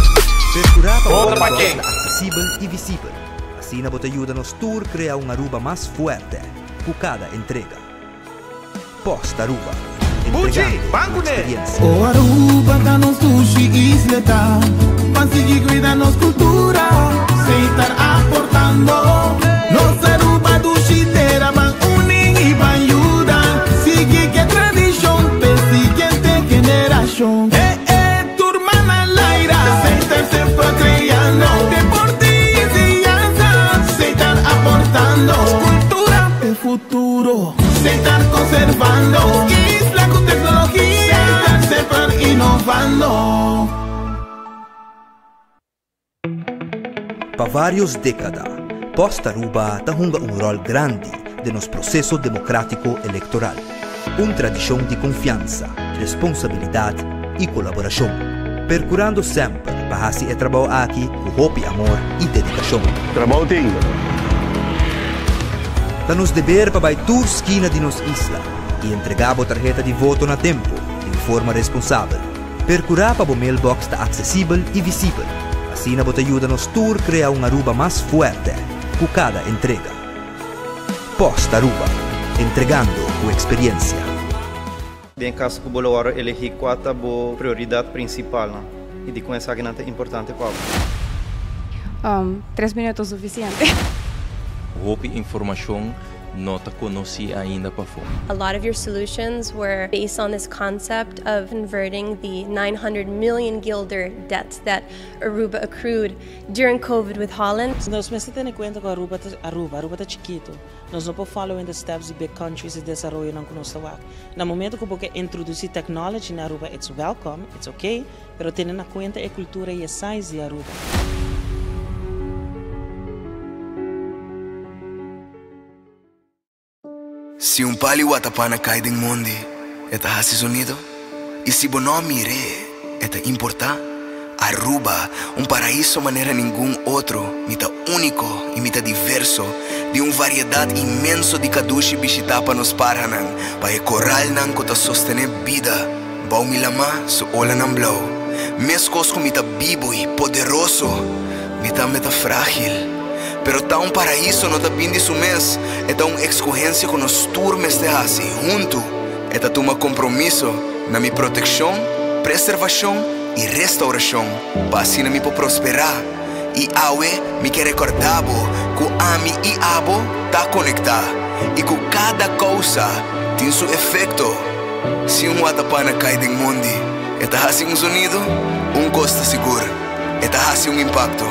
Percurar para uma voto acessível e visível. Assim, a ajuda-nos a criar uma Aruba mais forte com cada entrega. Post Aruba. Entregando uma experiência. O Aruba tá no sushi isleta. sigue cuidando nos cultura, se estar aportando. Nos Aruba do Chitera van unir y van ayudar. Sigue que tradición, per siguiente generación. Tu hermana Laira, se estar siempre creando. Deporte y enseñanza, se estar aportando. Cultura del futuro, se estar conservando. Isla con tecnología, se estar siempre innovando. Para várias décadas, Posta Aruba está jugando um rol grande de nos processo democrático eleitoral. Uma tradição de confiança, responsabilidade e colaboração. Procurando sempre para fazer o trabalho aqui com hope, amor e dedicação. Trabalho tem. Está nos dever para toda esquina de nossa isla e entregar a tarjeta de voto na tempo, de forma responsável. Procurar para o mailbox está acessível e visível. Assim, bota ajuda nos tour criar uma Aruba mais forte com cada entrega. Posta Aruba, entregando com experiência. Em caso que o bolo elegir qual é a prioridade principal, né? E de começar que não é importante para 3 minutos suficiente. Hope informação não te conheci ainda para fora. A lot of your solutions were based on this concept of converting the 900 million guilder debt that Aruba accrued during COVID with Holland. Nós precisamos ter em conta que Aruba está chiquito. Nós não podemos follow in the steps de big countries de desenvolvimento não conosco lá. No momento que você introduzir technology na Aruba, it's welcome, it's okay, pero tendo em conta a cultura e a size de Aruba. Se pali watapana cai ding mundi, eta Hasis Unido, e se bono mire, eta importa, Aruba, paraíso maneira nenhum outro, mita único e mita diverso, de variedade imenso de kadushi bishita para nos paranan, para coral nan kota sostener vida, bau milama so ola nan blow, mescos com mita vivo e poderoso, mita frágil. Pero tá paraíso não tá vindo su mês, é uma escorrência com os turmes de hasi, junto, é uma compromisso na minha proteção, preservação e restauração, para assim me prosperar. E awe me quer recordar que ami e abo tá conectado, e que cada coisa tem seu efeito. Se watapana cai em mundo, é hasi sonido, costa seguro, é hasi impacto.